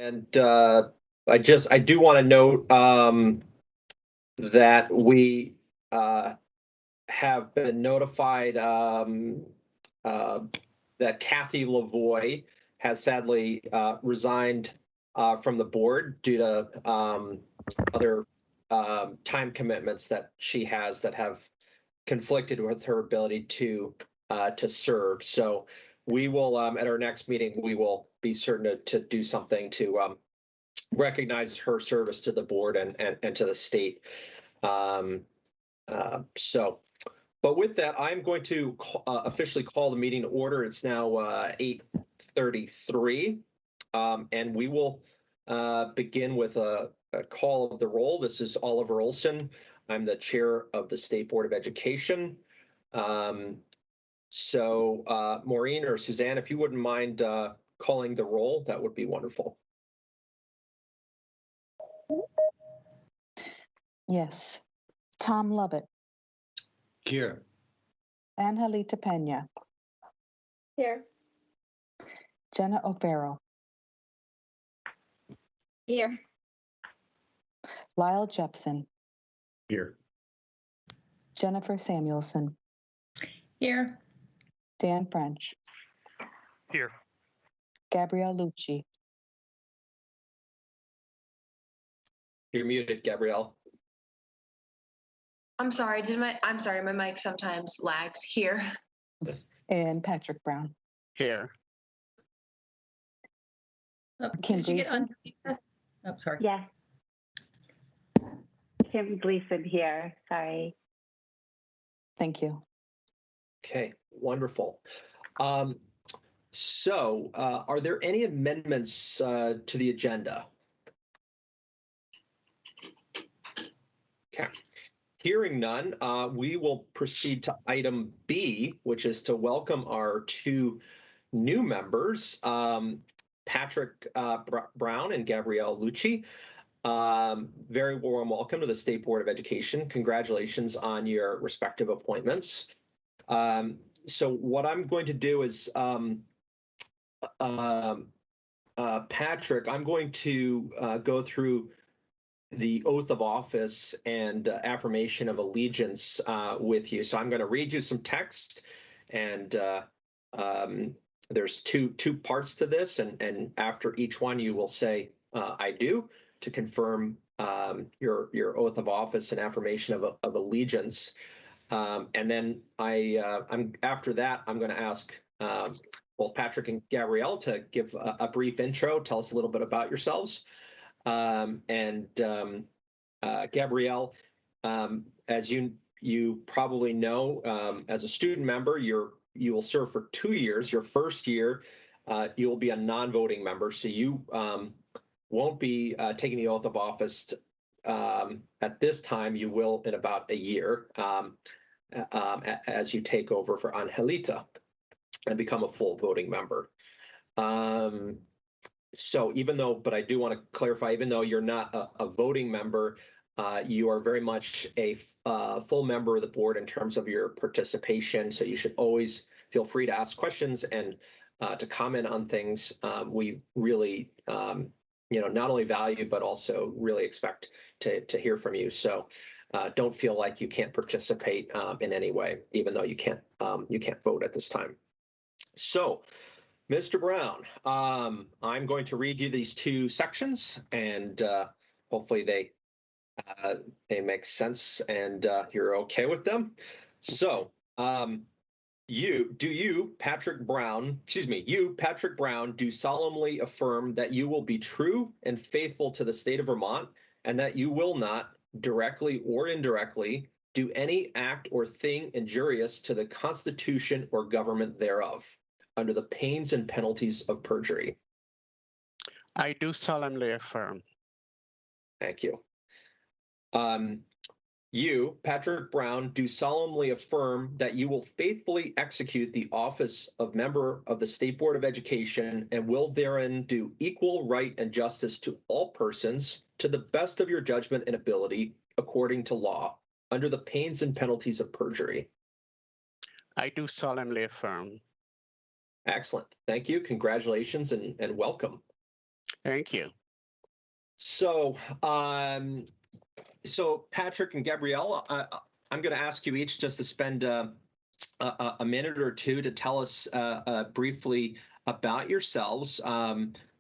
And I do want to note that we have been notified that Kathy Lavoie has sadly resigned from the board due to other time commitments that she has that have conflicted with her ability to serve. So we will, at our next meeting, we will be certain to do something to recognize her service to the board and to the state. But with that, I'm going to officially call the meeting to order. It's now 8:33, and we will begin with a call of the roll. This is Oliver Olson. I'm the chair of the State Board of Education. Maureen or Suzanne, if you wouldn't mind calling the roll, that would be wonderful. Yes. Tom Lovett. Here. Angelita Pena. Here. Jenna O'Farrell. Here. Lyle Jepson. Here. Jennifer Samuelson. Here. Dan French. Here. Gabrielle Lucci. You're muted, Gabrielle. I'm sorry, my mic sometimes lags. Here. And Patrick Brown. Here. Kim Did you get Gleason? Oh, sorry. Yes. Kim Gleason here. Sorry. Thank you. Okay, wonderful. Are there any amendments to the agenda? Okay. Hearing none, we will proceed to item B, which is to welcome our two new members, Patrick Brown and Gabrielle Lucci. Very warm welcome to the State Board of Education. Congratulations on your respective appointments. So what I'm going to do is, Patrick, I'm going to go through the oath of office and affirmation of allegiance with you. So I'm going to read you some text, and there's two parts to this, and after each one you will say I do to confirm your oath of office and affirmation of allegiance. And then after that I'm going to ask both Patrick and Gabrielle to give a brief intro, tell us a little bit about yourselves. Gabrielle, as you probably know, as a student member, you will serve for 2 years. Your first year, you will be a non-voting member, so you won't be taking the oath of office at this time. You will in about a year as you take over for Angelita and become a full voting member. But I do want to clarify, even though you're not a voting member, you are very much a full member of the board in terms of your participation. So you should always feel free to ask questions and to comment on things. We really, not only value, but also really expect to hear from you. So don't feel like you can't participate in any way, even though you can't vote at this time. So, Mr. Brown, I'm going to read you these two sections, and hopefully they make sense and you're okay with them. So, you, Patrick Brown, do solemnly affirm that you will be true and faithful to the state of Vermont, and that you will not, directly or indirectly, do any act or thing injurious to the Constitution or government thereof, under the pains and penalties of perjury. I do solemnly affirm. Thank you. You, Patrick Brown, do solemnly affirm that you will faithfully execute the office of member of the State Board of Education and will therein do equal right and justice to all persons to the best of your judgment and ability, according to law, under the pains and penalties of perjury. I do solemnly affirm. Excellent. Thank you. Congratulations and welcome. Thank you. So, so Patrick and Gabrielle, I'm going to ask you each just to spend a minute or two to tell us briefly about yourselves.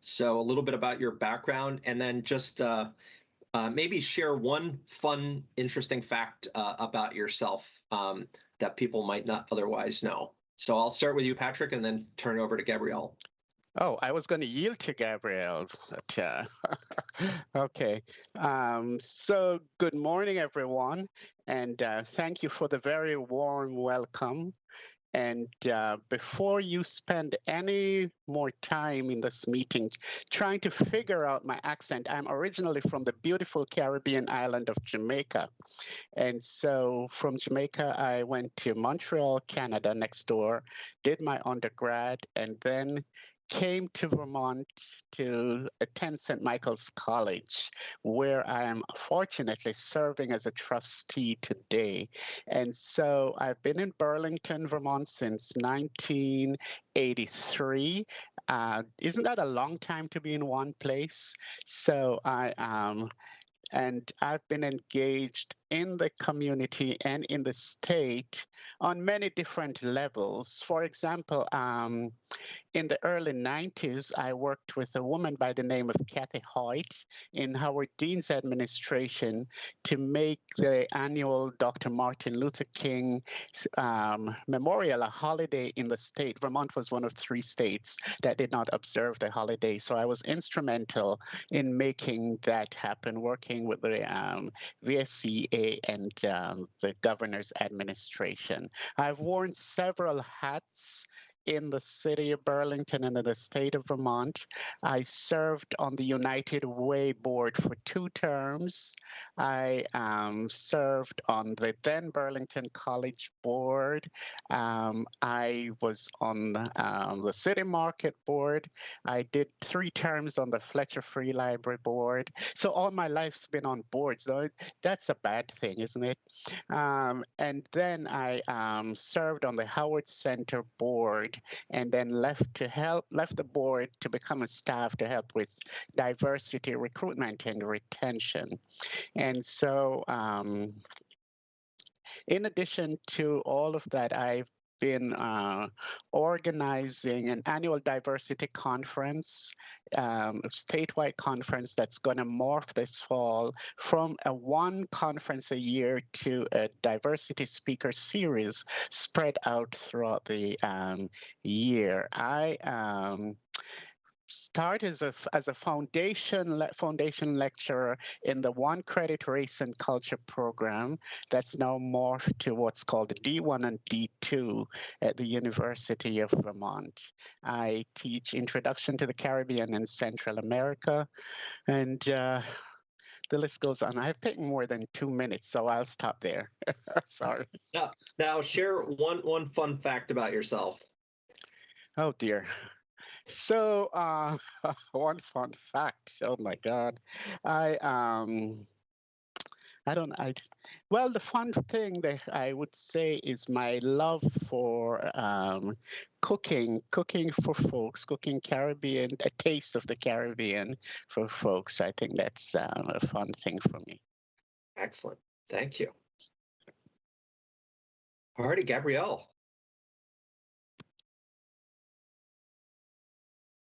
So a little bit about your background, and then just maybe share one fun, interesting fact about yourself that people might not otherwise know. So I'll start with you, Patrick, and then turn it over to Gabrielle. Oh, I was going to yield to Gabrielle. But, okay. So good morning, everyone. And thank you for the very warm welcome. And before you spend any more time in this meeting trying to figure out my accent, I'm originally from the beautiful Caribbean island of Jamaica. And so from Jamaica, I went to Montreal, Canada, next door, did my undergrad, and then came to Vermont to attend St. Michael's College, where I am fortunately serving as a trustee today. And so I've been in Burlington, Vermont since 1983. Isn't that a long time to be in one place? So and I've been engaged in the community and in the state on many different levels. For example, in the early 90s, I worked with a woman by the name of Kathy Hoyt in Howard Dean's administration to make the annual Dr. Martin Luther King memorial a holiday in the state. Vermont was one of 3 states that did not observe the holiday. So I was instrumental in making that happen, working with the VSCA and the governor's administration. I've worn several hats in the city of Burlington and in the state of Vermont. I served on the United Way board for 2 terms. I served on the then Burlington College board. I was on the City Market board. I did 3 terms on the Fletcher Free Library board. So all my life's been on boards, though. That's a bad thing, isn't it? And then I served on the Howard Center board, and then left the board to become a staff to help with diversity recruitment and retention. And so in addition to all of that, I've been organizing an annual diversity conference, a statewide conference that's going to morph this fall from a 1 conference a year to a diversity speaker series spread out throughout the year. I start as a foundation lecturer in the 1 credit race and culture program that's now morphed to what's called the D1 and D2 at the University of Vermont. I teach Introduction to the Caribbean and Central America, and the list goes on. I've taken more than 2 minutes, so I'll stop there. Sorry. Now share one fun fact about yourself. Oh dear. So one fun fact. Oh my God, well, the fun thing that I would say is my love for cooking for folks, cooking Caribbean, a taste of the Caribbean for folks. I think that's a fun thing for me. Excellent, thank you. All righty, Gabrielle.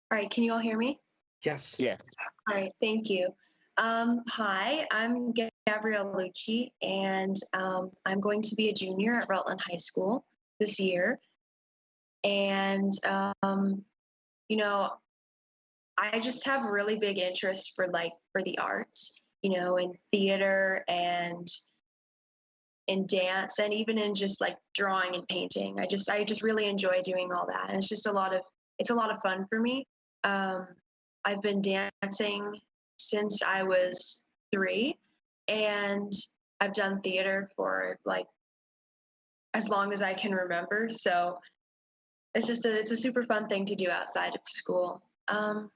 All right, can you all hear me? Yes. Yeah. All right, thank you. Hi, I'm Gabrielle Lucci, and I'm going to be a junior at Rutland High School this year. And, you know, I just have a really big interest for the arts, you know, in theater and in dance, and even in just like drawing and painting. I just really enjoy doing all that. And it's just a lot of fun for me. I've been dancing since I was 3, and I've done theater for like as long as I can remember. So it's a super fun thing to do outside of school. And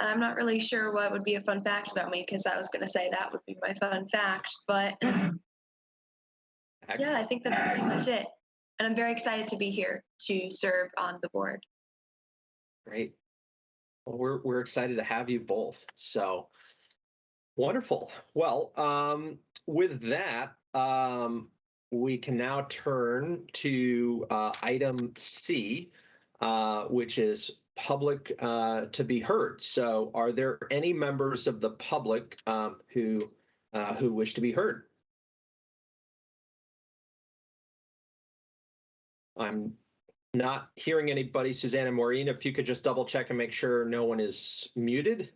I'm not really sure what would be a fun fact about me, because I was going to say that would be my fun fact, but yeah, I think that's pretty much it. And I'm very excited to be here to serve on the board. Great. Well, we're excited to have you both. So wonderful. Well, with that, we can now turn to item C, which is public to be heard. So are there any members of the public who wish to be heard? I'm not hearing anybody. Suzanne and Maureen, if you could just double check and make sure no one is muted.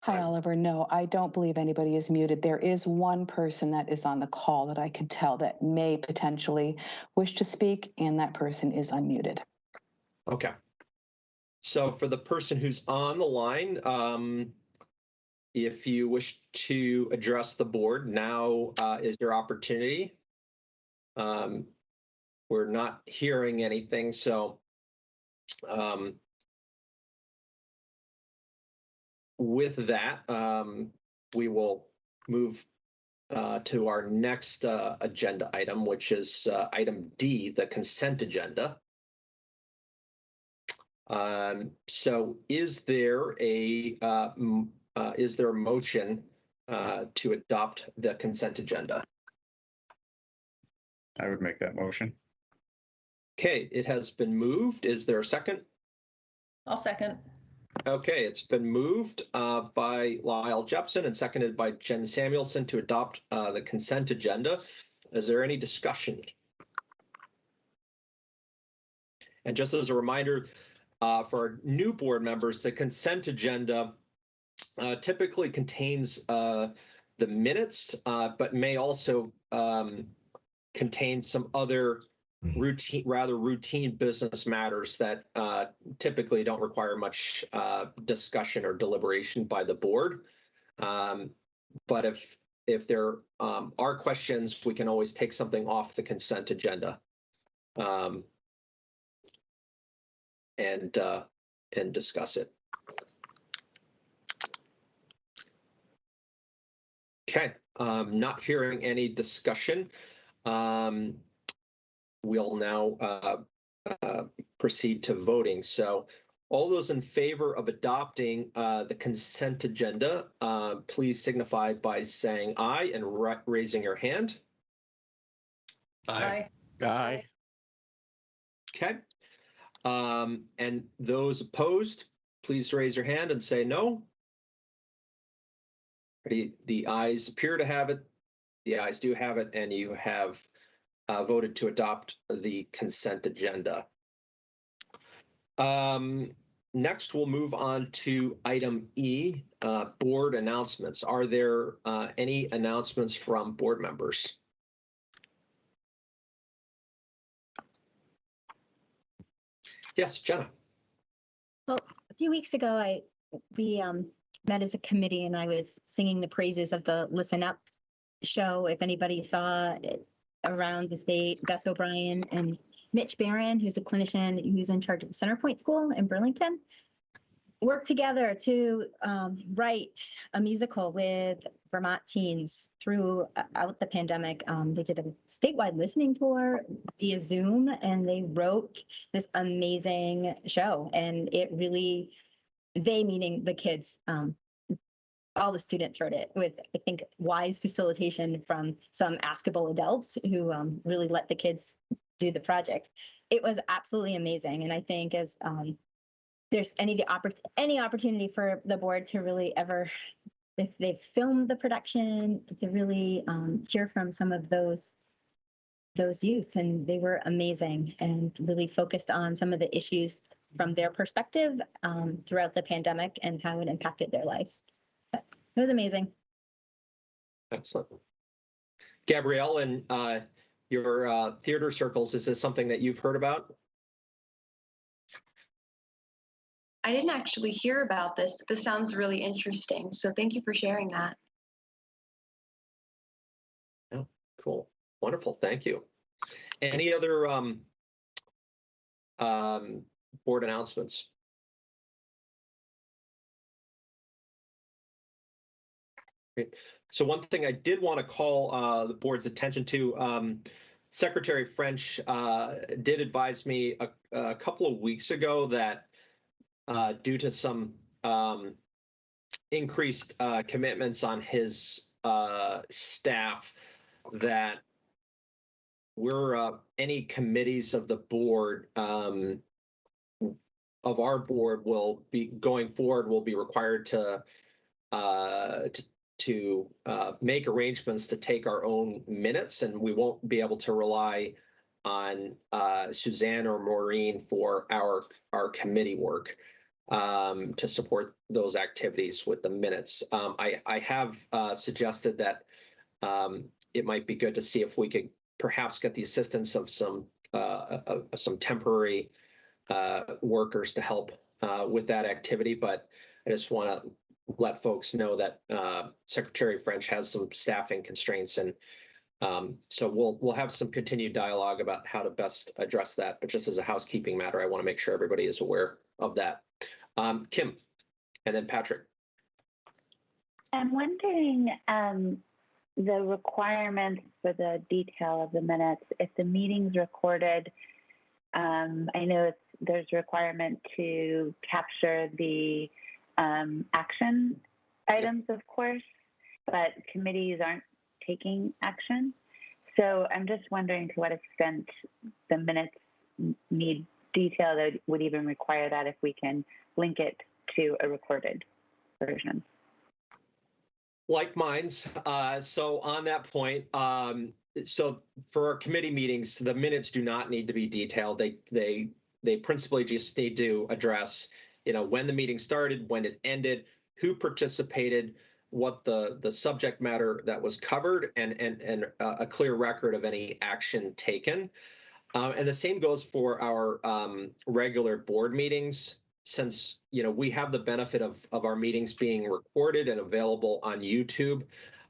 Hi, Oliver. No, I don't believe anybody is muted. There is one person that is on the call that I can tell that may potentially wish to speak, and that person is unmuted. Okay. So for the person who's on the line, if you wish to address the board, now is your opportunity. We're not hearing anything, so with that, we will move to our next agenda item, which is item D, the consent agenda. So is there a motion to adopt the consent agenda? I would make that motion. Okay, it has been moved. Is there a second? I'll second. Okay, it's been moved by Lyle Jepson and seconded by Jen Samuelson to adopt the consent agenda. Is there any discussion? And just as a reminder, for our new board members, the consent agenda typically contains the minutes, but may also contain some other rather routine business matters that typically don't require much discussion or deliberation by the board. But if there are questions, we can always take something off the consent agenda and discuss it. Okay, not hearing any discussion. We'll now proceed to voting. So all those in favor of adopting the consent agenda, please signify by saying aye and raising your hand. Aye. Aye. Okay. And those opposed, please raise your hand and say no. The ayes appear to have it. The ayes do have it, and you have voted to adopt the consent agenda. Next, we'll move on to item E, board announcements. Are there any announcements from board members? Yes, Jenna. Well, a few weeks ago, we met as a committee, and I was singing the praises of the Listen Up show. If anybody saw it around the state, Gus O'Brien and Mitch Barron, who's a clinician who's in charge of the Centerpoint School in Burlington, worked together to write a musical with Vermont teens throughout the pandemic. They did a statewide listening tour via Zoom, and they wrote this amazing show. And it really, they meaning the kids, all the students wrote it with, I think, wise facilitation from some askable adults who really let the kids do the project. It was absolutely amazing. And I think as there's any opportunity for the board to really ever, if they've filmed the production, to really hear from some of those youth, and they were amazing and really focused on some of the issues from their perspective throughout the pandemic and how it impacted their lives. But it was amazing. Excellent. Gabrielle, and your theater circles, is this something that you've heard about? I didn't actually hear about this, but this sounds really interesting. So thank you for sharing that. Yeah, cool. Wonderful. Thank you. Any other board announcements? Great. So one thing I did want to call the board's attention to, Secretary French did advise me a couple of weeks ago that due to some increased commitments on his staff, that any committees of the board of our board will be going forward will be required to make arrangements to take our own minutes, and we won't be able to rely on Suzanne or Maureen for our committee work to support those activities with the minutes. I have suggested that it might be good to see if we could perhaps get the assistance of some temporary workers to help with that activity, but I just want to let folks know that Secretary French has some staffing constraints, and so we'll have some continued dialogue about how to best address that. But just as a housekeeping matter, I want to make sure everybody is aware of that. Kim, and then Patrick. I'm wondering the requirements for the detail of the minutes. If the meeting's recorded, I know there's a requirement to capture the action items, of course, but committees aren't taking action. So I'm just wondering to what extent the minutes need detail that would even require that if we can link it to a recorded version. Like minds. So on that point, so for our committee meetings, the minutes do not need to be detailed. They principally just need to address, when the meeting started, when it ended, who participated, what the subject matter that was covered, and a clear record of any action taken. And the same goes for our regular board meetings. Since we have the benefit of our meetings being recorded and available on YouTube,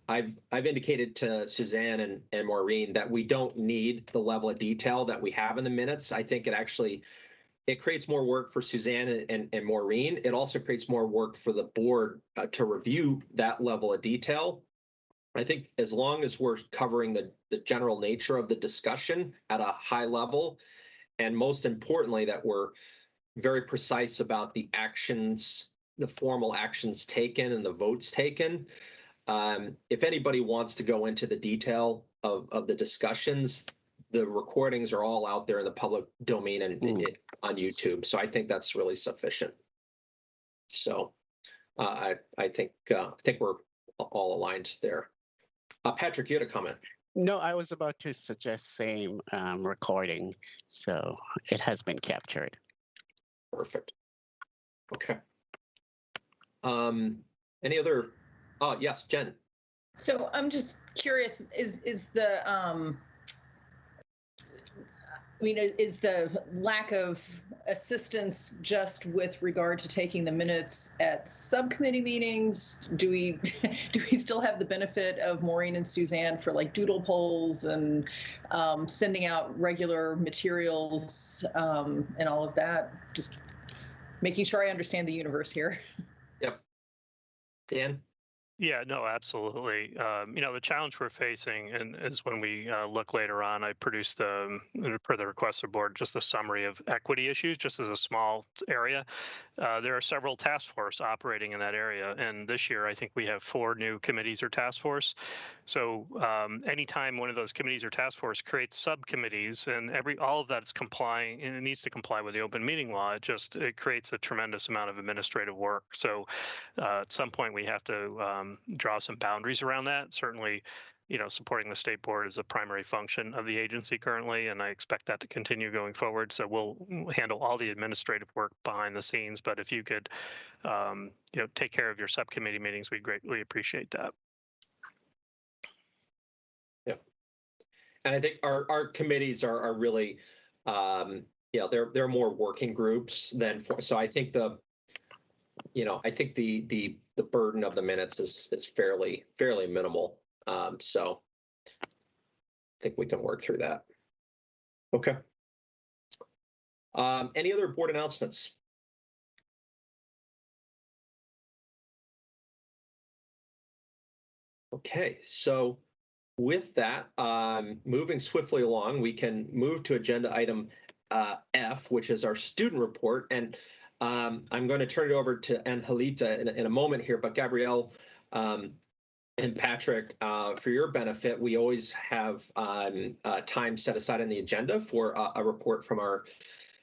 I've indicated to Suzanne and Maureen that we don't need the level of detail that we have in the minutes. I think it creates more work for Suzanne and Maureen. It also creates more work for the board to review that level of detail. I think as long as we're covering the general nature of the discussion at a high level, and most importantly, that we're very precise about the actions, the formal actions taken and the votes taken. If anybody wants to go into the detail of the discussions, the recordings are all out there in the public domain and on YouTube. So I think that's really sufficient. So I think we're all aligned there. Patrick, you had a comment. No, I was about to suggest same recording, so it has been captured. Perfect. Okay. Any other? Oh, yes, Jen. So I'm just curious, is the is the lack of assistance just with regard to taking the minutes at subcommittee meetings? Do we still have the benefit of Maureen and Suzanne for like doodle polls and sending out regular materials and all of that? Just making sure I understand the universe here. Yep. Dan? Yeah, no, absolutely. The challenge we're facing, and is when we look later on, I produced per the request of the board, just a summary of equity issues, just as a small area. There are several task force operating in that area, and this year I think we have 4 new committees or task force. So anytime one of those committees or task force creates subcommittees, and all of that is complying, and it needs to comply with the open meeting law, it creates a tremendous amount of administrative work. So at some point we have to draw some boundaries around that. Certainly, supporting the state board is a primary function of the agency currently, and I expect that to continue going forward. So we'll handle all the administrative work behind the scenes. But if you could, take care of your subcommittee meetings, we'd greatly appreciate that. Yeah, and I think our committees are really, they're more working groups than so I think the burden of the minutes is fairly minimal. So I think we can work through that. Okay. Any other board announcements? Okay, so with that, moving swiftly along, we can move to agenda item F, which is our student report. And I'm going to turn it over to Angelita in a moment here, but Gabrielle and Patrick, for your benefit, we always have time set aside on the agenda for a report from our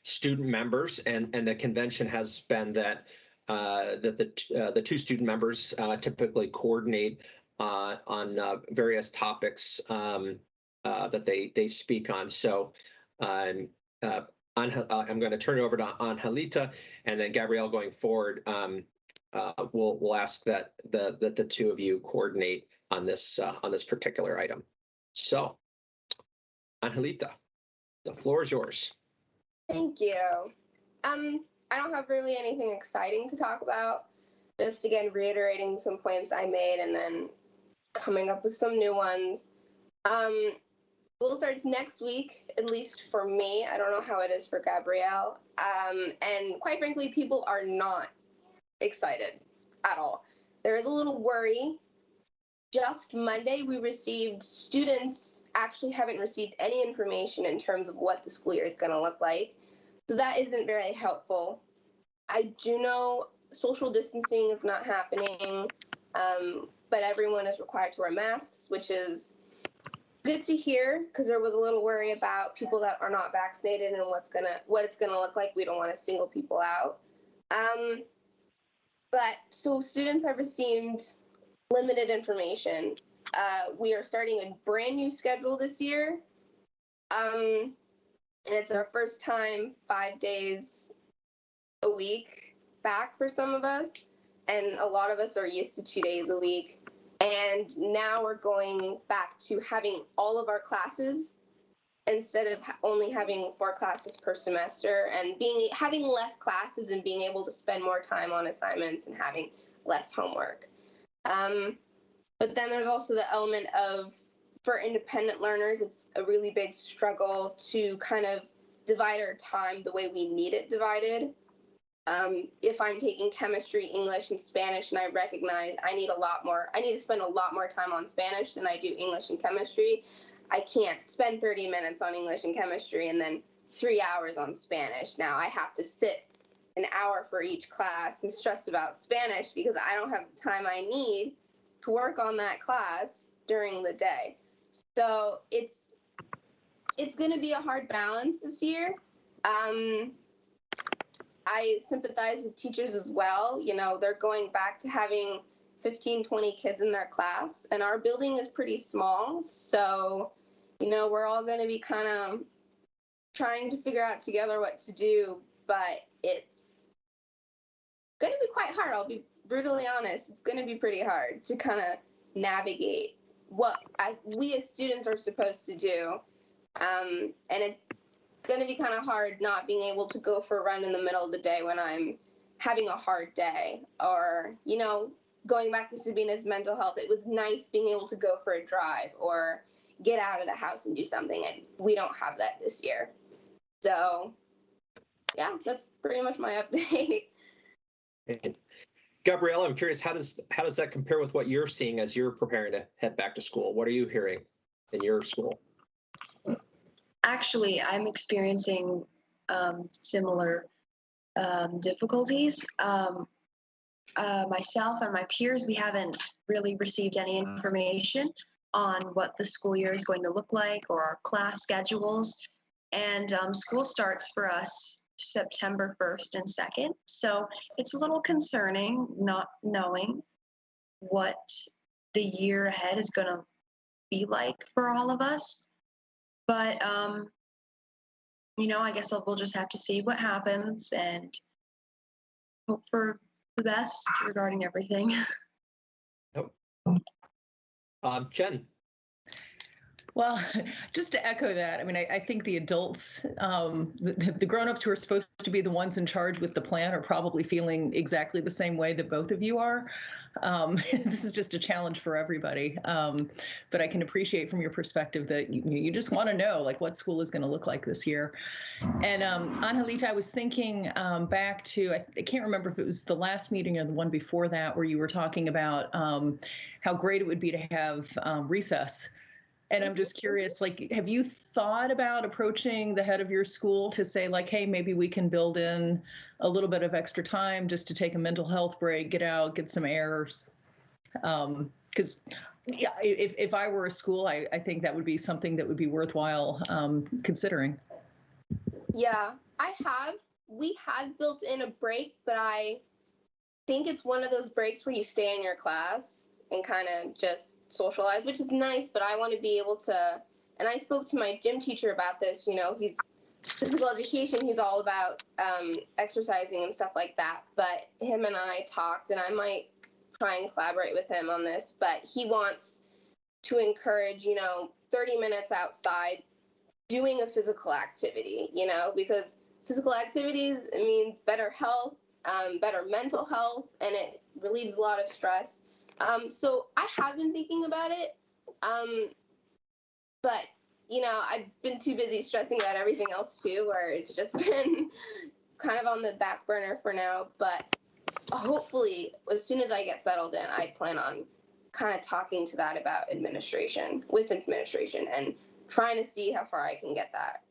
student members, and the convention has been that the two student members typically coordinate on various topics that they speak on. So I'm going to turn it over to Angelita, and then Gabrielle going forward. We'll ask that the two of you coordinate on this particular item. So, Angelita, the floor is yours. Thank you. I don't have really anything exciting to talk about. Just again reiterating some points I made and then coming up with some new ones. School starts next week, at least for me. I don't know how it is for Gabrielle. And quite frankly, people are not excited at all. There is a little worry. Just Monday, students actually haven't received any information in terms of what the school year is going to look like. So that isn't very helpful. I do know social distancing is not happening, but everyone is required to wear masks, which is good to hear, because there was a little worry about people that are not vaccinated and what it's gonna look like. We don't want to single people out. But so students have received limited information. We are starting a brand new schedule this year. And it's our first time 5 days a week back for some of us. And a lot of us are used to 2 days a week. And now we're going back to having all of our classes instead of only having 4 classes per semester, and having less classes and being able to spend more time on assignments and having less homework. But then there's also the element of, for independent learners, it's a really big struggle to kind of divide our time the way we need it divided. If I'm taking chemistry, English, and Spanish, and I recognize I need to spend a lot more time on Spanish than I do English and chemistry, I can't spend 30 minutes on English and chemistry and then 3 hours on Spanish. Now I have to sit an hour for each class and stress about Spanish because I don't have the time I need to work on that class during the day. So it's going to be a hard balance this year. I sympathize with teachers as well. You know, they're going back to having 15, 20 kids in their class, and our building is pretty small. So, you know, we're all going to be kind of trying to figure out together what to do, but it's going to be quite hard. I'll be brutally honest. It's going to be pretty hard to kind of navigate what we as students are supposed to do. And it's going to be kind of hard not being able to go for a run in the middle of the day when I'm having a hard day, or, you know, going back to Sabina's mental health, it was nice being able to go for a drive or get out of the house and do something, and we don't have that this year. So yeah, that's pretty much my update. Gabrielle, I'm curious, how does that compare with what you're seeing as you're preparing to head back to school? What are you hearing in your school? Actually, I'm experiencing similar difficulties. Myself and my peers, we haven't really received any information on what the school year is going to look like or our class schedules. And school starts for us September 1st and 2nd. So it's a little concerning not knowing what the year ahead is going to be like for all of us. But, you know, I guess we'll just have to see what happens and hope for the best regarding everything. Jen. Well, just to echo that, I mean, I think the adults, the grown-ups who are supposed to be the ones in charge with the plan are probably feeling exactly the same way that both of you are. This is just a challenge for everybody. But I can appreciate from your perspective that you just want to know, like, what school is going to look like this year. And Angelita, I was thinking back to, I can't remember if it was the last meeting or the one before that, where you were talking about how great it would be to have recess And I'm just curious, like, have you thought about approaching the head of your school to say, like, hey, maybe we can build in a little bit of extra time just to take a mental health break, get out, get some air? Because yeah, if I were a school, I think that would be something that would be worthwhile considering. Yeah, we have built in a break, but I think it's one of those breaks where you stay in your class and kind of just socialize, which is nice, but I want to be able to, and I spoke to my gym teacher about this, you know, he's physical education, he's all about exercising and stuff like that, but him and I talked, and I might try and collaborate with him on this, but he wants to encourage, you know, 30 minutes outside doing a physical activity, you know, because physical activities, it means better health, better mental health, and it relieves a lot of stress. So I have been thinking about it, but, you know, I've been too busy stressing about everything else too, where it's just been kind of on the back burner for now. But hopefully, as soon as I get settled in, I plan on kind of talking to that about with administration, and trying to see how far I can get that.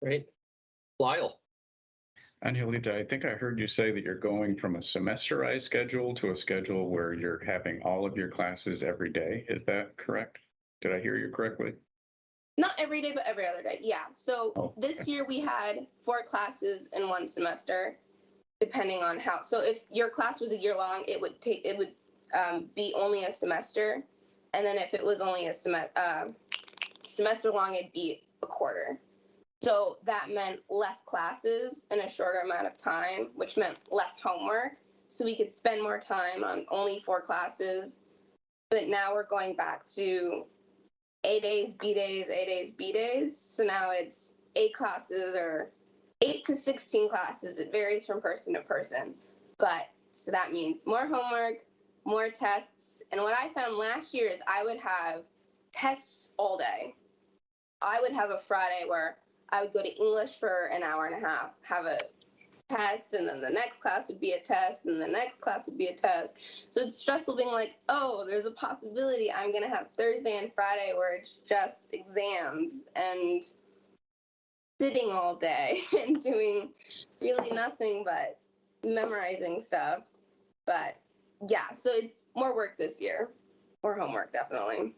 Great. Lyle. Angelita, I think I heard you say that you're going from a semesterized schedule to a schedule where you're having all of your classes every day. Is that correct? Did I hear you correctly? Not every day, but every other day. Yeah. So This year we had 4 classes in one semester, depending on how. So if your class was a year long, it would be only a semester, and then if it was only a semester long, it'd be a quarter. So that meant less classes in a shorter amount of time, which meant less homework. So we could spend more time on only 4 classes. But now we're going back to A days, B days, A days, B days. So now it's 8 classes or 8 to 16 classes. It varies from person to person. But so that means more homework, more tests. And what I found last year is I would have tests all day. I would have a Friday where I would go to English for an hour and a half, have a test, and then the next class would be a test, and the next class would be a test. So it's stressful being like, oh, there's a possibility I'm going to have Thursday and Friday where it's just exams and sitting all day and doing really nothing but memorizing stuff. But yeah, so it's more work this year, more homework, definitely.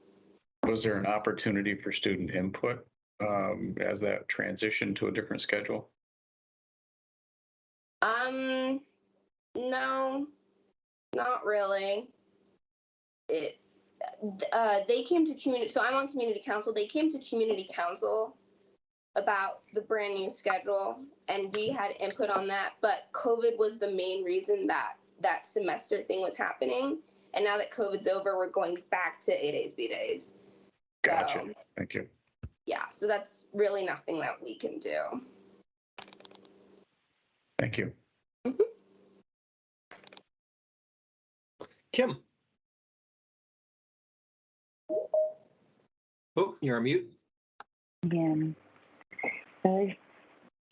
Was there an opportunity for student input as that transition to a different schedule? No, not really. They came to community, so I'm on community council. They came to community council about the brand new schedule, and we had input on that, but COVID was the main reason that semester thing was happening. And now that COVID's over, we're going back to A days, B days. Gotcha. So, thank you. Yeah, so that's really nothing that we can do. Thank you. Mm-hmm. Kim. Oh, you're on mute. Yeah. So,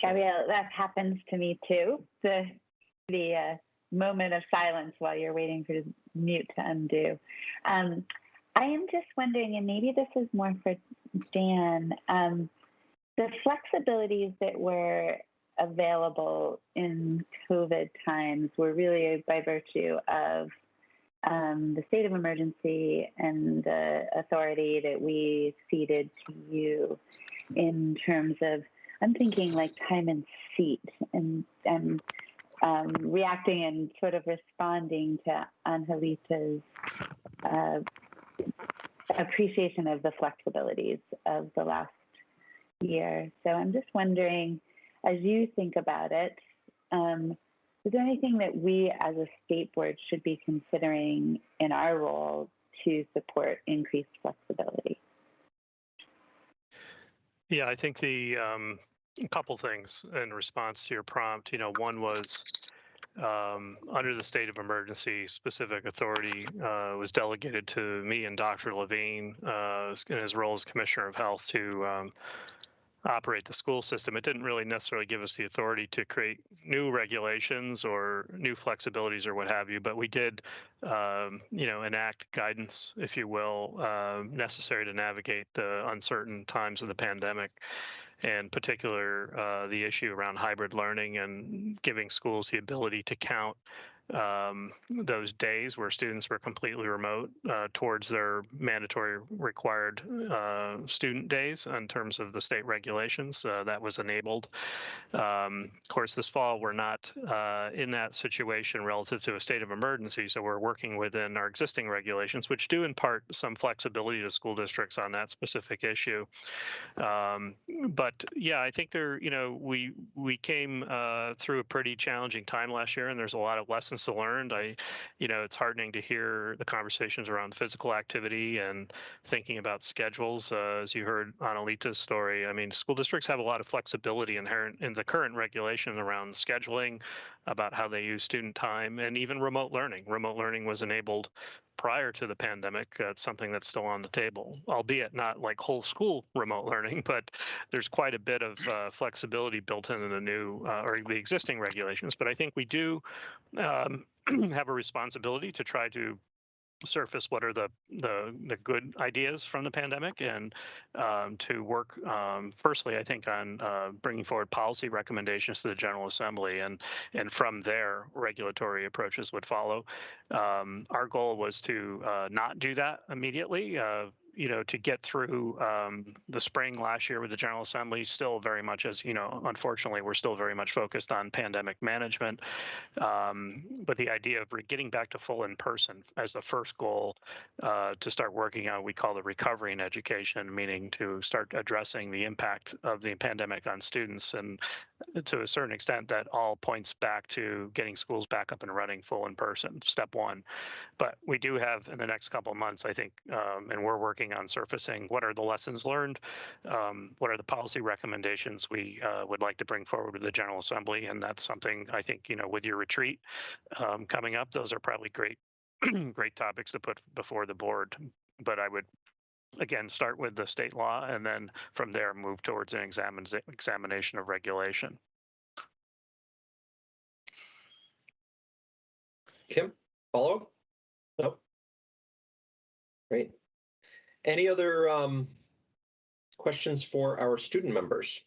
Gabrielle, that happens to me too. The moment of silence while you're waiting for the mute to undo. I am just wondering, and maybe this is more for Dan, the flexibilities that were available in COVID times were really by virtue of the state of emergency and the authority that we ceded to you in terms of, I'm thinking like time and seat and reacting and sort of responding to Angelita's appreciation of the flexibilities of the last year. So I'm just wondering, as you think about it, is there anything that we as a state board should be considering in our role to support increased flexibility? Yeah, I think a couple things in response to your prompt. One was under the state of emergency, specific authority was delegated to me and Dr. Levine in his role as Commissioner of Health to operate the school system. It didn't really necessarily give us the authority to create new regulations or new flexibilities or what have you, but we did, enact guidance, if you will, necessary to navigate the uncertain times of the pandemic, and particular the issue around hybrid learning and giving schools the ability to count those days where students were completely remote towards their mandatory required student days in terms of the state regulations. That was enabled. Of course, this fall, we're not in that situation relative to a state of emergency, so we're working within our existing regulations, which do impart some flexibility to school districts on that specific issue. But yeah, I think we came through a pretty challenging time last year, and there's a lot of lessons to learn. It's heartening to hear the conversations around physical activity and thinking about schedules. As you heard on Alita's story, I mean, school districts have a lot of flexibility inherent in the current regulation around scheduling, about how they use student time, and even remote learning. Remote learning was enabled prior to the pandemic. It's something that's still on the table, albeit not like whole school remote learning, but there's quite a bit of flexibility built into the new or the existing regulations. But I think we do have a responsibility to try to surface what are the good ideas from the pandemic, and to work firstly, I think, on bringing forward policy recommendations to the General Assembly, and from there regulatory approaches would follow. Our goal was to not do that immediately. To get through the spring last year with the General Assembly, still very much, as unfortunately, we're still very much focused on pandemic management. But the idea of getting back to full in-person as the first goal to start working on, we call the recovery in education, meaning to start addressing the impact of the pandemic on students. And to a certain extent, that all points back to getting schools back up and running full in person, step one. But we do have, in the next couple of months, I think, and we're working on surfacing what are the lessons learned, what are the policy recommendations we would like to bring forward with the General Assembly. And that's something, I think, with your retreat coming up, those are probably great topics to put before the board. But I would, again, start with the state law, and then from there move towards an examination of regulation. Kim, follow? Nope. Great. Any other questions for our student members?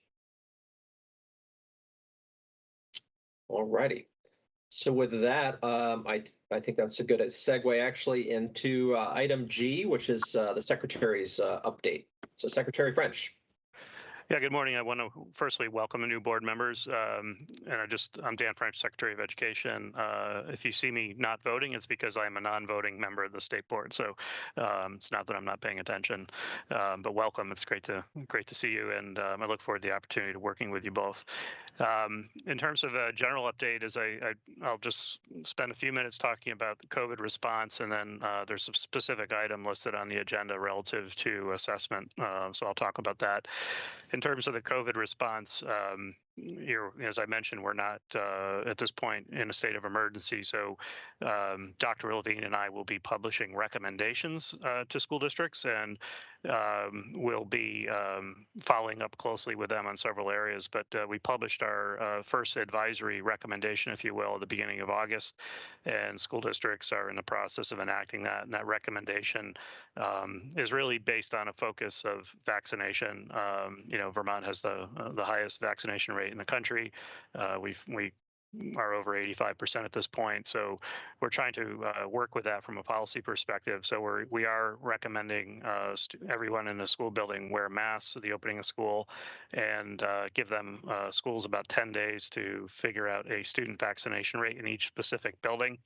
All righty. So with that, I think that's a good segue actually into item G, which is the Secretary's update. So Secretary French. Yeah, good morning. I want to firstly welcome the new board members. And I'm Dan French, Secretary of Education. If you see me not voting, it's because I'm a non-voting member of the state board. So it's not that I'm not paying attention, but welcome. It's great to see you, and I look forward to the opportunity to working with you both. In terms of a general update, I'll just spend a few minutes talking about the COVID response, and then there's a specific item listed on the agenda relative to assessment. So I'll talk about that. In terms of the COVID response, as I mentioned, we're not at this point in a state of emergency. So Dr. Levine and I will be publishing recommendations to school districts, and we'll be following up closely with them on several areas. But we published our first advisory recommendation, if you will, at the beginning of August, and school districts are in the process of enacting that. And that recommendation is really based on a focus of vaccination. Vermont has the highest vaccination rate in the country. We are over 85% at this point. So we're trying to work with that from a policy perspective. So we are recommending everyone in the school building wear masks at the opening of school, and give them schools about 10 days to figure out a student vaccination rate in each specific building.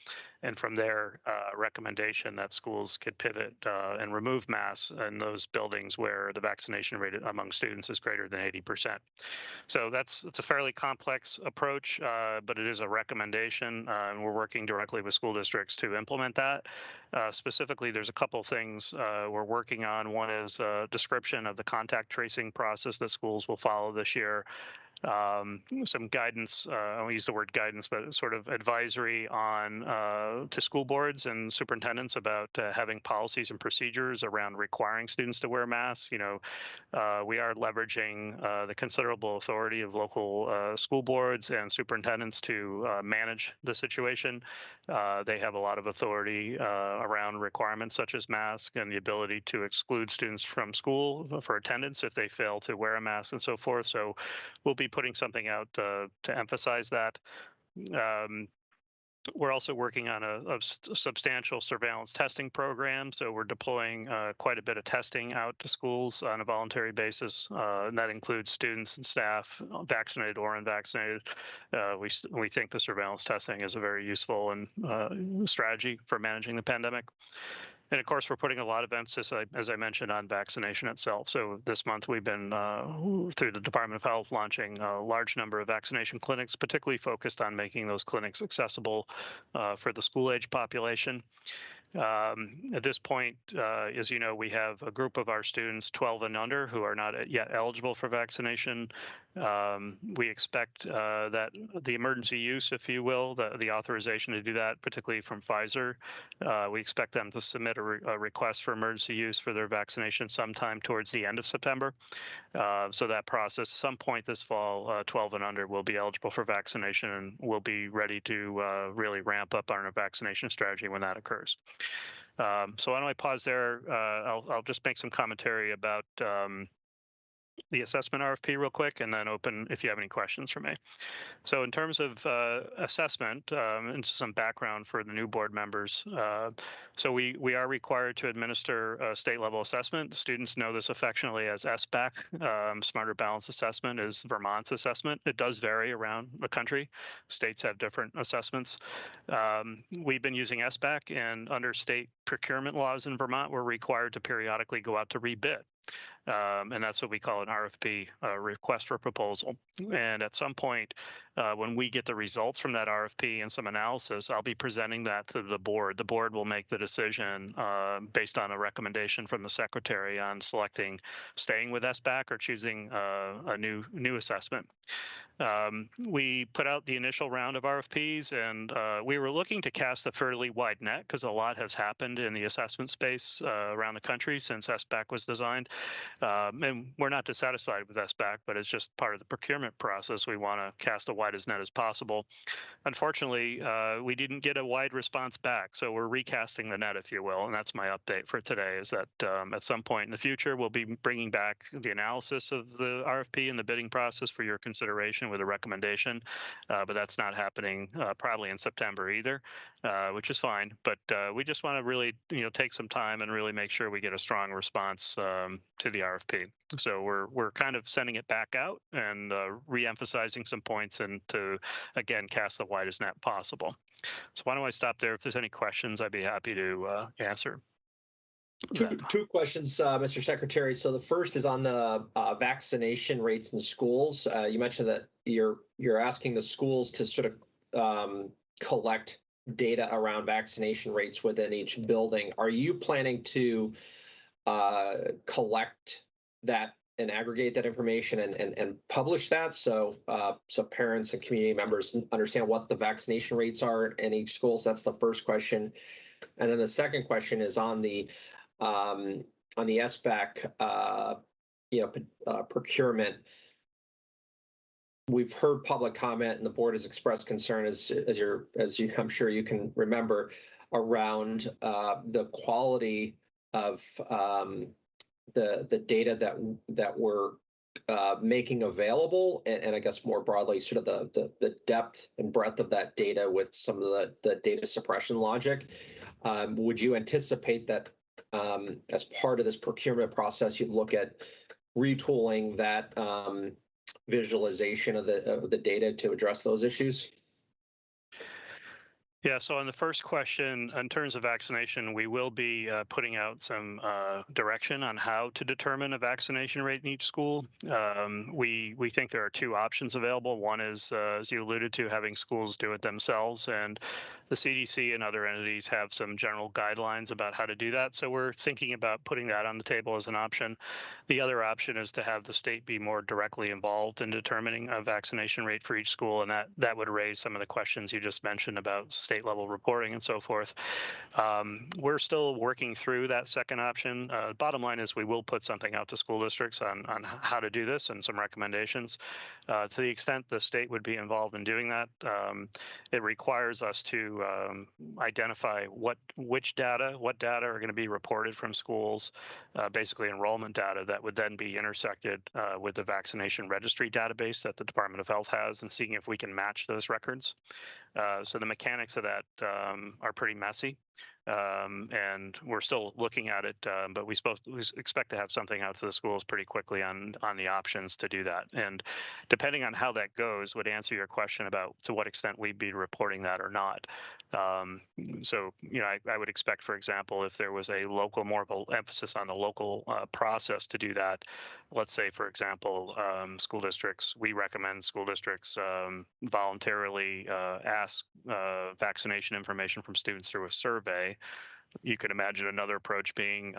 And from there, recommendation that schools could pivot and remove masks in those buildings where the vaccination rate among students is greater than 80%. So it's a fairly complex approach, but it is a recommendation, and we're working directly with school districts to implement that. Specifically, there's a couple things we're working on. One is a description of the contact tracing process that schools will follow this year. some guidance, I won't use the word guidance, but sort of advisory on to school boards and superintendents about having policies and procedures around requiring students to wear masks. You know, we are leveraging the considerable authority of local school boards and superintendents to manage the situation. They have a lot of authority around requirements such as masks and the ability to exclude students from school for attendance if they fail to wear a mask and so forth. So we'll be putting something out to emphasize that. We're also working on a substantial surveillance testing program. So we're deploying quite a bit of testing out to schools on a voluntary basis. And that includes students and staff, vaccinated or unvaccinated. We think the surveillance testing is a very useful and strategy for managing the pandemic. And of course, we're putting a lot of emphasis, as I mentioned, on vaccination itself. So this month, we've been, through the Department of Health, launching a large number of vaccination clinics, particularly focused on making those clinics accessible for the school-age population. At this point, as you know, we have a group of our students 12 and under who are not yet eligible for vaccination. We expect that the emergency use, if you will, the authorization to do that, particularly from Pfizer, we expect them to submit a request for emergency use for their vaccination sometime towards the end of September. So that process, some point this fall, 12 and under will be eligible for vaccination, and we'll be ready to really ramp up our vaccination strategy when that occurs. So why don't I pause there? I'll just make some commentary about the assessment RFP real quick, and then open if you have any questions for me. So in terms of assessment, and some background for the new board members, so we are required to administer a state level assessment. Students know this affectionately as SBAC. Smarter Balance Assessment is Vermont's assessment. It does vary around the country. States have different assessments. We've been using SBAC, and under state procurement laws in Vermont, we're required to periodically go out to rebid. And that's what we call an RFP, request for proposal. And at some point, when we get the results from that RFP and some analysis, I'll be presenting that to the board. The board will make the decision based on a recommendation from the secretary on staying with SBAC or choosing a new assessment. We put out the initial round of RFPs, and we were looking to cast a fairly wide net because a lot has happened in the assessment space around the country since SBAC was designed. And we're not dissatisfied with SBAC, but it's just part of the procurement process. We want to cast a widest net as possible. Unfortunately, we didn't get a wide response back, so we're recasting the net, if you will, and that's my update for today, is that at some point in the future, we'll be bringing back the analysis of the RFP and the bidding process for your consideration with a recommendation, but that's not happening probably in September either, which is fine. But we just want to really, take some time and really make sure we get a strong response to the RFP. So we're kind of sending it back out and re-emphasizing some points and to again cast the widest net possible. So why don't I stop there? If there's any questions, I'd be happy to answer. Two questions, Mr. Secretary. So the first is on the vaccination rates in schools. You mentioned that you're asking the schools to sort of collect data around vaccination rates within each building. Are you planning to collect that and aggregate that information and publish that so parents and community members understand what the vaccination rates are in each school? So that's the first question. And then the second question is on the SBAC procurement. We've heard public comment, and the board has expressed concern, as you I'm sure you can remember, around the quality of the data that we're making available, and I guess more broadly, sort of the depth and breadth of that data with some of the data suppression logic. Would you anticipate that as part of this procurement process, you'd look at retooling that visualization of the data to address those issues? Yeah, so on the first question, in terms of vaccination, we will be putting out some direction on how to determine a vaccination rate in each school. We think there are two options available. One is, as you alluded to, having schools do it themselves, and the CDC and other entities have some general guidelines about how to do that. So we're thinking about putting that on the table as an option. The other option is to have the state be more directly involved in determining a vaccination rate for each school, and that would raise some of the questions you just mentioned about state level reporting and so forth. We're still working through that second option. Bottom line is we will put something out to school districts on how to do this and some recommendations. To the extent the state would be involved in doing that, it requires us to identify what data are going to be reported from schools, basically enrollment data that would then be intersected with the vaccination registry database that the Department of Health has, and seeing if we can match those records. So the mechanics of that are pretty messy. And we're still looking at it, but we expect to have something out to the schools pretty quickly on the options to do that. And depending on how that goes, would answer your question about to what extent we'd be reporting that or not. So, you know, I would expect, for example, if there was a local, more of an emphasis on the local process to do that, let's say, for example, school districts, we recommend school districts voluntarily ask vaccination information from students through a survey. You could imagine another approach being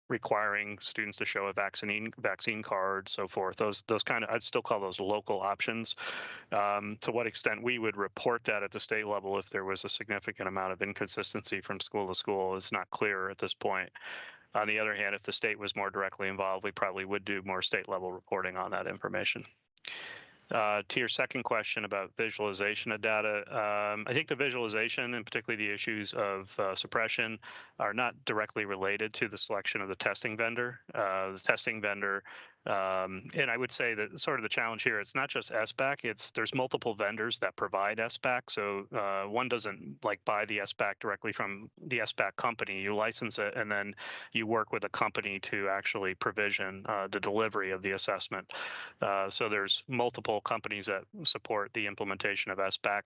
requiring students to show a vaccine card, so forth. Those kind of, I'd still call those local options. To what extent we would report that at the state level if there was a significant amount of inconsistency from school to school is not clear at this point. On the other hand, if the state was more directly involved, we probably would do more state level reporting on that information. To your second question about visualization of data, I think the visualization, and particularly the issues of suppression, are not directly related to the selection of the testing vendor. The testing vendor, and I would say that sort of the challenge here, it's not just SBAC, there's multiple vendors that provide SBAC. So one doesn't like buy the SBAC directly from the SBAC company. You license it, and then you work with a company to actually provision the delivery of the assessment. So there's multiple companies that support the implementation of SBAC.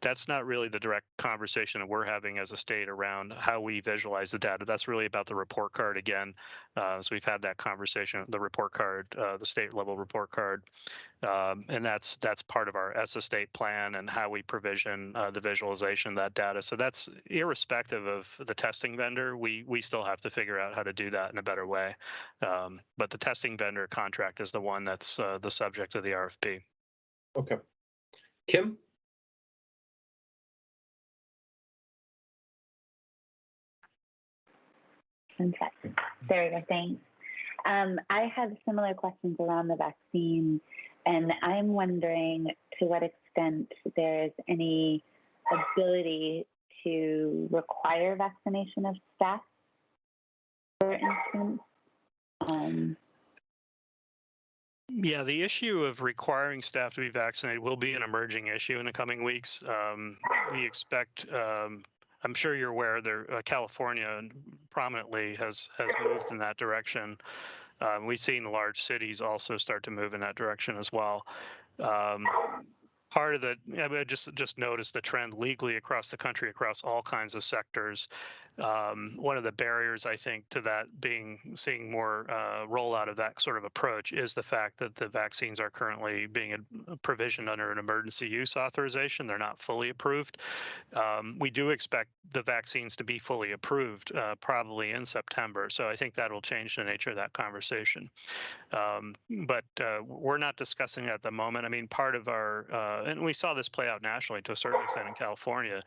That's not really the direct conversation that we're having as a state around how we visualize the data. That's really about the report card again. So we've had that conversation, the report card, the state level report card. And that's part of our S-Estate plan and how we provision the visualization of that data. So that's irrespective of the testing vendor. We still have to figure out how to do that in a better way. But the testing vendor contract is the one that's the subject of the RFP. Okay. Kim? There we go, thanks. I have similar questions around the vaccine, and I'm wondering to what extent there's any ability to require vaccination of staff, for instance. Yeah, the issue of requiring staff to be vaccinated will be an emerging issue in the coming weeks. We expect, I'm sure you're aware, California prominently has moved in that direction. We've seen large cities also start to move in that direction as well. Part of the, I just noticed the trend legally across the country, across all kinds of sectors. One of the barriers, I think, to that seeing more rollout of that sort of approach is the fact that the vaccines are currently being provisioned under an emergency use authorization. They're not fully approved. We do expect the vaccines to be fully approved probably in September. So I think that will change the nature of that conversation. But we're not discussing it at the moment. I mean, part of our, and we saw this play out nationally to a certain extent in California.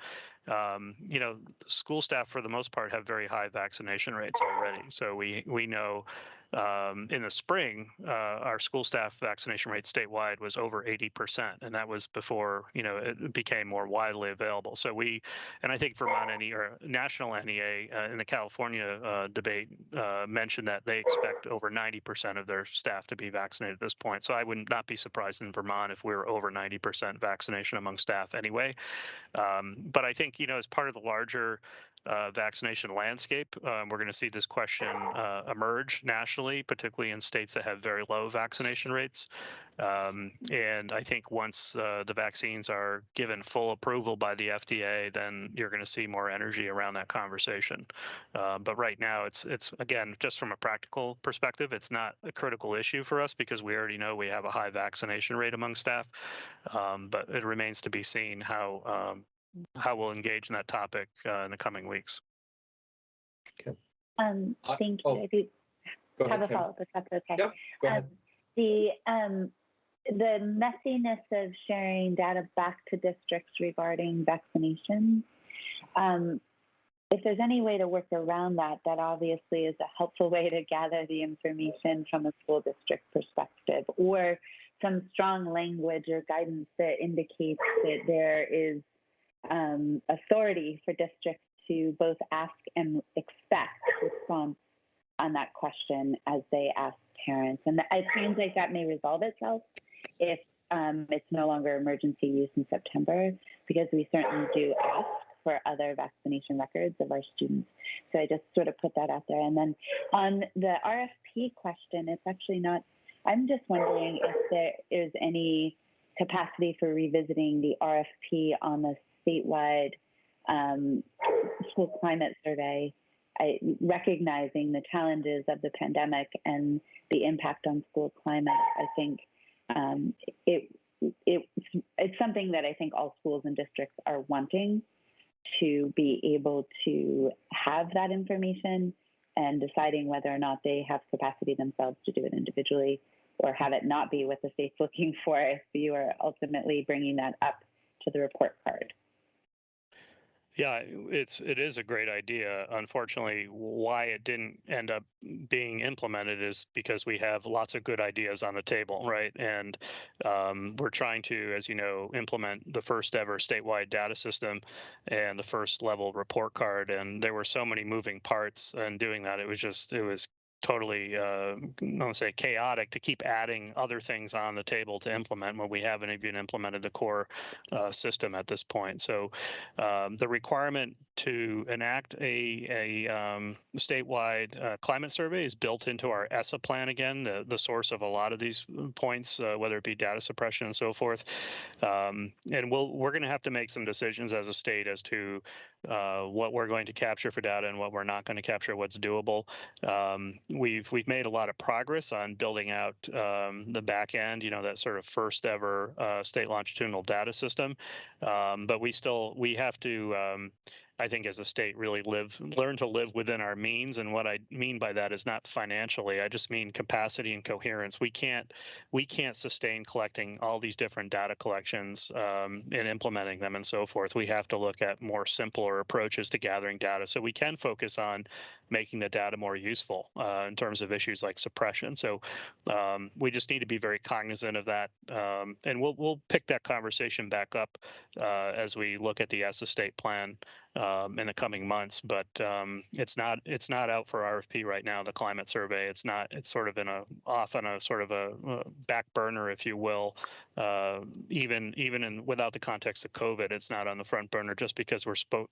You know, school staff for the most part have very high vaccination rates already. So we know in the spring, our school staff vaccination rate statewide was over 80%, and that was before, you know, it became more widely available. So and I think Vermont or National NEA in the California debate mentioned that they expect over 90% of their staff to be vaccinated at this point. So I would not be surprised in Vermont if we were over 90% vaccination among staff anyway. But I think, you know, as part of the larger vaccination landscape. We're going to see this question emerge nationally, particularly in states that have very low vaccination rates. And I think once the vaccines are given full approval by the FDA, then you're going to see more energy around that conversation. But right now, it's again, just from a practical perspective, it's not a critical issue for us because we already know we have a high vaccination rate among staff. But it remains to be seen how we'll engage in that topic in the coming weeks. Okay. Thank you. I do have a follow-up, if that's okay. Yep, go ahead. The messiness of sharing data back to districts regarding vaccinations, if there's any way to work around that, that obviously is a helpful way to gather the information from a school district perspective, or some strong language or guidance that indicates that there is authority for districts to both ask and expect response on that question as they ask parents. And it seems like that may resolve itself if it's no longer emergency use in September, because we certainly do ask for other vaccination records of our students. So I just sort of put that out there. And then on the RFP question, it's actually not, I'm just wondering if there is any capacity for revisiting the RFP on the statewide school climate survey, recognizing the challenges of the pandemic and the impact on school climate. I think it's something that I think all schools and districts are wanting to be able to have that information, and deciding whether or not they have capacity themselves to do it individually or have it not be what the state's looking for if you are ultimately bringing that up to the report card. Yeah, it is a great idea. Unfortunately, why it didn't end up being implemented is because we have lots of good ideas on the table, right? And we're trying to, as you know, implement the first ever statewide data system and the first level report card. And there were so many moving parts in doing that. It was totally, I don't say chaotic to keep adding other things on the table to implement when we haven't even implemented the core system at this point. So the requirement to enact a statewide climate survey is built into our ESSA plan again, the source of a lot of these points, whether it be data suppression and so forth. And we're going to have to make some decisions as a state as to what we're going to capture for data and what we're not going to capture, what's doable. We've made a lot of progress on building out the back end, that sort of first ever state longitudinal data system. But we have to, I think, as a state, really learn to live within our means. And what I mean by that is not financially. I just mean capacity and coherence. We can't sustain collecting all these different data collections and implementing them and so forth. We have to look at more simpler approaches to gathering data so we can focus on making the data more useful in terms of issues like suppression. So we just need to be very cognizant of that. And we'll pick that conversation back up as we look at the ESSA state plan in the coming months, but it's not out for RFP right now. The climate survey, it's sort of off on a sort of a back burner, if you will. Even without the context of COVID, it's not on the front burner just because we're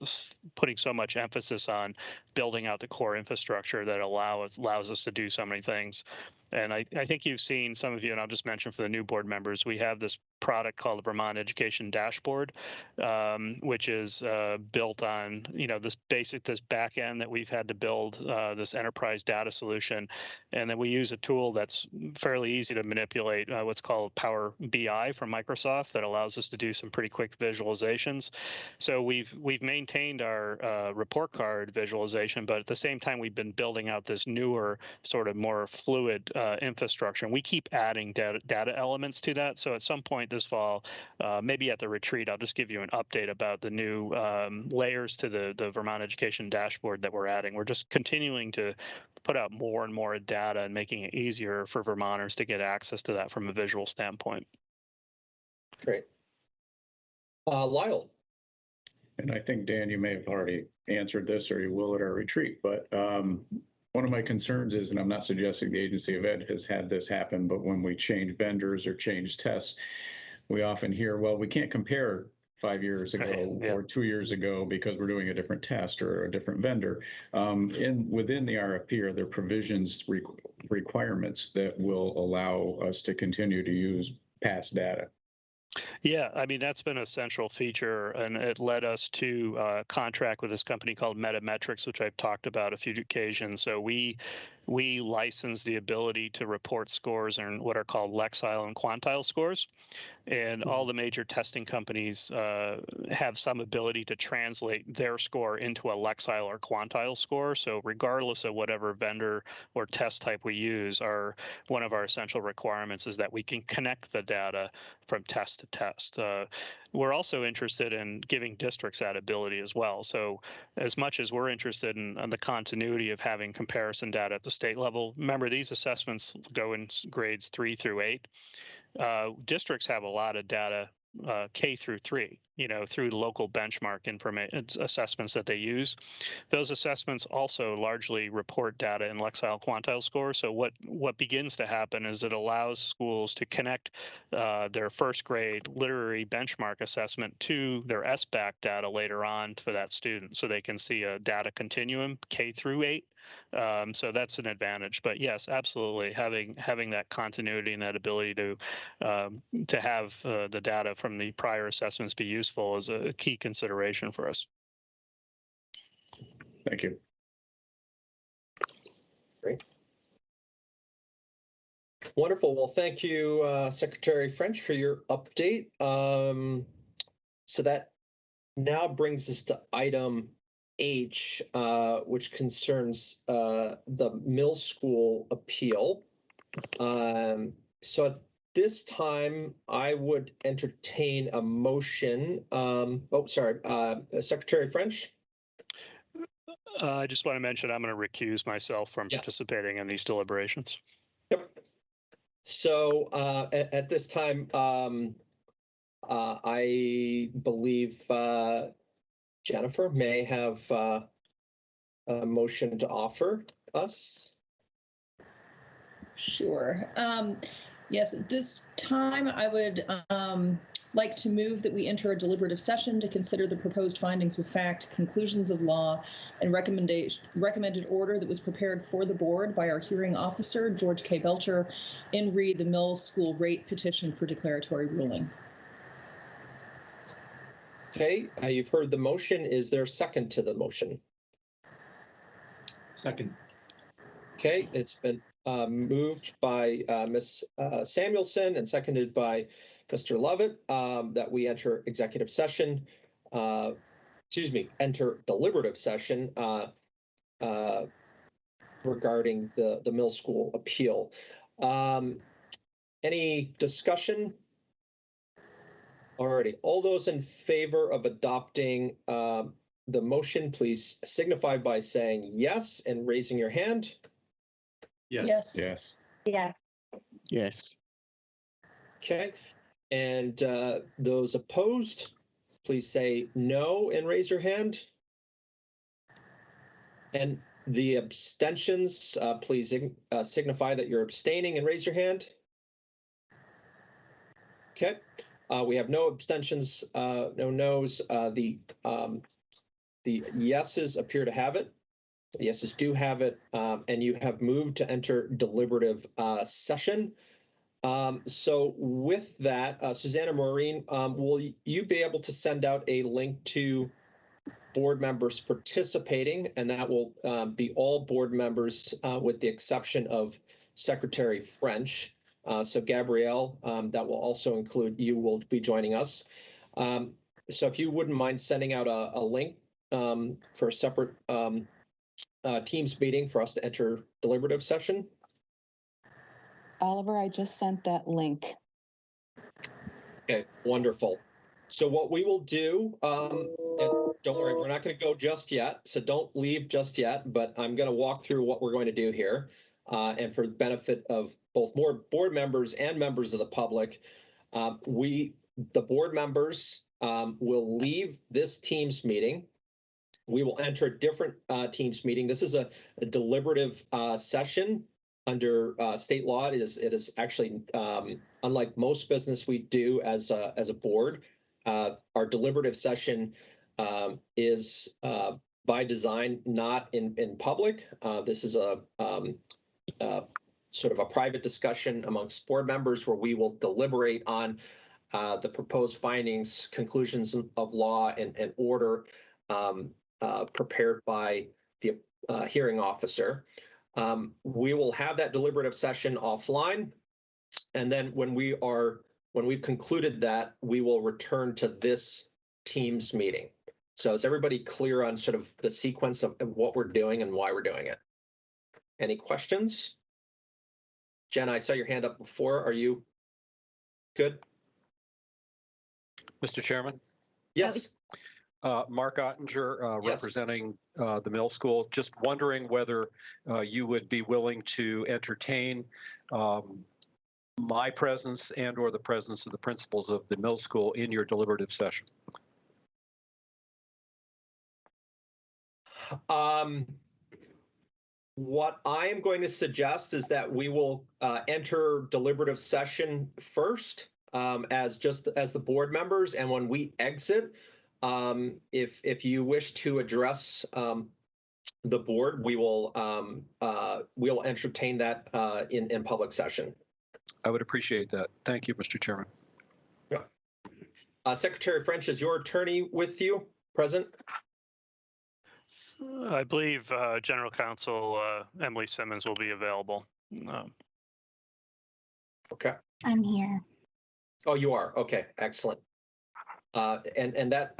putting so much emphasis on building out the core infrastructure that allows us to do so many things. And I think you've seen, some of you, and I'll just mention for the new board members, we have this product called the Vermont Education Dashboard, which is built on, this back end that we've had to build, this enterprise data solution. And then we use a tool that's fairly easy to manipulate, what's called Power BI from Microsoft, that allows us to do some pretty quick visualizations. So we've maintained our report card visualization, but at the same time, we've been building out this newer, sort of more fluid infrastructure. And we keep adding data elements to that. So at some point this fall, maybe at the retreat, I'll just give you an update about the new layers to the Vermont Education Dashboard that we're adding. We're just continuing to put out more and more data and making it easier for Vermonters to get access to that from a visual standpoint. Great. Lyle. And I think, Dan, you may have already answered this, or you will at our retreat, but one of my concerns is, and I'm not suggesting the Agency of Ed has had this happen, but when we change vendors or change tests, we often hear, well, we can't compare 5 years ago Yeah. or 2 years ago because we're doing a different test or a different vendor. Within the RFP, are there provisions, requirements that will allow us to continue to use past data? Yeah, I mean, that's been a central feature, and it led us to contract with this company called Metametrics, which I've talked about a few occasions. So we license the ability to report scores in what are called Lexile and Quantile scores. And all the major testing companies have some ability to translate their score into a Lexile or Quantile score. So regardless of whatever vendor or test type we use, one of our essential requirements is that we can connect the data from test to test. We're also interested in giving districts that ability as well. So as much as we're interested in the continuity of having comparison data at the state level, remember these assessments go in grades 3 through 8. Districts have a lot of data K through 3, through local benchmark information assessments that they use. Those assessments also largely report data in Lexile Quantile score. So what begins to happen is it allows schools to connect their first grade literary benchmark assessment to their SBAC data later on for that student, so they can see a data continuum K through 8. So that's an advantage. But yes, absolutely, having that continuity and that ability to have the data from the prior assessments be useful is a key consideration for us. Thank you. Great. Wonderful. Well, thank you, Secretary French, for your update. So that now brings us to item H, which concerns the middle school appeal. So at this time, I would entertain a motion. Secretary French? I just want to mention I'm going to recuse myself from Yes. participating in these deliberations. Yep. So at this time, I believe Jennifer may have a motion to offer us. Sure. Yes, at this time, I would like to move that we enter a deliberative session to consider the proposed findings of fact, conclusions of law, and recommended order that was prepared for the board by our hearing officer, George K. Belcher, in re the middle school rate petition for declaratory ruling. Okay, you've heard the motion. Is there a second to the motion? Second. Okay, it's been moved by Ms. Samuelson and seconded by Mr. Lovett that we enter executive session, enter deliberative session regarding the middle school appeal. Any discussion? Alrighty, all those in favor of adopting the motion, please signify by saying yes and raising your hand. Yes. Yes. Yes. Yes. Okay, and those opposed, please say no and raise your hand. And the abstentions, please signify that you're abstaining and raise your hand. Okay, we have no abstentions, no no's. The yeses appear to have it. The yeses do have it, and you have moved to enter deliberative session. So with that, Susanna Maureen, will you be able to send out a link to board members participating, and that will be all board members with the exception of Secretary French. So Gabrielle, that will also include you will be joining us. So if you wouldn't mind sending out a link for a separate Teams meeting for us to enter deliberative session. Oliver, I just sent that link. Okay, wonderful. So what we will do, and don't worry, we're not going to go just yet, so don't leave just yet, but I'm going to walk through what we're going to do here. And for the benefit of both more board members and members of the public, the board members will leave this Teams meeting. We will enter a different Teams meeting. This is a deliberative session under state law. It is actually unlike most business we do as a board. our deliberative session is by design not in public. This is a sort of a private discussion amongst board members where we will deliberate on the proposed findings, conclusions of law, and order prepared by the hearing officer. We will have that deliberative session offline, and then when we've concluded that, we will return to this Teams meeting. So is everybody clear on sort of the sequence of what we're doing and why we're doing it? Any questions? Jen, I saw your hand up before. Are you good? Mr. Chairman? Yes. Mark Ottinger, Yes. representing the middle school. Just wondering whether you would be willing to entertain my presence and or the presence of the principals of the middle school in your deliberative session. What I am going to suggest is that we will enter deliberative session first as the board members, and when we exit, if you wish to address the board, we'll entertain that in public session. I would appreciate that. Thank you, Mr. Chairman. Yeah. Secretary French, is your attorney with you present? I believe General Counsel Emily Simmons will be available. Okay. I'm here. Oh, you are? Okay, excellent. And that,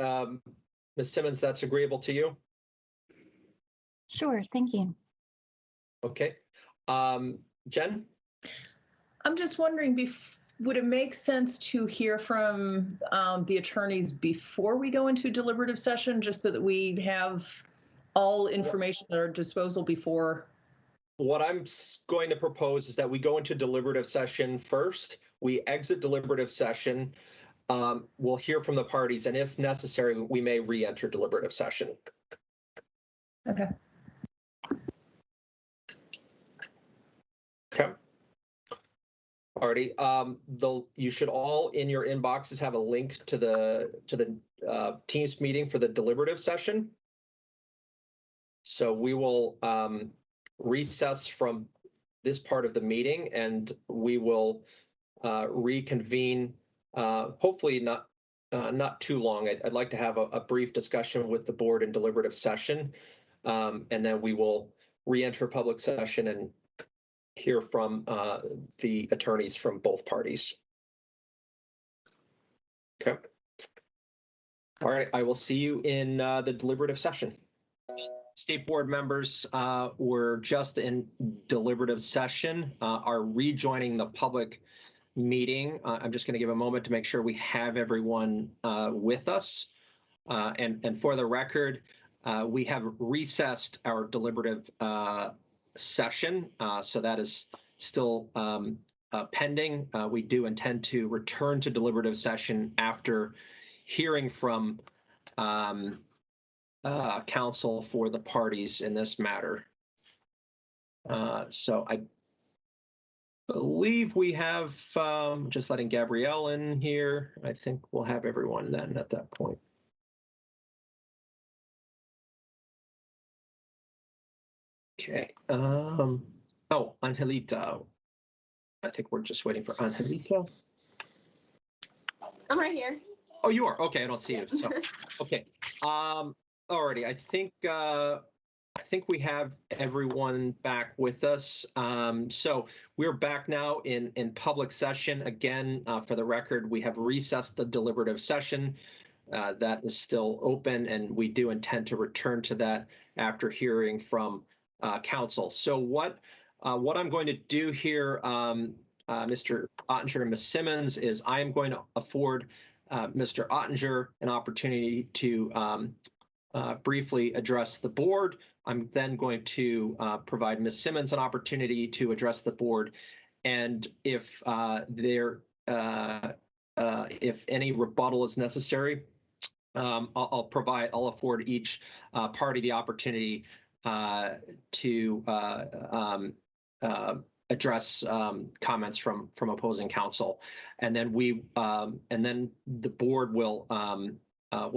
Ms. Simmons, that's agreeable to you? Sure, thank you. Okay. Jen? I'm just wondering, would it make sense to hear from the attorneys before we go into deliberative session, just so that we have all information at our disposal before? What I'm going to propose is that we go into deliberative session first. We exit deliberative session. We'll hear from the parties, and if necessary, we may re-enter deliberative session. Okay. Okay. Alrighty. You should all in your inboxes have a link to the Teams meeting for the deliberative session. So we will recess from this part of the meeting, and we will reconvene. Hopefully not too long. I'd like to have a brief discussion with the board in deliberative session, and then we will re-enter public session and hear from the attorneys from both parties. Okay. All right. I will see you in the deliberative session. State board members, we're just in deliberative session, are rejoining the public meeting. I'm just going to give a moment to make sure we have everyone with us. And for the record, we have recessed our deliberative session, so that is still pending. We do intend to return to deliberative session after hearing from counsel for the parties in this matter. So I believe we have, just letting Gabrielle in here. I think we'll have everyone then at that point. Okay. Oh, Angelita. I think we're just waiting for Angelita. I'm right here. Oh, you are? Okay, I don't see you. So, okay. Alrighty, I think we have everyone back with us. So we're back now in public session. Again, for the record, we have recessed the deliberative session. That is still open, and we do intend to return to that after hearing from counsel. So what I'm going to do here, Mr. Ottinger and Ms. Simmons, is I am going to afford Mr. Ottinger an opportunity to briefly address the board. I'm then going to provide Ms. Simmons an opportunity to address the board, and if if any rebuttal is necessary, I'll afford each party the opportunity to address comments from opposing counsel, and then the board will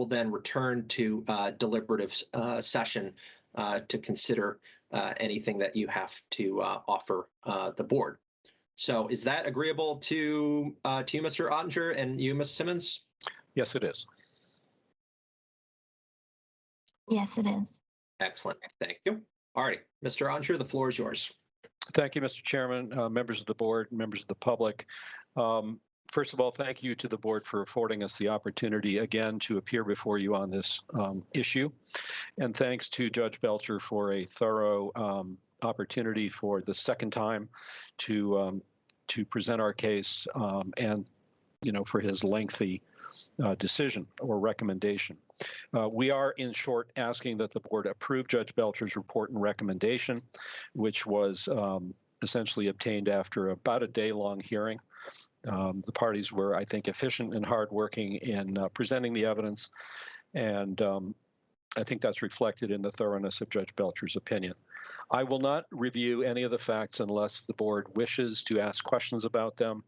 then return to deliberative session to consider anything that you have to offer the board. So is that agreeable to you, Mr. Ottinger, and you, Ms. Simmons? Yes, it is. Yes, it is. Excellent. Thank you. All right, Mr. Ottinger, the floor is yours. Thank you, Mr. Chairman, members of the board, members of the public. First of all, thank you to the board for affording us the opportunity again to appear before you on this issue. And thanks to Judge Belcher for a thorough opportunity for the second time to present our case and, for his lengthy decision or recommendation. We are, in short, asking that the board approve Judge Belcher's report and recommendation, which was essentially obtained after about a day-long hearing. The parties were, I think, efficient and hardworking in presenting the evidence, and I think that's reflected in the thoroughness of Judge Belcher's opinion. I will not review any of the facts unless the board wishes to ask questions about them,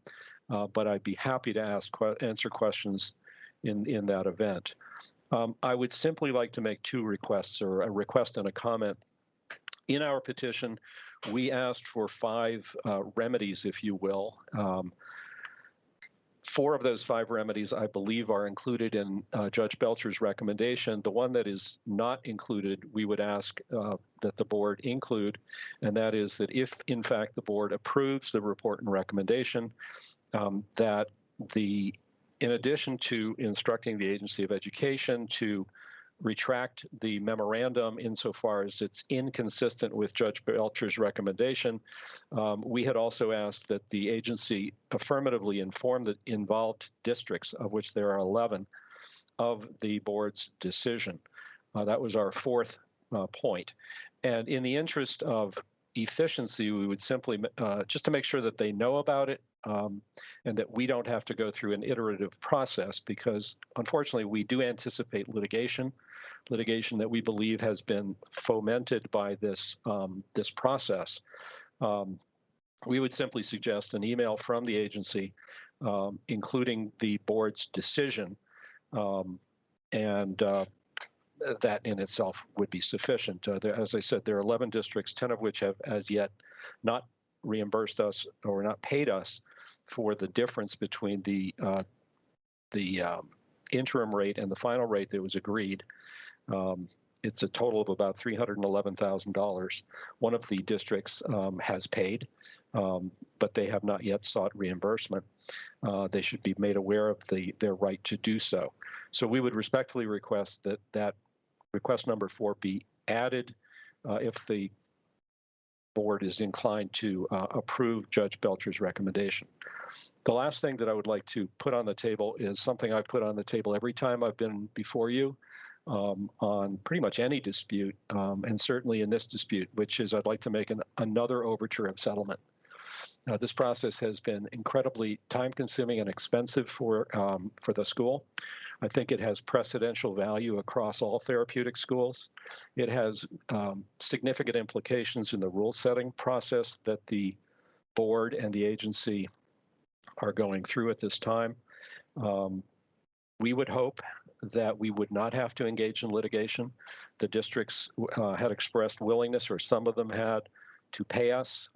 but I'd be happy to answer questions in that event. I would simply like to make two requests, or a request and a comment. In our petition, we asked for 5 remedies, if you will. 4 of those 5 remedies, I believe, are included in Judge Belcher's recommendation. The one that is not included, we would ask that the board include, and that is that if, in fact, the board approves the report and recommendation, that in addition to instructing the Agency of Education to retract the memorandum insofar as it's inconsistent with Judge Belcher's recommendation, we had also asked that the agency affirmatively inform the involved districts, of which there are 11, of the board's decision. That was our 4th point. And in the interest of efficiency, we would simply, just to make sure that they know about it, and that we don't have to go through an iterative process, because unfortunately we do anticipate litigation that we believe has been fomented by this process. We would simply suggest an email from the agency, including the board's decision, and that in itself would be sufficient. As I said, there are 11 districts, 10 of which have as yet not reimbursed us or not paid us for the difference between the interim rate and the final rate that was agreed. It's a total of about $311,000. One of the districts has paid, but they have not yet sought reimbursement. They should be made aware of their right to do so. So we would respectfully request that request number 4 be added if the board is inclined to approve Judge Belcher's recommendation. The last thing that I would like to put on the table is something I've put on the table every time I've been before you on pretty much any dispute, and certainly in this dispute, which is I'd like to make another overture of settlement. This process has been incredibly time-consuming and expensive for the school. I think it has precedential value across all therapeutic schools. It has significant implications in the rule-setting process that the board and the agency are going through at this time. We would hope that we would not have to engage in litigation. The districts had expressed willingness, or some of them had, to pay us,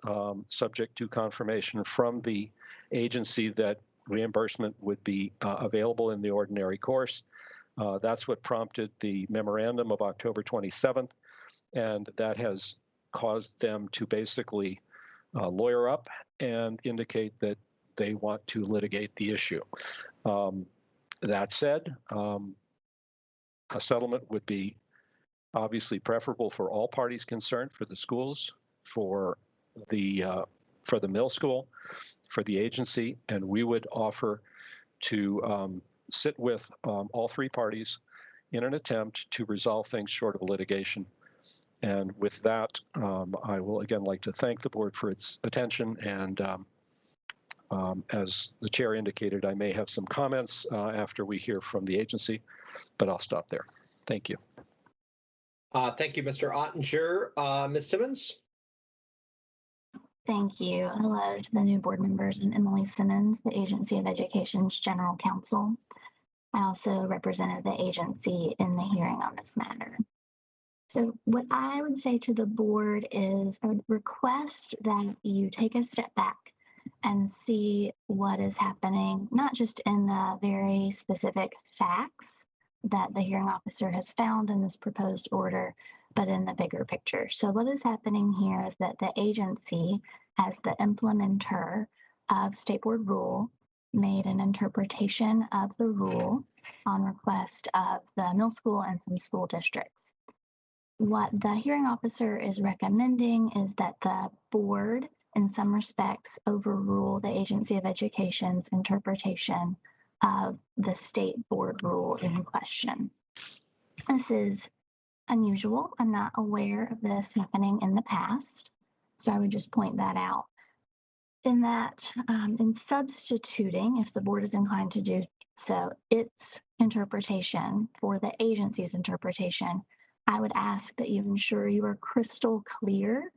subject to confirmation from the agency that reimbursement would be available in the ordinary course. That's what prompted the memorandum of October 27th, and that has caused them to basically lawyer up and indicate that they want to litigate the issue. That said, a settlement would be obviously preferable for all parties concerned, for the schools, for the middle school, for the agency, and we would offer to sit with all 3 parties in an attempt to resolve things short of litigation. And with that, I will again like to thank the board for its attention, and as the chair indicated, I may have some comments after we hear from the agency, but I'll stop there. Thank you. Thank you, Mr. Ottinger. Ms. Simmons? Thank you. Hello to the new board members. I'm Emily Simmons, the Agency of Education's General Counsel. I also represented the agency in the hearing on this matter. So what I would say to the board is I would request that you take a step back and see what is happening, not just in the very specific facts that the hearing officer has found in this proposed order, but in the bigger picture. So what is happening here is that the agency, as the implementer of State Board rule, made an interpretation of the rule on request of the middle school and some school districts. What the hearing officer is recommending is that the board, in some respects, overrule the Agency of Education's interpretation of the State Board rule in question. This is unusual. I'm not aware of this happening in the past, so I would just point that out. In that, in substituting, if the board is inclined to do so, its interpretation for the agency's interpretation, I would ask that you ensure you are crystal clear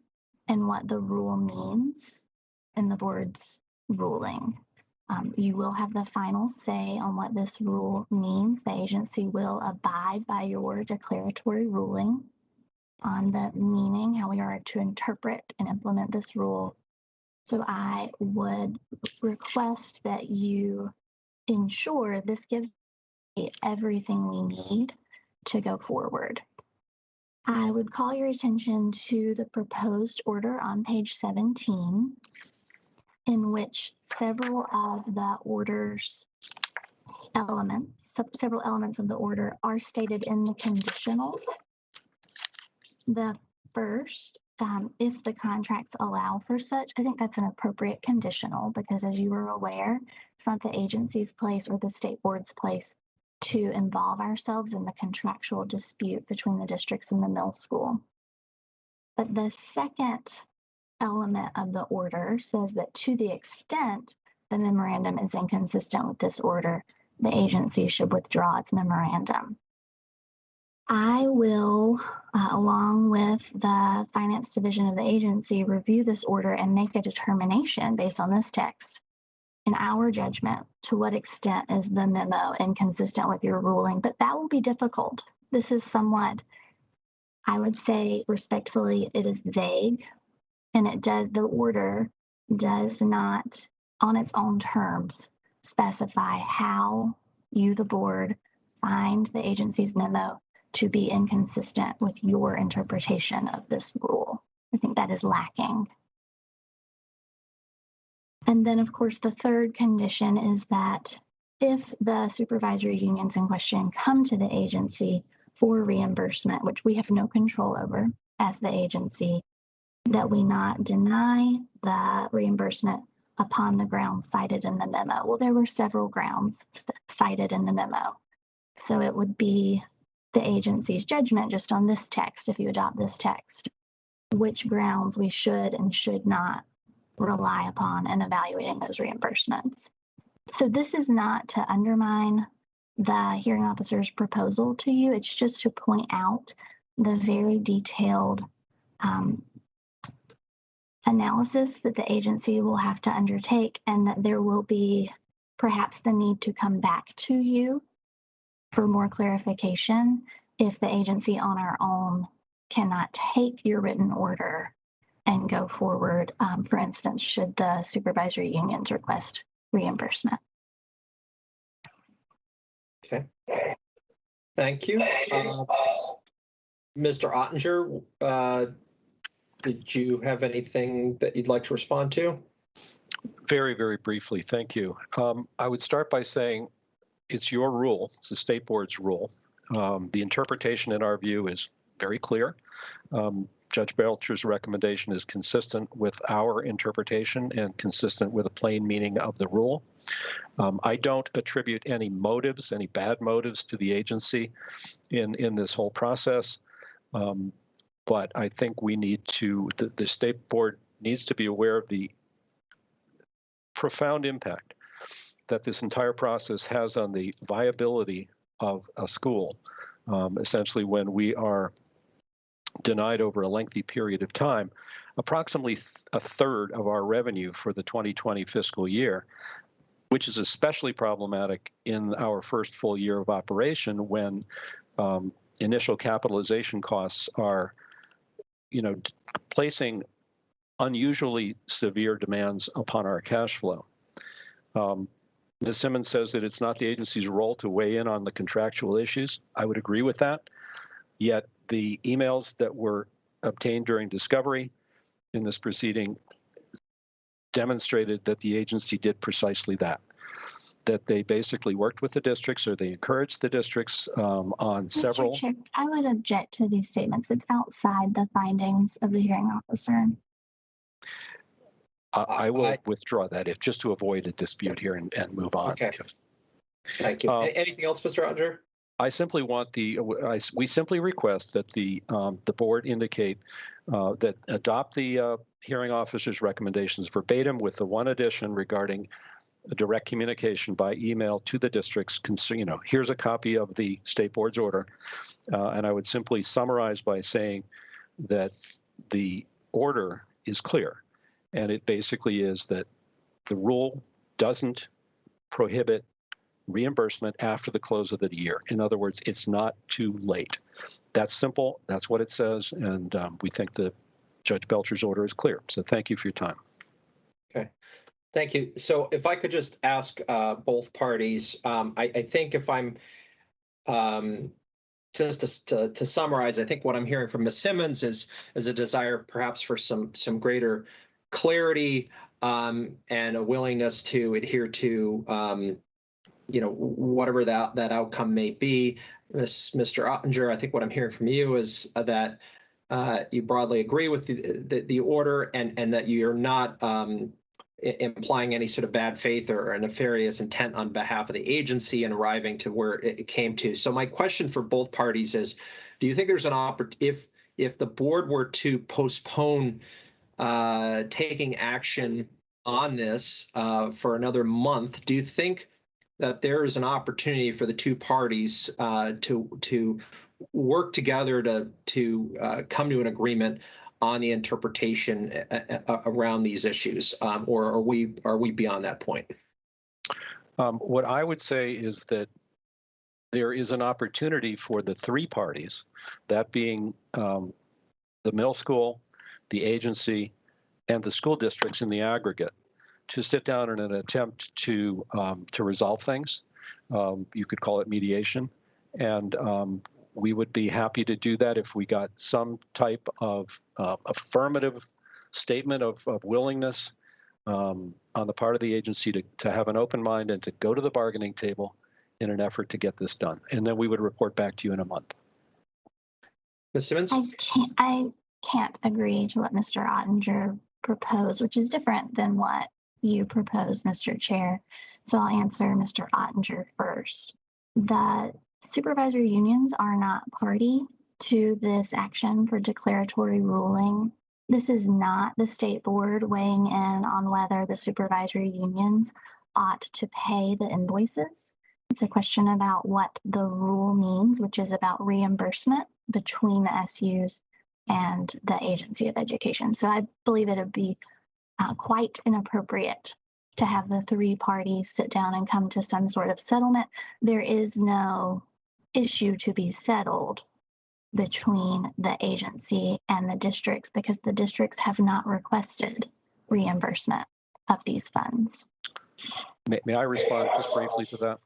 in what the rule means in the board's ruling. You will have the final say on what this rule means. The agency will abide by your declaratory ruling on the meaning, how we are to interpret and implement this rule. So I would request that you ensure this gives everything we need to go forward. I would call your attention to the proposed order on page 17, in which several of the order's elements, several elements of the order are stated in the conditional. The first, if the contracts allow for such, I think that's an appropriate conditional because, as you are aware, it's not the agency's place or the state board's place to involve ourselves in the contractual dispute between the districts and the middle school. But the second element of the order says that to the extent the memorandum is inconsistent with this order, the agency should withdraw its memorandum. I will, along with the finance division of the agency, review this order and make a determination based on this text in our judgment to what extent is the memo inconsistent with your ruling, but that will be difficult. This is somewhat, I would say respectfully, it is vague, and the order does not on its own terms specify how you, the board, find the agency's memo to be inconsistent with your interpretation of this rule. I think that is lacking. And then, of course, the third condition is that if the supervisory unions in question come to the agency for reimbursement, which we have no control over as the agency, that we not deny the reimbursement upon the grounds cited in the memo. Well, there were several grounds cited in the memo. So it would be the agency's judgment just on this text, if you adopt this text, which grounds we should and should not rely upon in evaluating those reimbursements. So this is not to undermine the hearing officer's proposal to you. It's just to point out the very detailed analysis that the agency will have to undertake, and that there will be perhaps the need to come back to you for more clarification if the agency on our own cannot take your written order and go forward, for instance, should the supervisory unions request reimbursement. Okay. Thank you. Mr. Ottinger, did you have anything that you'd like to respond to? Very, very briefly, thank you. I would start by saying it's your rule. It's the state board's rule. The interpretation in our view is very clear. Judge Belcher's recommendation is consistent with our interpretation and consistent with the plain meaning of the rule. I don't attribute any motives, any bad motives to the agency in this whole process. But I think we need to, the state board needs to be aware of the profound impact that this entire process has on the viability of a school. Essentially, when we are denied over a lengthy period of time, approximately a third of our revenue for the 2020 fiscal year, which is especially problematic in our first full year of operation when initial capitalization costs are, placing unusually severe demands upon our cash flow. Ms. Simmons says that it's not the agency's role to weigh in on the contractual issues. I would agree with that. Yet the emails that were obtained during discovery in this proceeding demonstrated that the agency did precisely that they basically worked with the districts, or they encouraged the districts on several. Mr. Chair, I would object to these statements. It's outside the findings of the hearing officer. I will withdraw that just to avoid a dispute here and move on. Okay. Thank you. Anything else, Mr. Ottinger? I simply want we simply request that the board indicate that adopt the hearing officer's recommendations verbatim, with the one addition regarding a direct communication by email to the districts. Here's a copy of the state board's order, and I would simply summarize by saying that the order is clear. And it basically is that the rule doesn't prohibit reimbursement after the close of the year. In other words, it's not too late. That's simple. That's what it says. And we think that Judge Belcher's order is clear. So thank you for your time. Okay. Thank you. So if I could just ask both parties, I think if I'm just to summarize, I think what I'm hearing from Ms. Simmons is a desire perhaps for some greater clarity and a willingness to adhere to whatever that outcome may be. Mr. Ottinger, I think what I'm hearing from you is that you broadly agree with the order, and that you're not implying any sort of bad faith or a nefarious intent on behalf of the agency in arriving to where it came to. So my question for both parties is, do you think there's an opportunity, if the board were to postpone taking action on this for another month, do you think that there is an opportunity for the two parties to work together to come to an agreement on the interpretation around these issues, or are we beyond that point? What I would say is that there is an opportunity for the three parties, that being the middle school, the agency, and the school districts in the aggregate, to sit down in an attempt to resolve things. You could call it mediation, and we would be happy to do that if we got some type of affirmative statement of willingness on the part of the agency to have an open mind and to go to the bargaining table in an effort to get this done. And then we would report back to you in a month. Ms. Simmons? I can't agree to what Mr. Ottinger proposed, which is different than what you proposed, Mr. Chair. So I'll answer Mr. Ottinger first. The supervisory unions are not party to this action for declaratory ruling. This is not the state board weighing in on whether the supervisory unions ought to pay the invoices. It's a question about what the rule means, which is about reimbursement between the SUs and the Agency of Education. So I believe it would be quite inappropriate to have the three parties sit down and come to some sort of settlement. There is no issue to be settled between the agency and the districts, because the districts have not requested reimbursement of these funds. May I respond just briefly to that?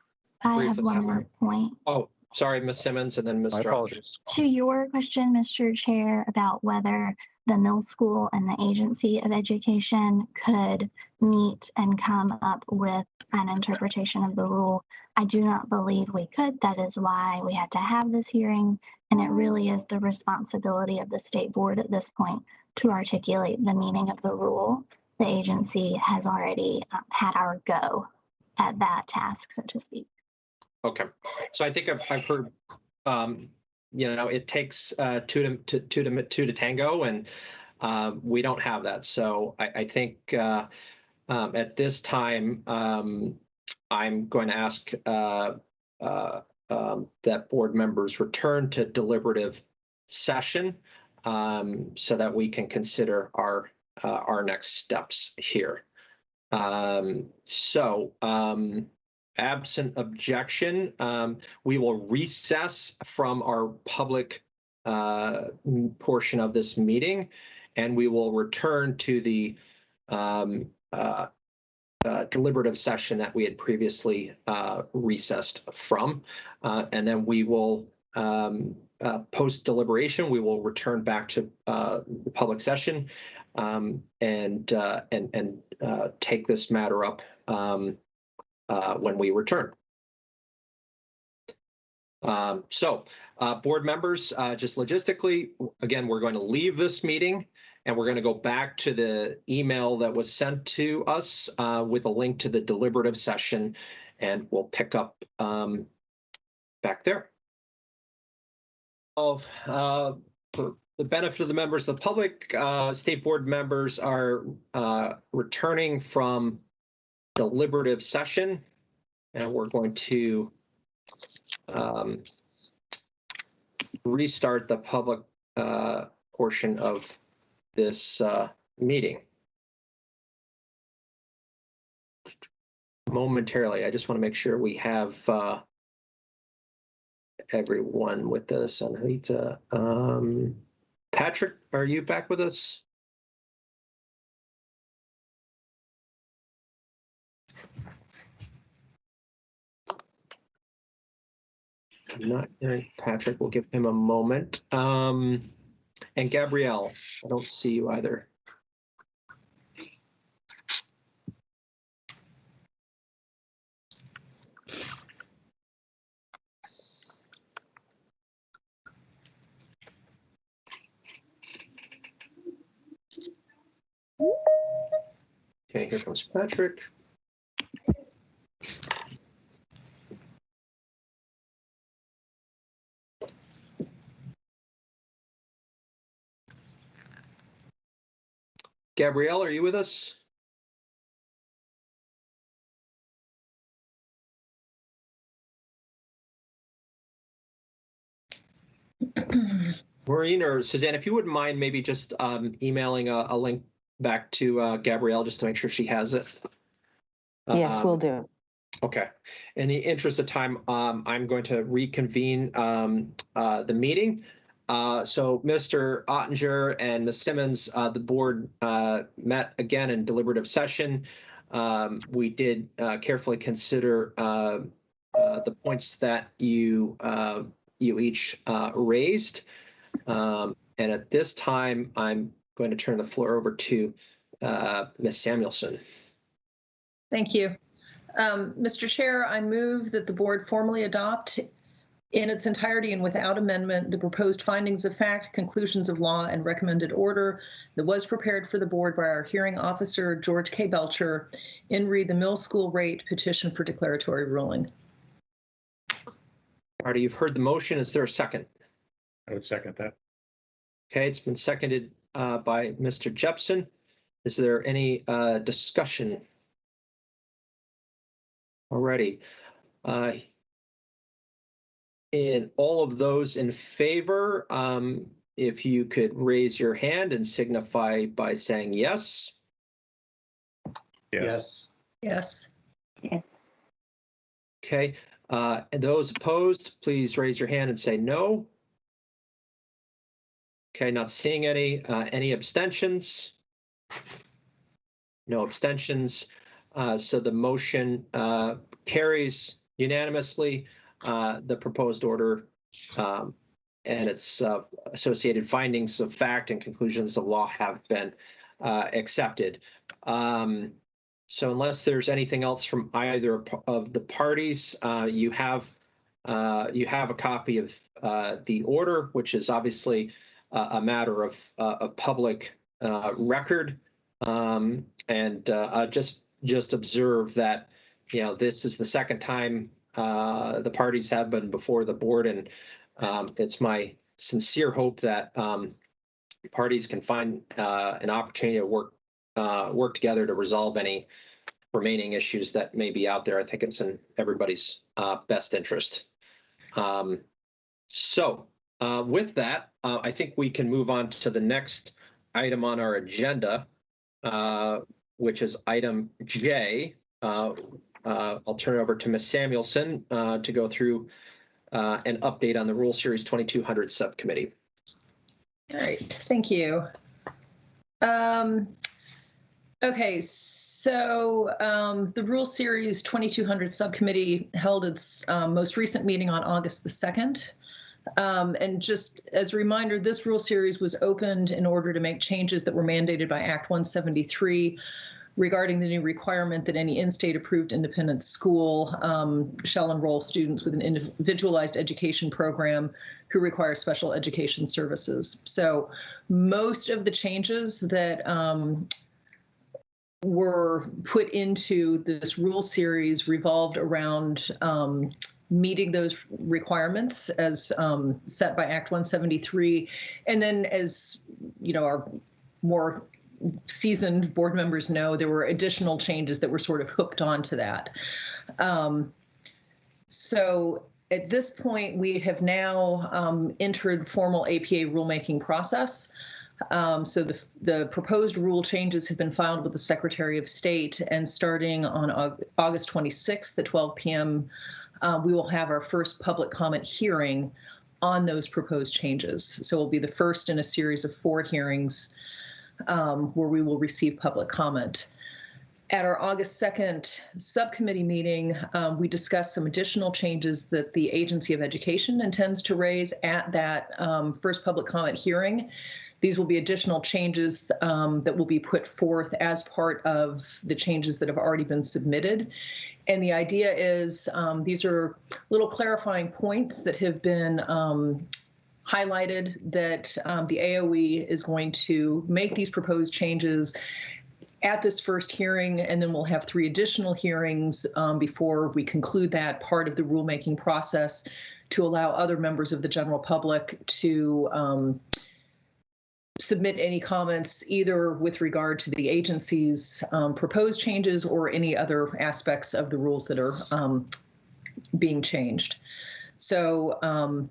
I have one more point. Oh, sorry, Ms. Simmons, and then Mr. I apologize. To your question, Mr. Chair, about whether the middle school and the Agency of Education could meet and come up with an interpretation of the rule, I do not believe we could. That is why we had to have this hearing, and it really is the responsibility of the state board at this point to articulate the meaning of the rule. The agency has already had our go at that task, so to speak. Okay, so I think I've heard, it takes two to tango, and we don't have that. So I think at this time, I'm going to ask that board members return to deliberative session. so that we can consider our next steps here. Absent objection, we will recess from our public portion of this meeting, and we will return to the deliberative session that we had previously recessed from. And then we will, post deliberation, we will return back to the public session and take this matter up when we return. Board members, just logistically, again, we're going to leave this meeting and we're going to go back to the email that was sent to us with a link to the deliberative session, and we'll pick up back there. For the benefit of the members of the public, state board members are returning from deliberative session, and we're going to restart the public portion of this meeting momentarily. I just want to make sure we have everyone with us. Anita, Patrick, are you back with us? I'm not hearing Patrick. We'll give him a moment. And Gabrielle, I don't see you either. Okay, here comes Patrick. Gabrielle, are you with us? Maureen or Suzanne, if you wouldn't mind maybe just emailing a link back to Gabrielle just to make sure she has it. Yes, we'll do. Okay. In the interest of time, I'm going to reconvene the meeting. So Mr. Ottinger and Ms. Simmons, the board met again in deliberative session. We did carefully consider the points that you each raised. And at this time, I'm going to turn the floor over to Ms. Samuelson. Thank you. Mr. Chair, I move that the board formally adopt in its entirety and without amendment the proposed findings of fact, conclusions of law, and recommended order that was prepared for the board by our hearing officer, George K. Belcher, in re the middle school rate petition for declaratory ruling. Alrighty, you've heard the motion. Is there a second? I would second that. Okay, it's been seconded by Mr. Jepson. Is there any discussion? Alrighty. In all of those in favor, if you could raise your hand and signify by saying yes. Yes. Yes. Yes. Okay, and those opposed, please raise your hand and say no. Okay, not seeing any abstentions? No abstentions. So the motion carries unanimously. The proposed order and its associated findings of fact and conclusions of law have been accepted. So unless there's anything else from either of the parties, you have a copy of the order, which is obviously a matter of public record. Just observe that, you know, this is the second time the parties have been before the board, and it's my sincere hope that parties can find an opportunity to work together to resolve any remaining issues that may be out there. I think it's in everybody's best interest. So With that, I think we can move on to the next item on our agenda, which is item J. I'll turn it over to Ms. Samuelson to go through an update on the Rule Series 2200 Subcommittee. All right, thank you. Okay, so the Rule Series 2200 Subcommittee held its most recent meeting on August the 2nd. And just as a reminder, this Rule Series was opened in order to make changes that were mandated by Act 173 regarding the new requirement that any in-state approved independent school shall enroll students with an individualized education program who require special education services. So most of the changes that were put into this Rule Series revolved around meeting those requirements as set by Act 173. And then, as you know, our more seasoned board members know, there were additional changes that were sort of hooked onto that. So at this point, we have now entered formal APA rulemaking process. So the proposed rule changes have been filed with the Secretary of State, and starting on August 26th at 12 p.m., we will have our first public comment hearing on those proposed changes. So we'll be the first in a series of 4 hearings where we will receive public comment. At our August 2nd subcommittee meeting, we discussed some additional changes that the Agency of Education intends to raise at that first public comment hearing. These will be additional changes that will be put forth as part of the changes that have already been submitted. And the idea is these are little clarifying points that have been highlighted that the AOE is going to make these proposed changes at this first hearing, and then we'll have 3 additional hearings before we conclude that part of the rulemaking process to allow other members of the general public to submit any comments either with regard to the agency's proposed changes or any other aspects of the rules that are being changed. So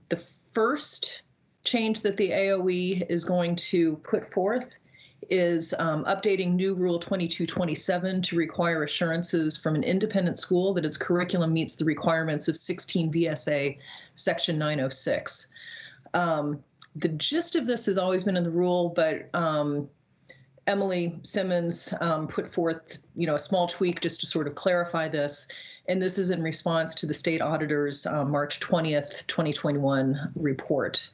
the first change that the AOE is going to put forth is updating new Rule 2227 to require assurances from an independent school that its curriculum meets the requirements of 16 VSA Section 906. The gist of this has always been in the rule, but Emily Simmons put forth, a small tweak just to sort of clarify this. And this is in response to the state auditor's March 20th, 2021 report.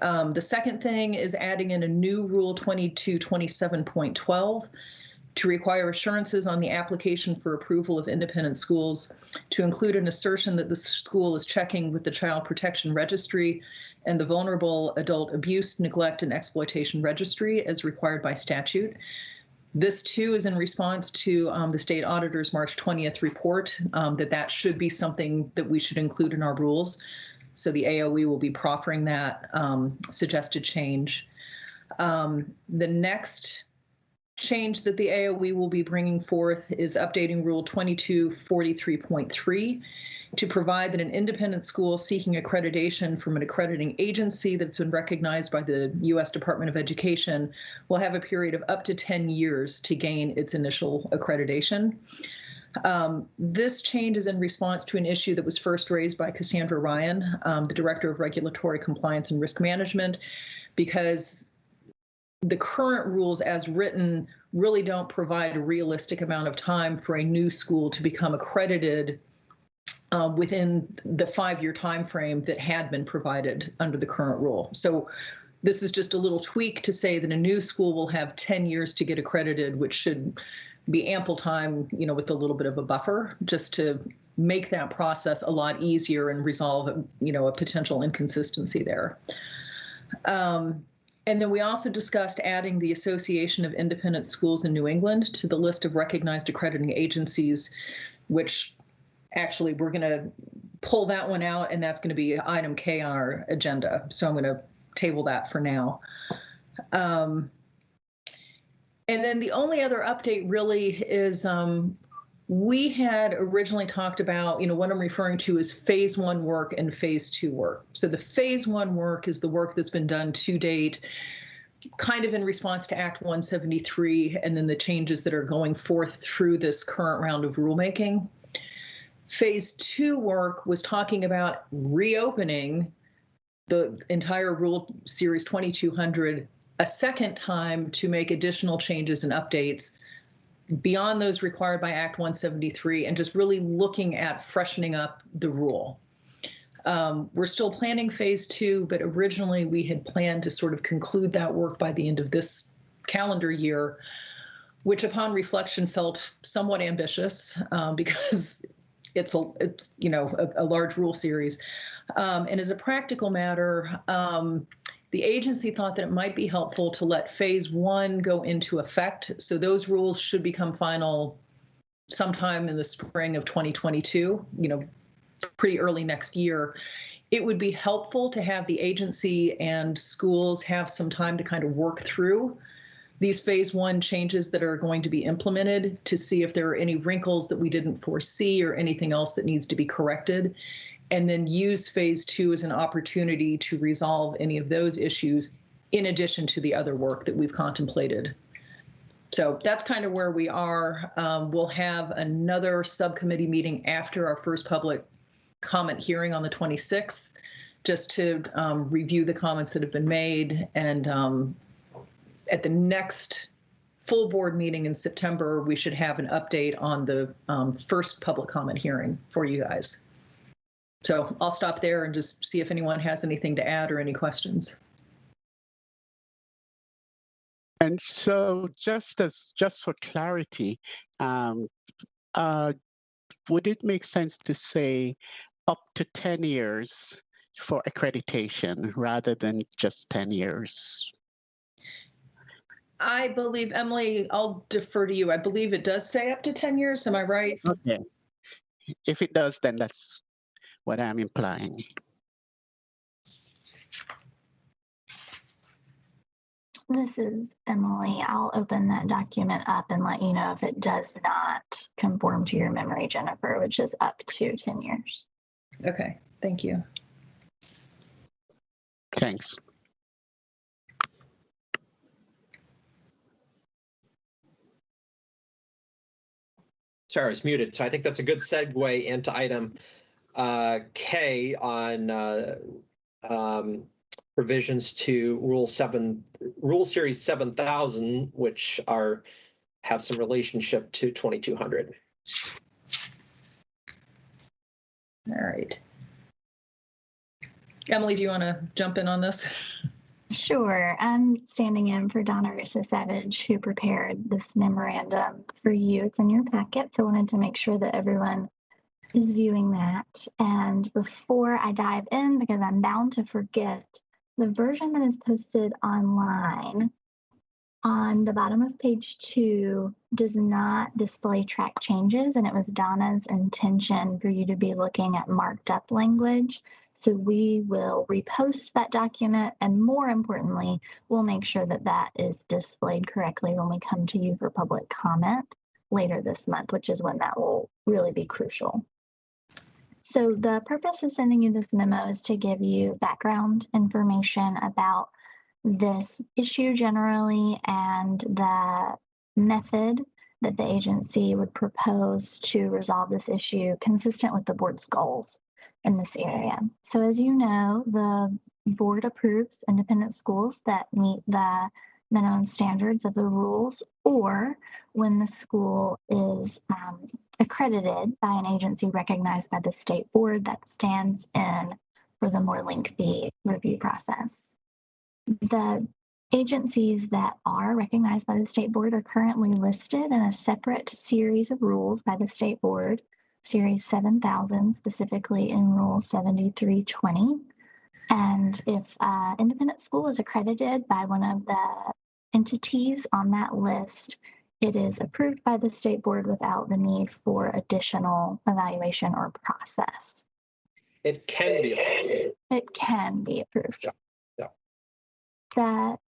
The second thing is adding in a new Rule 2227.12 to require assurances on the application for approval of independent schools to include an assertion that the school is checking with the Child Protection Registry and the Vulnerable Adult Abuse, Neglect, and Exploitation Registry as required by statute. This too is in response to the state auditor's March 20th report that should be something that we should include in our rules. So the AOE will be proffering that suggested change. The next change that the AOE will be bringing forth is updating Rule 2243.3 to provide that an independent school seeking accreditation from an accrediting agency that's been recognized by the U.S. Department of Education will have a period of up to 10 years to gain its initial accreditation. This change is in response to an issue that was first raised by Cassandra Ryan, the Director of Regulatory Compliance and Risk Management, because the current rules as written really don't provide a realistic amount of time for a new school to become accredited within the 5-year time frame that had been provided under the current rule. So this is just a little tweak to say that a new school will have 10 years to get accredited, which should be ample time, with a little bit of a buffer, just to make that process a lot easier and resolve, a potential inconsistency there. And then we also discussed adding the Association of Independent Schools in New England to the list of recognized accrediting agencies, which actually we're going to pull that one out, and that's going to be item K on our agenda. So I'm going to table that for now. And then the only other update really is we had originally talked about, what I'm referring to is phase 1 work and phase 2 work. So the phase 1 work is the work that's been done to date, kind of in response to Act 173, and then the changes that are going forth through this current round of rulemaking. Phase 2 work was talking about reopening the entire Rule Series 2200 a second time to make additional changes and updates beyond those required by Act 173, and just really looking at freshening up the rule. We're still planning phase 2, but originally we had planned to sort of conclude that work by the end of this calendar year, which upon reflection felt somewhat ambitious because it's a large rule series. And as a practical matter, the agency thought that it might be helpful to let phase 1 go into effect. So those rules should become final sometime in the spring of 2022, pretty early next year. It would be helpful to have the agency and schools have some time to kind of work through these phase 1 changes that are going to be implemented to see if there are any wrinkles that we didn't foresee or anything else that needs to be corrected, and then use phase 2 as an opportunity to resolve any of those issues in addition to the other work that we've contemplated. So that's kind of where we are. We'll have another subcommittee meeting after our first public comment hearing on the 26th, just to review the comments that have been made. And at the next full board meeting in September, we should have an update on the first public comment hearing for you guys. So I'll stop there and just see if anyone has anything to add or any questions. And so just for clarity, would it make sense to say up to 10 years for accreditation rather than just 10 years? I believe, Emily, I'll defer to you. I believe it does say up to 10 years. Am I right? Okay. If it does, then that's what I'm implying. This is Emily. I'll open that document up and let you know if it does not conform to your memory, Jennifer, which is up to 10 years. Okay, thank you. Thanks. Sorry, I was muted. So I think that's a good segue into item K on provisions to Rule Series 7000, which have some relationship to 2200. All right. Emily, do you want to jump in on this? Sure. I'm standing in for Donna Rissa-Savage, who prepared this memorandum for you. It's in your packet, so I wanted to make sure that everyone is viewing that. And before I dive in, because I'm bound to forget, the version that is posted online on the bottom of page 2 does not display track changes, and it was Donna's intention for you to be looking at marked up language. So we will repost that document, and more importantly, we'll make sure that that is displayed correctly when we come to you for public comment later this month, which is when that will really be crucial. So the purpose of sending you this memo is to give you background information about this issue generally and the method that the agency would propose to resolve this issue consistent with the board's goals in this area. So as you know, the board approves independent schools that meet the minimum standards of the rules, or when the school is accredited by an agency recognized by the state board that stands in for the more lengthy review process. The agencies that are recognized by the state board are currently listed in a separate series of rules by the state board, Series 7000, specifically in Rule 7320. And if an independent school is accredited by one of the entities on that list, it is approved by the state board without the need for additional evaluation or process. It can be approved. It can be approved. Yeah. That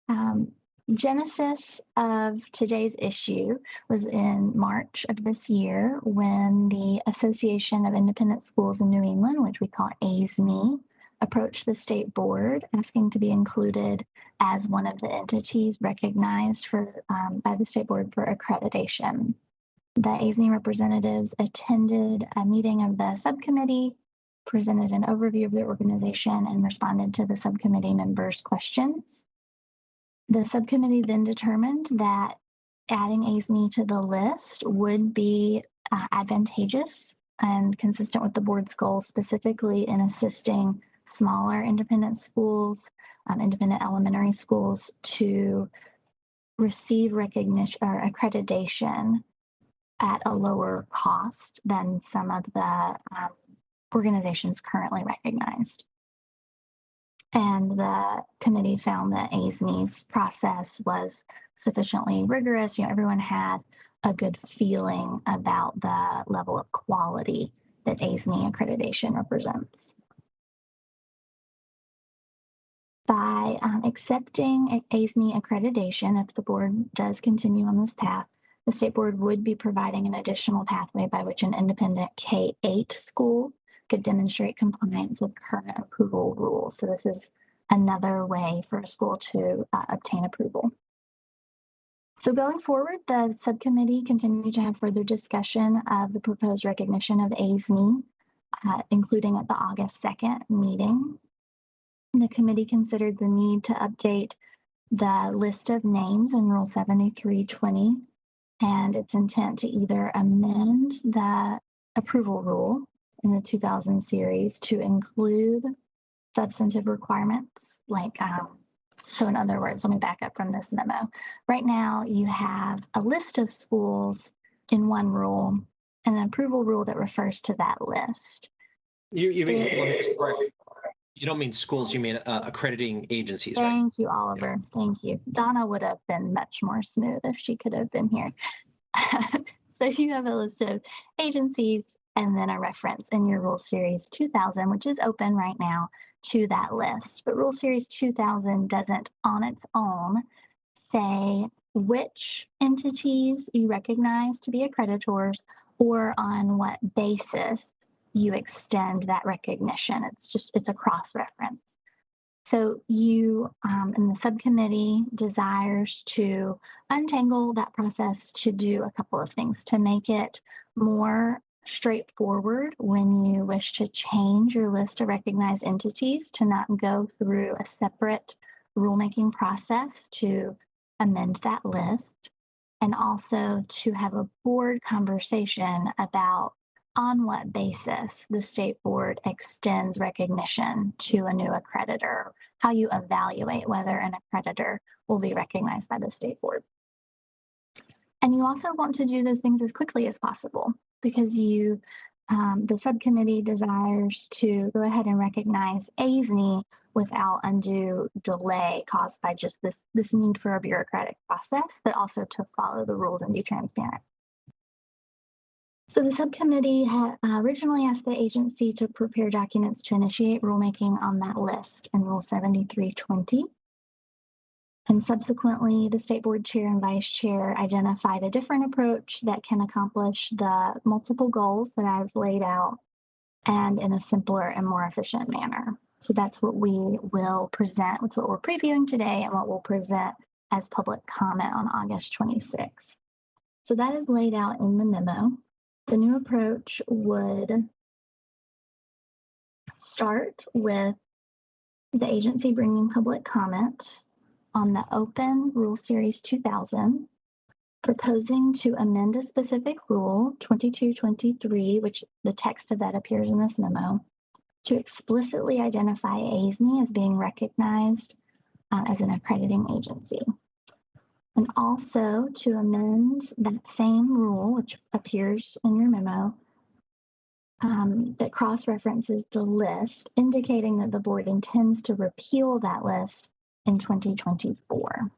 genesis of today's issue was in March of this year when the Association of Independent Schools in New England, which we call ASME, approached the state board asking to be included as one of the entities recognized by the state board for accreditation. The ASME representatives attended a meeting of the subcommittee, presented an overview of their organization, and responded to the subcommittee members' questions. The subcommittee then determined that adding ASME to the list would be advantageous and consistent with the board's goals, specifically in assisting smaller independent schools, independent elementary schools to receive recognition or accreditation at a lower cost than some of the organizations currently recognized. And the committee found that ASME's process was sufficiently rigorous. Everyone had a good feeling about the level of quality that ASME accreditation represents. By accepting ASME accreditation, if the board does continue on this path, the state board would be providing an additional pathway by which an independent K-8 school could demonstrate compliance with current approval rules. So this is another way for a school to obtain approval. So going forward, the subcommittee continued to have further discussion of the proposed recognition of ASME, including at the August 2nd meeting. The committee considered the need to update the list of names in Rule 7320 and its intent to either amend the approval rule in the 2000 series to include substantive requirements like, so in other words, let me back up from this memo. Right now you have a list of schools in one rule and an approval rule that refers to that list. You mean, let me just correct. You don't mean schools, you mean accrediting agencies, right? Thank you, Oliver. Thank you. Donna would have been much more smooth if she could have been here. So you have a list of agencies and then a reference in your Rule Series 2000, which is open right now, to that list. But Rule Series 2000 doesn't on its own say which entities you recognize to be accreditors or on what basis you extend that recognition. It's a cross-reference. So you and the subcommittee desires to untangle that process to do a couple of things to make it more straightforward when you wish to change your list of recognized entities, to not go through a separate rulemaking process to amend that list, and also to have a board conversation about on what basis the state board extends recognition to a new accreditor, how you evaluate whether an accreditor will be recognized by the state board. And you also want to do those things as quickly as possible because the subcommittee desires to go ahead and recognize ASME without undue delay caused by just this need for a bureaucratic process, but also to follow the rules and be transparent. So the subcommittee had originally asked the agency to prepare documents to initiate rulemaking on that list in Rule 7320. And subsequently, the state board chair and vice chair identified a different approach that can accomplish the multiple goals that I've laid out and in a simpler and more efficient manner. So that's what we will present. That's what we're previewing today and what we'll present as public comment on August 26th. So that is laid out in the memo. The new approach would start with the agency bringing public comment on the open Rule Series 2000, proposing to amend a specific rule, 2223, which the text of that appears in this memo, to explicitly identify ASME as being recognized as an accrediting agency. And also to amend that same rule, which appears in your memo, that cross-references the list, indicating that the board intends to repeal that list in 2024.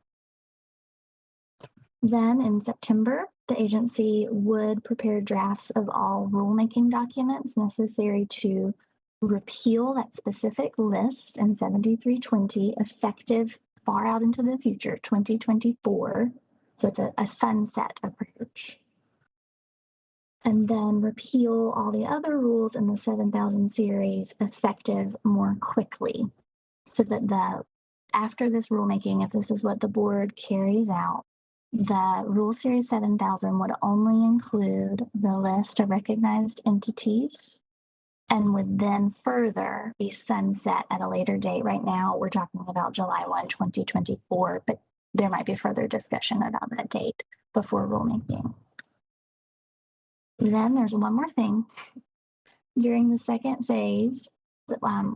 Then in September, the agency would prepare drafts of all rulemaking documents necessary to repeal that specific list in 7320, effective far out into the future, 2024. So it's a sunset approach. And then repeal all the other rules in the 7000 series effective more quickly, so that after this rulemaking, if this is what the board carries out, the Rule Series 7000 would only include the list of recognized entities and would then further be sunset at a later date. Right now, we're talking about July 1, 2024, but there might be further discussion about that date before rulemaking. Then there's one more thing. During the second phase,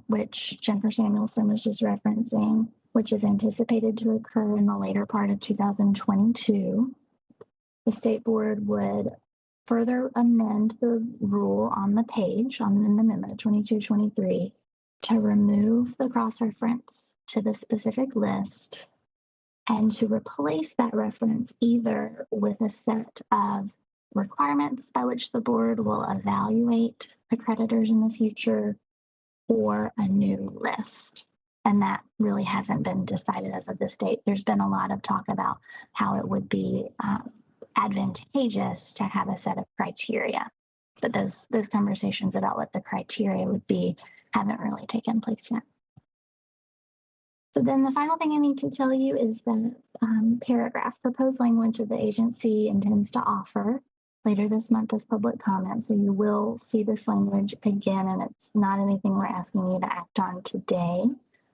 which Jennifer Samuelson was just referencing, which is anticipated to occur in the later part of 2022, the state board would further amend the rule on the page in the memo 2223 to remove the cross-reference to the specific list and to replace that reference either with a set of requirements by which the board will evaluate accreditors in the future or a new list. And that really hasn't been decided as of this date. There's been a lot of talk about how it would be advantageous to have a set of criteria, but those conversations about what the criteria would be haven't really taken place yet. So then the final thing I need to tell you is that paragraph proposed language that the agency intends to offer later this month as public comment. So you will see this language again, and it's not anything we're asking you to act on today,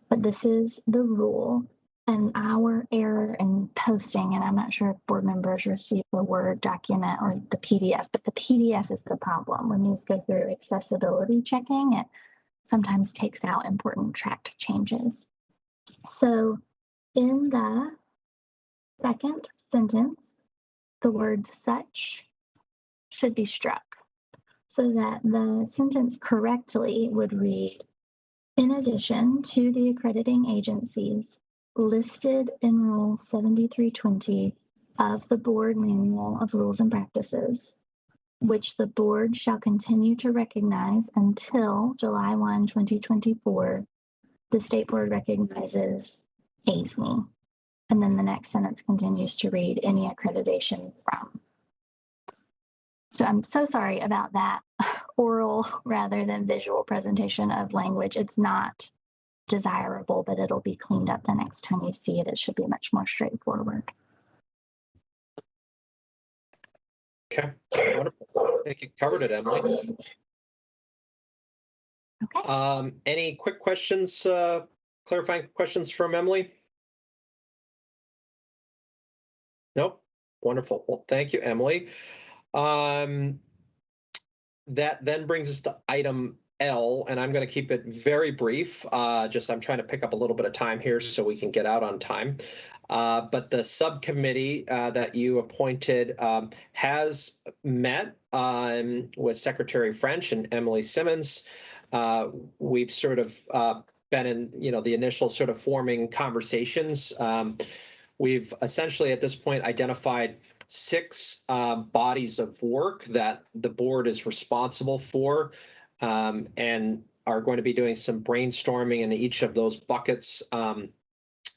but this is the rule. And our error in posting, and I'm not sure if board members receive the Word document or the PDF, but the PDF is the problem. When these go through accessibility checking, it sometimes takes out important tracked changes. So in the second sentence, the word such should be struck so that the sentence correctly would read, in addition to the accrediting agencies listed in Rule 7320 of the Board Manual of Rules and Practices, which the board shall continue to recognize until July 1, 2024, the state board recognizes ASME. And then the next sentence continues to read any accreditation from. So I'm so sorry about that oral rather than visual presentation of language. It's not desirable, but it'll be cleaned up the next time you see it. It should be much more straightforward. Okay, wonderful. I think you covered it, Emily. Okay. Any quick questions, clarifying questions from Emily? Nope. Wonderful. Well, thank you, Emily. That then brings us to item L, and I'm going to keep it very brief. I'm trying to pick up a little bit of time here so we can get out on time. But the subcommittee that you appointed has met with Secretary French and Emily Simmons. We've sort of been in, the initial sort of forming conversations. We've essentially at this point identified 6 bodies of work that the board is responsible for, and are going to be doing some brainstorming in each of those buckets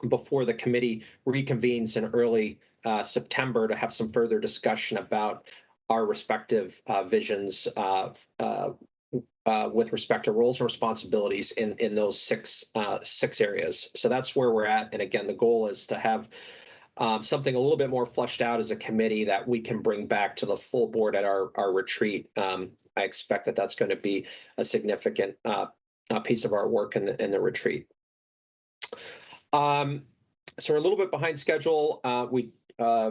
before the committee reconvenes in early September to have some further discussion about our respective visions with respect to roles and responsibilities in those six areas. So that's where we're at. And again, the goal is to have something a little bit more fleshed out as a committee that we can bring back to the full board at our retreat. I expect that that's going to be a significant piece of our work in the retreat. So we're a little bit behind schedule.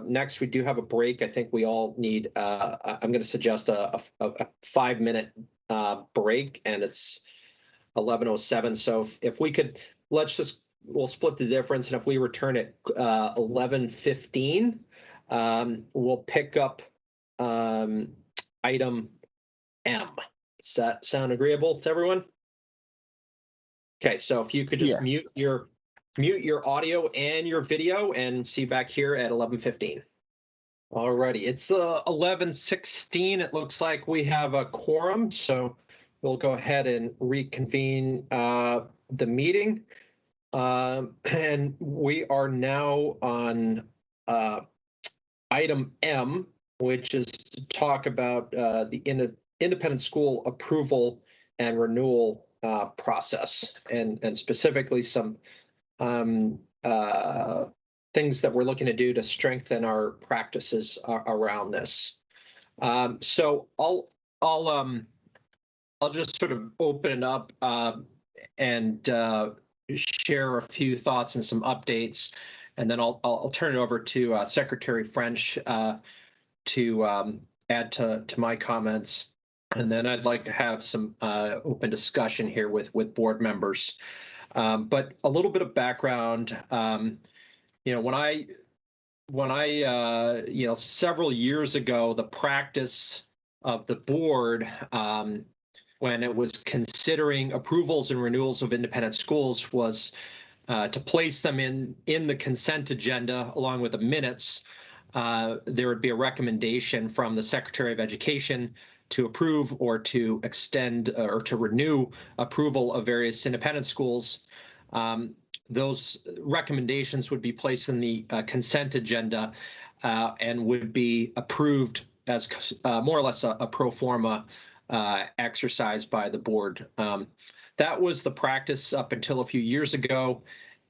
Next, we do have a break. I think we all need, I'm going to suggest a 5-minute break, and it's 11:07. So if we could, we'll split the difference. And if we return at 11:15, we'll pick up item M. Does that sound agreeable to everyone? Okay, so if you could just mute your audio and your video, and see you back here at 11:15. Alrighty, it's 11:16. It looks like we have a quorum, so we'll go ahead and reconvene the meeting. And we are now on item M, which is to talk about the independent school approval and renewal process, and specifically some things that we're looking to do to strengthen our practices around this. So I'll just sort of open it up and share a few thoughts and some updates, and then I'll turn it over to Secretary French to add to my comments, and then I'd like to have some open discussion here with board members. But a little bit of background. You know, when I you know, several years ago, the practice of the board, when it was considering approvals and renewals of independent schools, was to place them in the consent agenda along with the minutes. There would be a recommendation from the Secretary of Education to approve or to extend or to renew approval of various independent schools. Those recommendations would be placed in the consent agenda and would be approved as more or less a pro forma exercise by the board. That was the practice up until a few years ago,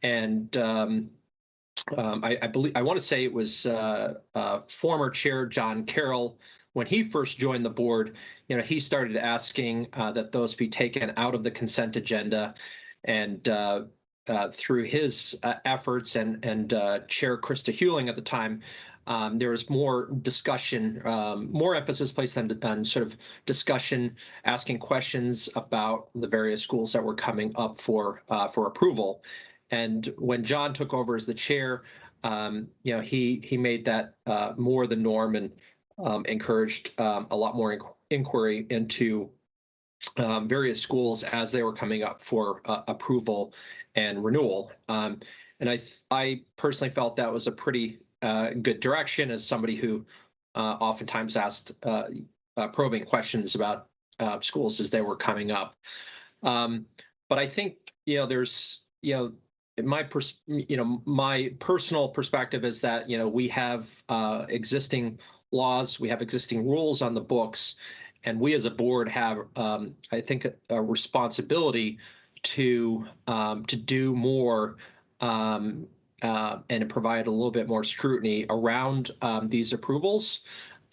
and I want to say it was former Chair John Carroll, when he first joined the board. You know, he started asking that those be taken out of the consent agenda, and through his efforts and Chair Krista Hewling at the time, there was more discussion, more emphasis placed on sort of discussion, asking questions about the various schools that were coming up for approval. And when John took over as the chair, you know, he made that more the norm, and encouraged a lot more inquiry into various schools as they were coming up for approval and renewal. And I personally felt that was a pretty good direction, as somebody who oftentimes asked probing questions about schools as they were coming up. But I think, you know, there's, you know, my personal perspective is that, you know, we have existing laws, we have existing rules on the books, and we as a board have, I think, a responsibility to do more and provide a little bit more scrutiny around these approvals.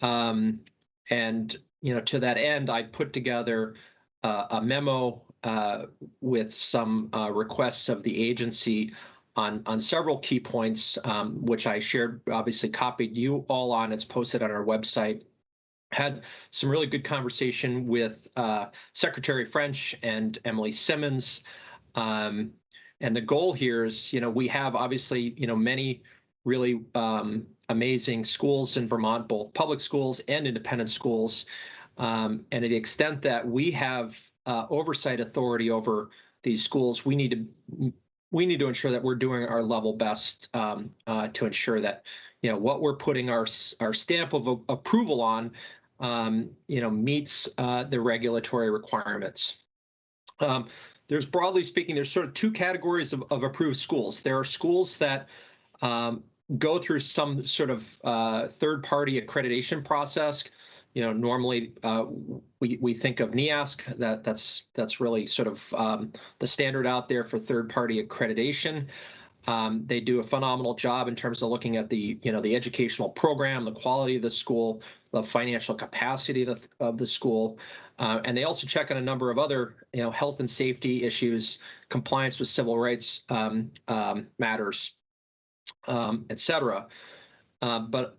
And, you know, to that end, I put together a memo with some requests of the agency on several key points, which I shared, obviously copied you all on. It's posted on our website. Had some really good conversation with Secretary French and Emily Simmons. And the goal here is, you know, we have obviously, you know, many really amazing schools in Vermont, both public schools and independent schools. And to the extent that we have oversight authority over these schools, we need to ensure that we're doing our level best to ensure that, you know, what we're putting our stamp of approval on, you know, meets the regulatory requirements. There's, broadly speaking, there's sort of two categories of approved schools. There are schools that go through some sort of third-party accreditation process. You know, normally we think of NEASC, that's really sort of the standard out there for third-party accreditation. They do a phenomenal job in terms of looking at the, you know, the educational program, the quality of the school, the financial capacity of the school, and they also check on a number of other, you know, health and safety issues, compliance with civil rights matters, et cetera. But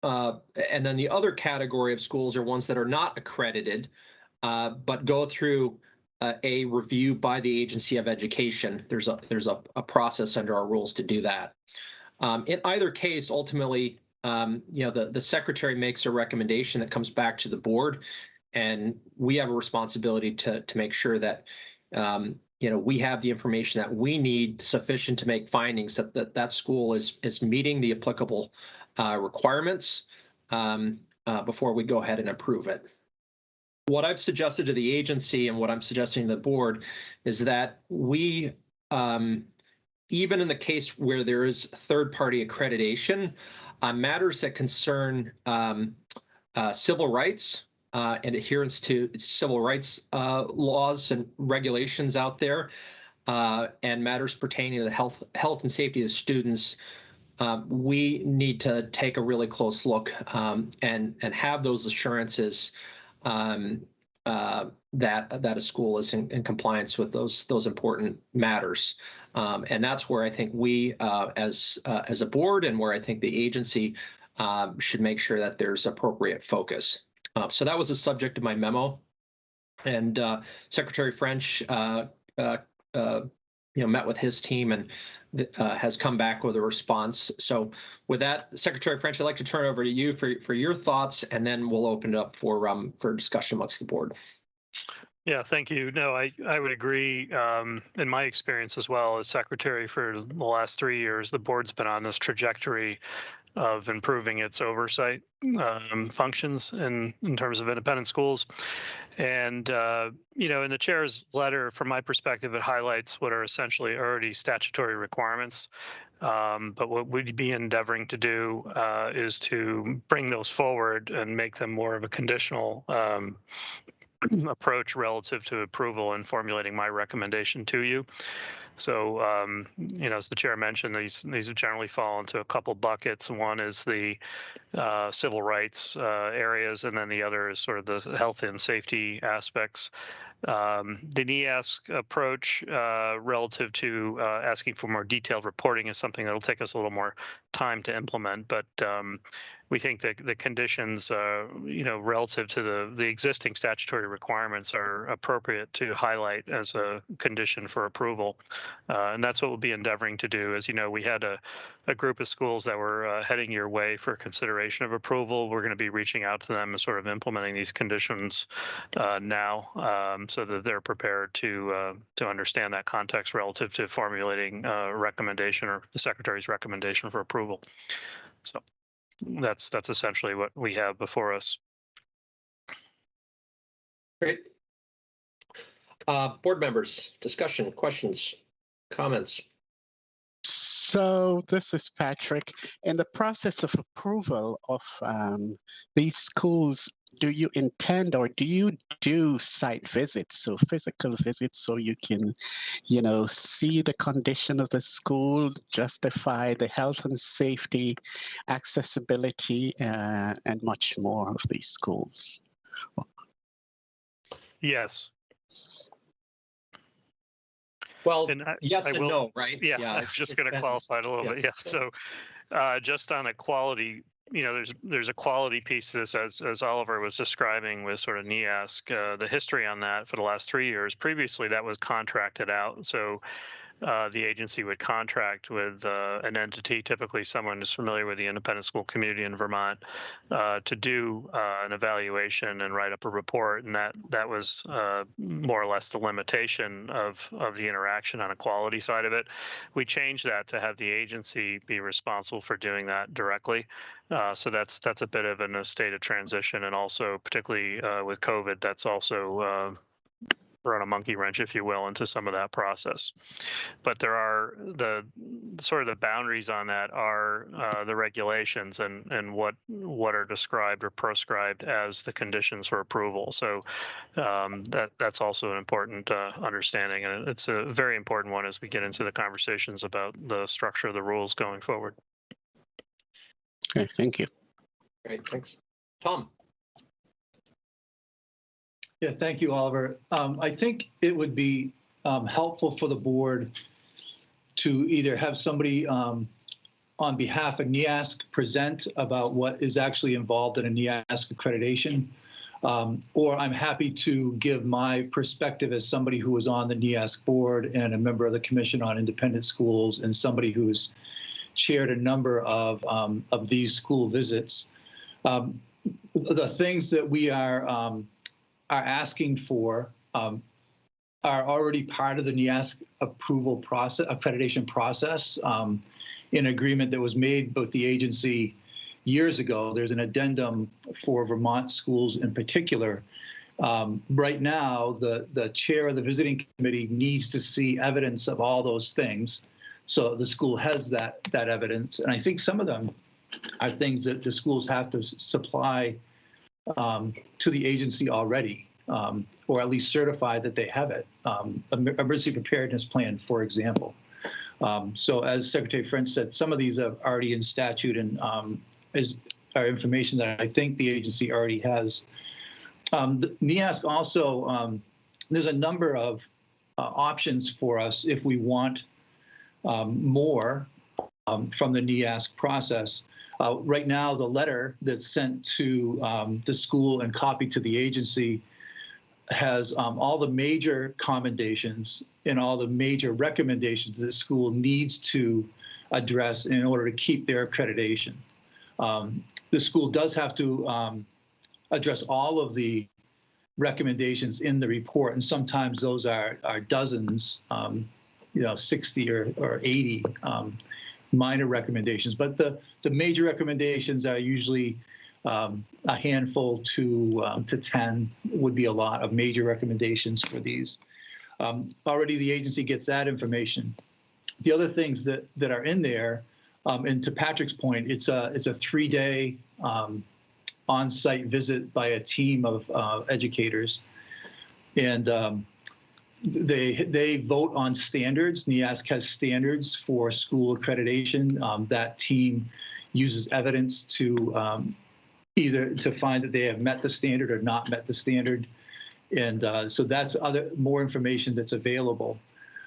and then the other category of schools are ones that are not accredited, but go through a review by the Agency of Education. There's a process under our rules to do that. In either case, ultimately, you know, the secretary makes a recommendation that comes back to the board, and we have a responsibility to make sure that you know, we have the information that we need sufficient to make findings that school is meeting the applicable requirements before we go ahead and approve it. What I've suggested to the agency and what I'm suggesting to the board is that we even in the case where there is third-party accreditation, matters that concern civil rights and adherence to civil rights laws and regulations out there, and matters pertaining to the health and safety of students, we need to take a really close look and have those assurances that a school is in compliance with those important matters. And that's where I think we, as a board, and where I think the agency should make sure that there's appropriate focus. So that was the subject of my memo. And Secretary French, met with his team and has come back with a response. So with that, Secretary French, I'd like to turn it over to you for your thoughts, and then we'll open it up for discussion amongst the board. Yeah, thank you. No, I would agree. In my experience as well as secretary for the last 3 years, the board's been on this trajectory of improving its oversight functions in terms of independent schools. And, in the chair's letter, from my perspective, it highlights what are essentially already statutory requirements. But what we'd be endeavoring to do is to bring those forward and make them more of a conditional approach relative to approval and formulating my recommendation to you. So, as the chair mentioned, these generally fall into a couple buckets. One is the civil rights areas, and then the other is sort of the health and safety aspects. The NEASC approach relative to asking for more detailed reporting is something that will take us a little more time to implement, but we think that the conditions, relative to the existing statutory requirements are appropriate to highlight as a condition for approval. And that's what we'll be endeavoring to do. As you know, we had a group of schools that were heading your way for consideration of approval. We're going to be reaching out to them and sort of implementing these conditions now, so that they're prepared to understand that context relative to formulating a recommendation or the Secretary's recommendation for approval. So that's essentially what we have before us. Great. Board members, discussion, questions, comments. So this is Patrick. In the process of approval of these schools, do you intend or do you do site visits, so physical visits, so you can, see the condition of the school, justify the health and safety, accessibility, and much more of these schools? Yes. Well, yes and no, right? Yeah, I was just going to qualify it a little bit. Yeah. So just on a quality, there's a quality piece to this, as Oliver was describing with sort of NEASC, the history on that for the last 3 years. Previously, that was contracted out. So the agency would contract with an entity, typically someone who's familiar with the independent school community in Vermont, to do an evaluation and write up a report. And that was more or less the limitation of the interaction on a quality side of it. We changed that to have the agency be responsible for doing that directly. So that's a bit of a state of transition, and also particularly with COVID, that's also run a monkey wrench, if you will, into some of that process. But there are the boundaries on that are the regulations and what are described or proscribed as the conditions for approval. So that's also an important understanding, and it's a very important one as we get into the conversations about the structure of the rules going forward. Okay, thank you. Great, thanks. Tom. Yeah, thank you, Oliver. I think it would be helpful for the board to either have somebody on behalf of NEASC present about what is actually involved in a NEASC accreditation, or I'm happy to give my perspective as somebody who was on the NEASC board and a member of the Commission on Independent Schools and somebody who's chaired a number of these school visits. The things that we are asking for are already part of the NEASC approval process, accreditation process, in agreement that was made with the agency years ago. There's an addendum for Vermont schools in particular, Right now, the chair of the visiting committee needs to see evidence of all those things. So the school has that evidence. And I think some of them are things that the schools have to supply to the agency already, or at least certify that they have it. Emergency preparedness plan, for example. So as Secretary French said, some of these are already in statute and are information that I think the agency already has. The NEASC also, there's a number of options for us if we want more from the NEASC process. Right now, the letter that's sent to the school and copied to the agency has all the major commendations and all the major recommendations that the school needs to address in order to keep their accreditation. The school does have to address all of the recommendations in the report, and sometimes those are dozens, 60 or 80 minor recommendations. But the major recommendations are usually a handful to 10 would be a lot of major recommendations for these. Already the agency gets that information. The other things that are in there, and to Patrick's point, it's a 3-day on-site visit by a team of educators, and they vote on standards. NEASC has standards for school accreditation. That team uses evidence to either to find that they have met the standard or not met the standard, and so that's more information that's available.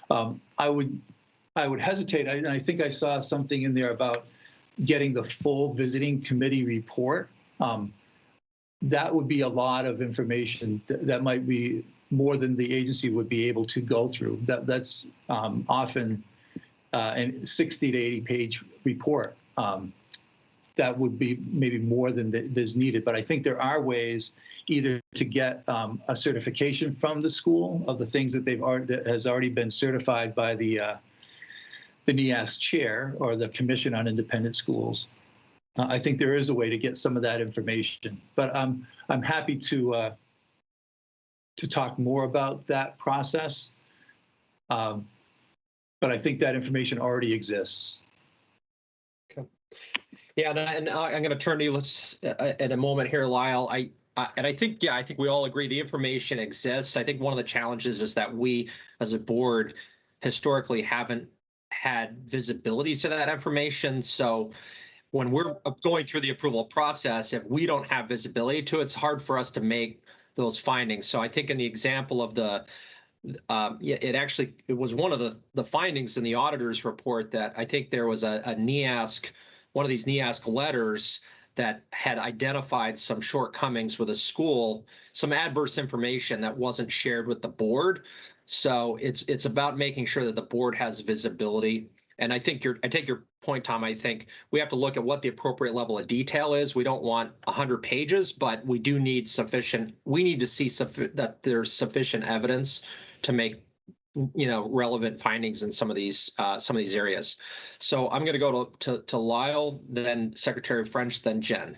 I would hesitate, and I think I saw something in there about getting the full visiting committee report. That would be a lot of information that might be more than the agency would be able to go through. That's often a 60 to 80 page report. That would be maybe more than is needed, but I think there are ways either to get a certification from the school of the things that that has already been certified by the NEASC chair or the Commission on Independent Schools. I think there is a way to get some of that information, but I'm happy to talk more about that process. But I think that information already exists. Okay. Yeah, and I'm going to turn to you in a moment here, Lyle. I think we all agree the information exists. I think one of the challenges is that we, as a board, historically haven't had visibility to that information. So when we're going through the approval process, if we don't have visibility to it, it's hard for us to make those findings. So I think in the example of it was one of the findings in the auditor's report that I think there was a NEASC, one of these NEASC letters that had identified some shortcomings with a school, some adverse information that wasn't shared with the board. So it's about making sure that the board has visibility. And I take your point, Tom. I think we have to look at what the appropriate level of detail is. We don't want 100 pages, but we do need sufficient. We need to see that there's sufficient evidence to make relevant findings in some of these areas. So I'm going to go to Lyle, then Secretary French, then Jen.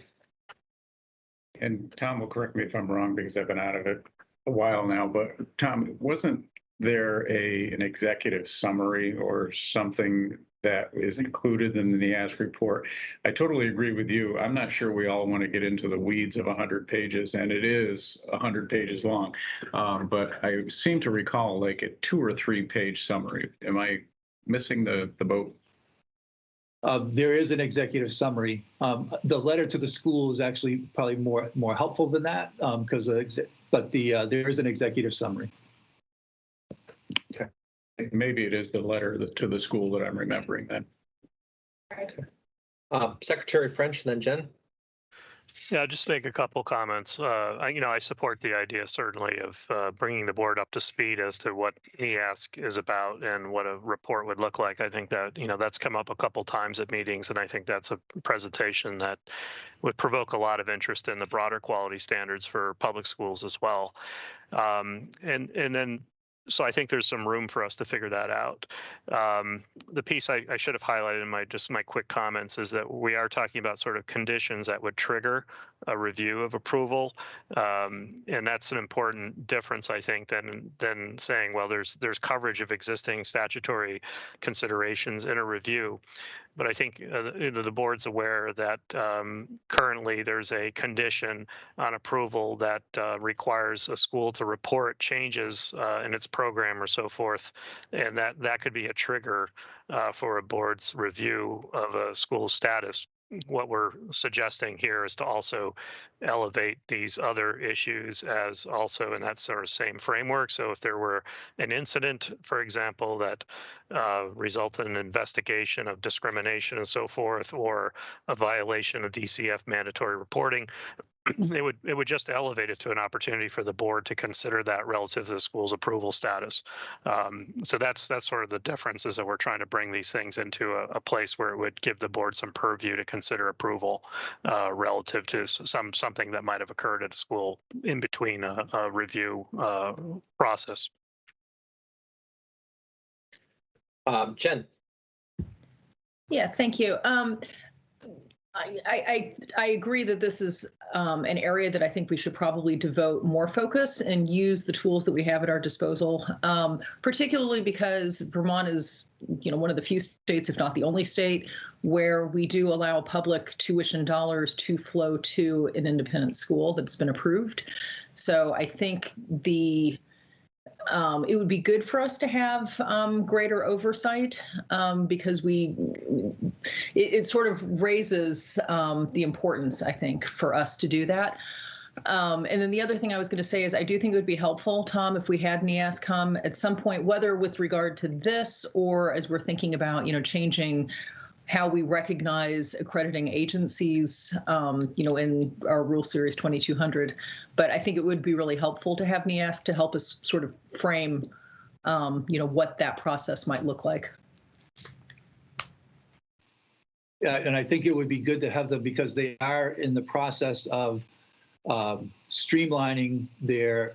And Tom will correct me if I'm wrong because I've been out of it a while now. But Tom, wasn't there an executive summary or something that is included in the NEASC report? I totally agree with you. I'm not sure we all want to get into the weeds of 100 pages, and it is 100 pages long. But I seem to recall like a 2 or 3 page summary. Am I missing the boat? There is an executive summary. The letter to the school is actually probably more helpful than that, but there is an executive summary. Okay. Maybe it is the letter to the school that I'm remembering then. Okay. Secretary French, then Jen. Yeah, just make a couple comments. I support the idea certainly of bringing the board up to speed as to what NEASC is about and what a report would look like. I think that that's come up a couple times at meetings, and I think that's a presentation that would provoke a lot of interest in the broader quality standards for public schools as well. And then so I think there's some room for us to figure that out. The piece I should have highlighted in my quick comments is that we are talking about sort of conditions that would trigger a review of approval, and that's an important difference, I think, than saying, well, there's coverage of existing statutory considerations in a review. But I think the board's aware that currently there's a condition on approval that requires a school to report changes in its program or so forth, and that could be a trigger for a board's review of a school's status. What we're suggesting here is to also elevate these other issues as also in that sort of same framework. So if there were an incident, for example, that resulted in an investigation of discrimination and so forth, or a violation of DCF mandatory reporting, it would just elevate it to an opportunity for the board to consider that relative to the school's approval status. So that's sort of the difference, is that we're trying to bring these things into a place where it would give the board some purview to consider approval relative to something that might have occurred at a school in between a review process. Jen. Yeah, thank you. I agree that this is an area that I think we should probably devote more focus and use the tools that we have at our disposal, particularly because Vermont is, one of the few states, if not the only state, where we do allow public tuition dollars to flow to an independent school that's been approved. So I think it would be good for us to have greater oversight because it sort of raises the importance, I think, for us to do that. And then the other thing I was going to say is I do think it would be helpful, Tom, if we had NEAS come at some point, whether with regard to this or as we're thinking about, changing how we recognize accrediting agencies, in our Rule Series 2200. But I think it would be really helpful to have NEAS to help us sort of frame, what that process might look like. Yeah, and I think it would be good to have them because they are in the process of streamlining their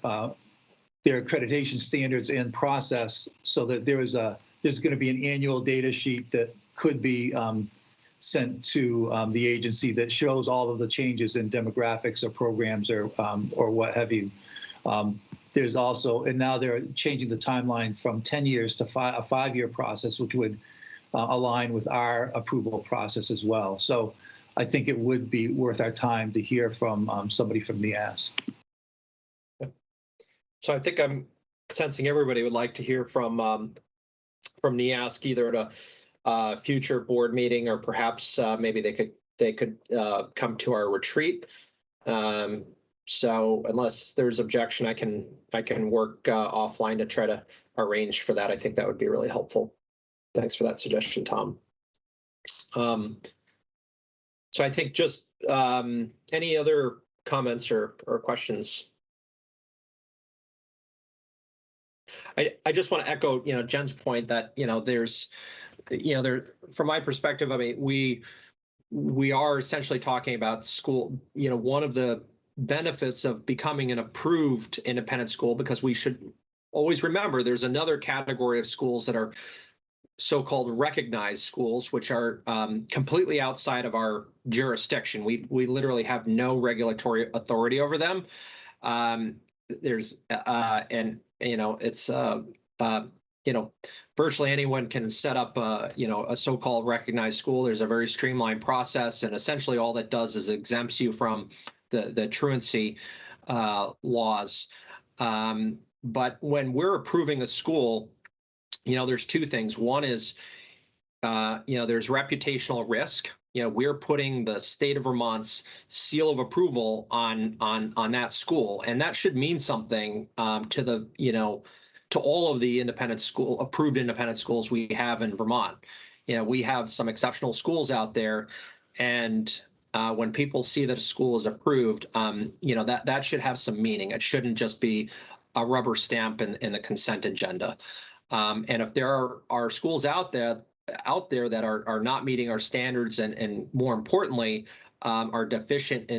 accreditation standards and process so that there's going to be an annual data sheet that could be sent to the agency that shows all of the changes in demographics or programs or what have you. There's also, and now they're changing the timeline from 10 years to a 5-year process, which would align with our approval process as well. So I think it would be worth our time to hear from somebody from NEAS. So I think I'm sensing everybody would like to hear from NEAS, either at a future board meeting or perhaps maybe they could come to our retreat. So unless there's objection, I can work offline to try to arrange for that. I think that would be really helpful. Thanks for that suggestion, Tom. So I think just any other comments or questions? I just want to echo, Jen's point that, there's, from my perspective, I mean, we are essentially talking about school, one of the benefits of becoming an approved independent school, because we should always remember there's another category of schools that are so-called recognized schools, which are completely outside of our jurisdiction. We literally have no regulatory authority over them. There's it's virtually anyone can set up a so-called recognized school. There's a very streamlined process, and essentially all that does is exempts you from the truancy laws. But when we're approving a school, there's two things. One is, there's reputational risk. We're putting the state of Vermont's seal of approval on that school, and that should mean something to the, to all of the approved independent schools we have in Vermont. We have some exceptional schools out there, and when people see that a school is approved, that should have some meaning. It shouldn't just be a rubber stamp in the consent agenda. And if there are schools out there that are not meeting our standards, and more importantly, are deficient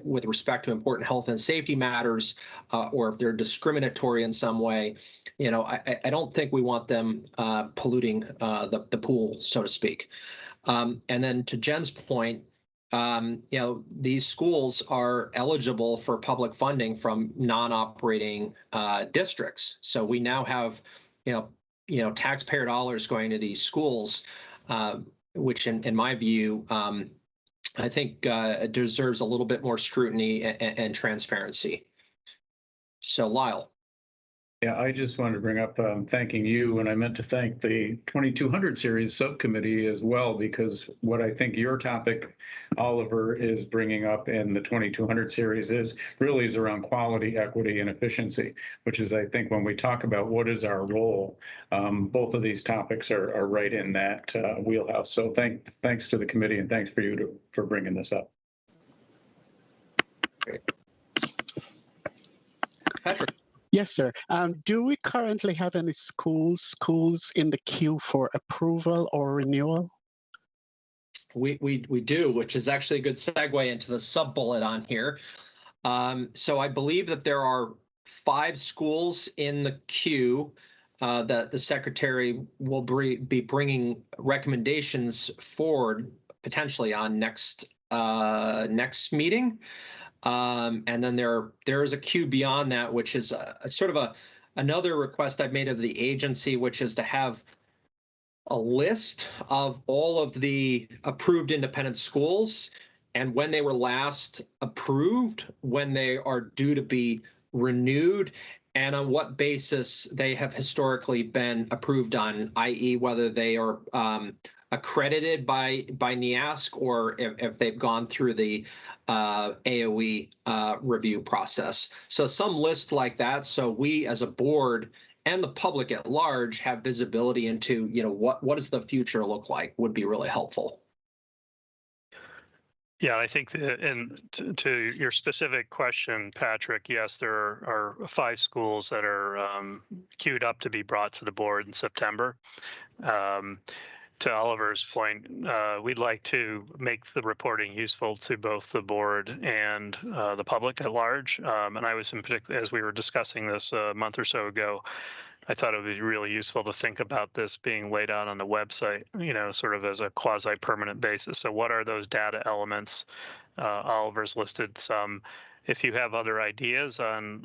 with respect to important health and safety matters, or if they're discriminatory in some way, I don't think we want them polluting the pool, so to speak. And then to Jen's point, these schools are eligible for public funding from non-operating districts. So we now have, taxpayer dollars going to these schools, which in my view, I think deserves a little bit more scrutiny and transparency. So Lyle. Yeah, I just wanted to bring up thanking you, and I meant to thank the 2200 series subcommittee as well, because what I think your topic, Oliver, is bringing up in the 2200 series is around quality, equity, and efficiency, which is, I think, when we talk about what is our role, both of these topics are right in that wheelhouse. So thanks to the committee, and thanks for you for bringing this up. Great. Patrick. Yes, sir. Do we currently have any schools in the queue for approval or renewal? We do, which is actually a good segue into the sub-bullet on here. So I believe that there are 5 schools in the queue that the secretary will be bringing recommendations forward potentially on next meeting. And then there is a queue beyond that, which is another request I've made of the agency, which is to have a list of all of the approved independent schools and when they were last approved, when they are due to be renewed, and on what basis they have historically been approved on, i.e. whether they are accredited by NEASC or if they've gone through the AOE review process. So some list like that, so we as a board and the public at large have visibility into, what does the future look like, would be really helpful. Yeah, I think to your specific question, Patrick, yes, there are 5 schools that are queued up to be brought to the board in September. To Oliver's point, we'd like to make the reporting useful to both the board and the public at large. And I was in particular, as we were discussing this a month or so ago, I thought it would be really useful to think about this being laid out on the website, sort of as a quasi-permanent basis. So what are those data elements? Oliver's listed some. If you have other ideas on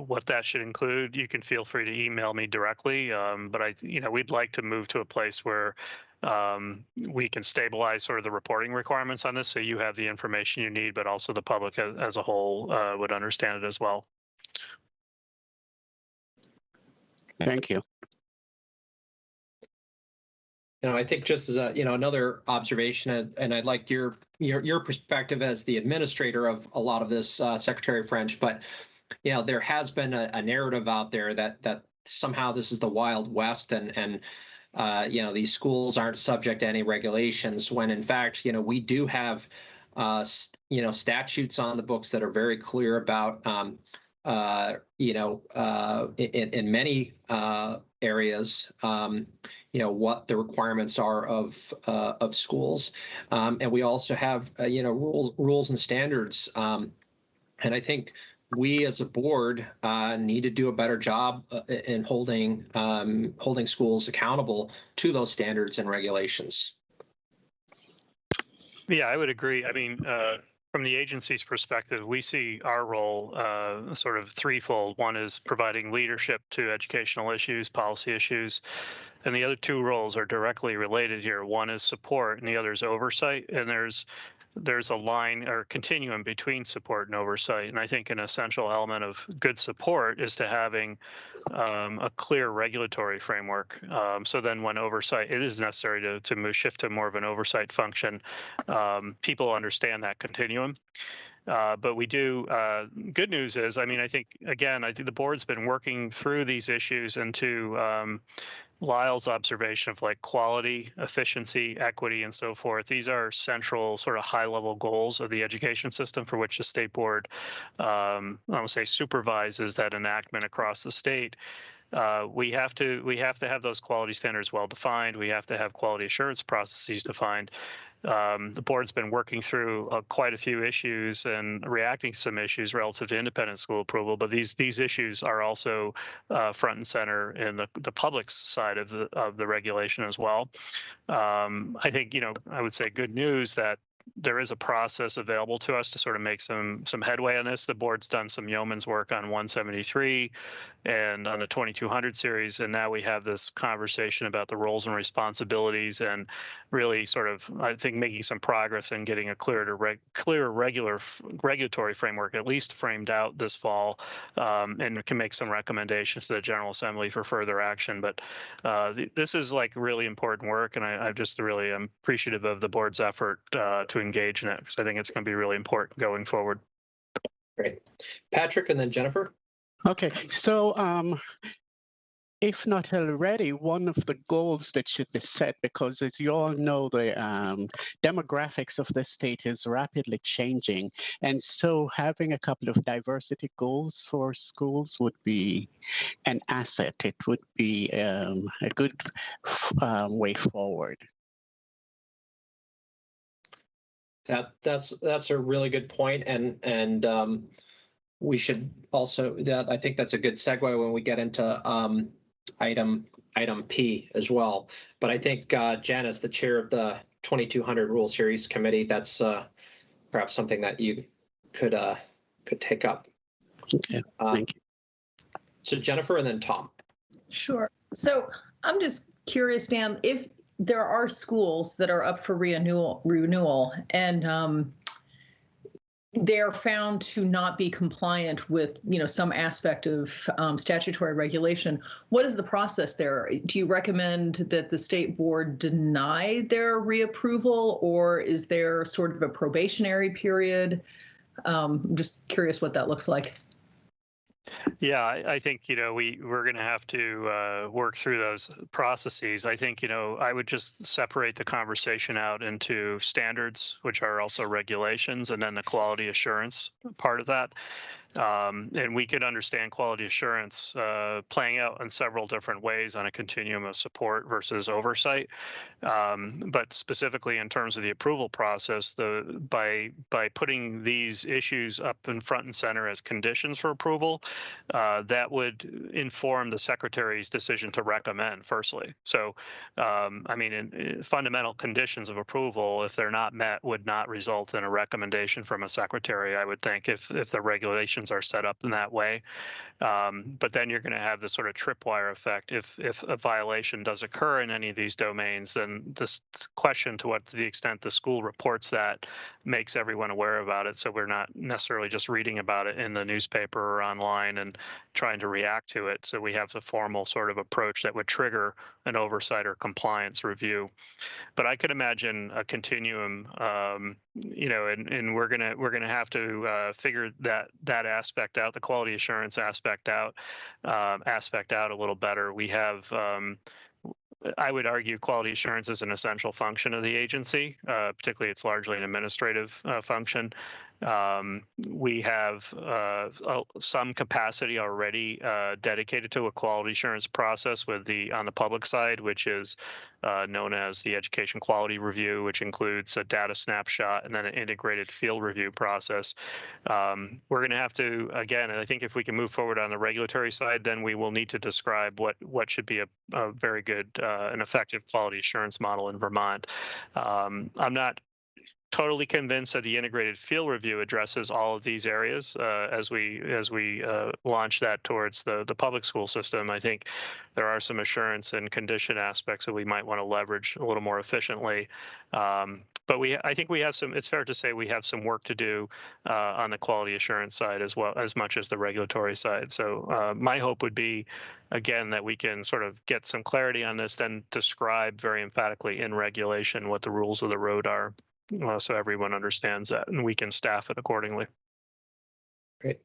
what that should include, you can feel free to email me directly. But we'd like to move to a place where we can stabilize sort of the reporting requirements on this, so you have the information you need, but also the public as a whole would understand it as well. Thank you. I think just as another observation, and I'd like your perspective as the administrator of a lot of this, Secretary French, but there has been a narrative out there that somehow this is the Wild West, and these schools aren't subject to any regulations, when in fact we do have statutes on the books that are very clear about in many areas, what the requirements are of schools, and we also have rules and standards, and I think we as a board need to do a better job in holding schools accountable to those standards and regulations. Yeah, I would agree. I mean, from the agency's perspective, we see our role sort of threefold. One is providing leadership to educational issues, policy issues, and the other 2 roles are directly related here. One is support, and the other is oversight. And there's a line or continuum between support and oversight. And I think an essential element of good support is to having a clear regulatory framework. So then when oversight, it is necessary to shift to more of an oversight function. People understand that continuum. But we do, good news is, I think the board's been working through these issues into Lyle's observation of like quality, efficiency, equity, and so forth. These are central sort of high-level goals of the education system for which the state board, I would say, supervises that enactment across the state. We have to have those quality standards well defined. We have to have quality assurance processes defined. the board's been working through quite a few issues and reacting to some issues relative to independent school approval, but these issues are also front and center in the public's side of the regulation as well. I think, I would say good news that there is a process available to us to sort of make some headway on this. The board's done some yeoman's work on 173 and on the 2200 series, and now we have this conversation about the roles and responsibilities, and really sort of, I think, making some progress in getting a clear regulatory framework at least framed out this fall, and can make some recommendations to the General Assembly for further action. But this is like really important work, and I just really am appreciative of the board's effort to engage in it, because I think it's going to be really important going forward. Great. Patrick and then Jennifer. Okay, so if not already, one of the goals that should be set, because as you all know, the demographics of the state is rapidly changing. And so having a couple of diversity goals for schools would be an asset. It would be a good way forward. That's a really good point, and we should also, I think that's a good segue when we get into item P as well. But I think Jen, as the chair of the 2200 Rule Series Committee, that's perhaps something that you could take up. Okay, thank you. So Jennifer and then Tom. Sure. So I'm just curious, Dan, if there are schools that are up for renewal and they're found to not be compliant with, some aspect of statutory regulation, what is the process there? Do you recommend that the state board deny their reapproval, or is there sort of a probationary period? I'm just curious what that looks like. Yeah, I think, we're going to have to work through those processes. I think, I would just separate the conversation out into standards, which are also regulations, and then the quality assurance part of that. And we could understand quality assurance playing out in several different ways on a continuum of support versus oversight. But specifically in terms of the approval process, by putting these issues up in front and center as conditions for approval, that would inform the secretary's decision to recommend, firstly. So, in fundamental conditions of approval, if they're not met, would not result in a recommendation from a secretary, I would think, if the regulations are set up in that way. But then you're going to have this sort of tripwire effect. If a violation does occur in any of these domains, then this question to what to the extent the school reports that makes everyone aware about it, so we're not necessarily just reading about it in the newspaper or online and trying to react to it. So we have a formal sort of approach that would trigger an oversight or compliance review. But I could imagine a continuum, and we're gonna have to figure that aspect out, the quality assurance aspect out a little better. We have. I would argue quality assurance is an essential function of the agency, particularly it's largely an administrative function. We have some capacity already dedicated to a quality assurance process on the public side, which is known as the Education Quality Review, which includes a data snapshot and then an integrated field review process. We're going to have to, again, and I think if we can move forward on the regulatory side, then we will need to describe what should be a very good and effective quality assurance model in Vermont. I'm not totally convinced that the integrated field review addresses all of these areas as we launch that towards the public school system. I think there are some assurance and condition aspects that we might want to leverage a little more efficiently. But I think we have it's fair to say we have some work to do on the quality assurance side as well, as much as the regulatory side. So my hope would be, again, that we can sort of get some clarity on this, then describe very emphatically in regulation what the rules of the road are. So everyone understands that, and we can staff it accordingly. Great.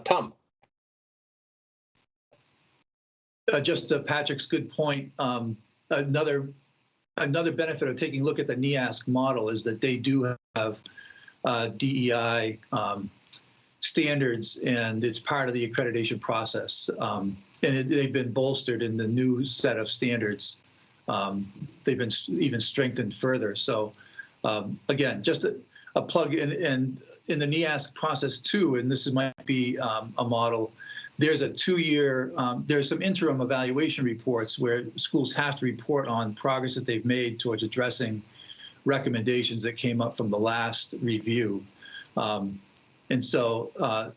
Tom. Just Patrick's good point. Another benefit of taking a look at the NEASC model is that they do have DEI standards, and it's part of the accreditation process. And they've been bolstered in the new set of standards they've been even strengthened further. So again, just a plug in the NEASC process too, and this might be a model. There's a 2-year, there's some interim evaluation reports where schools have to report on progress that they've made towards addressing recommendations that came up from the last review. And so,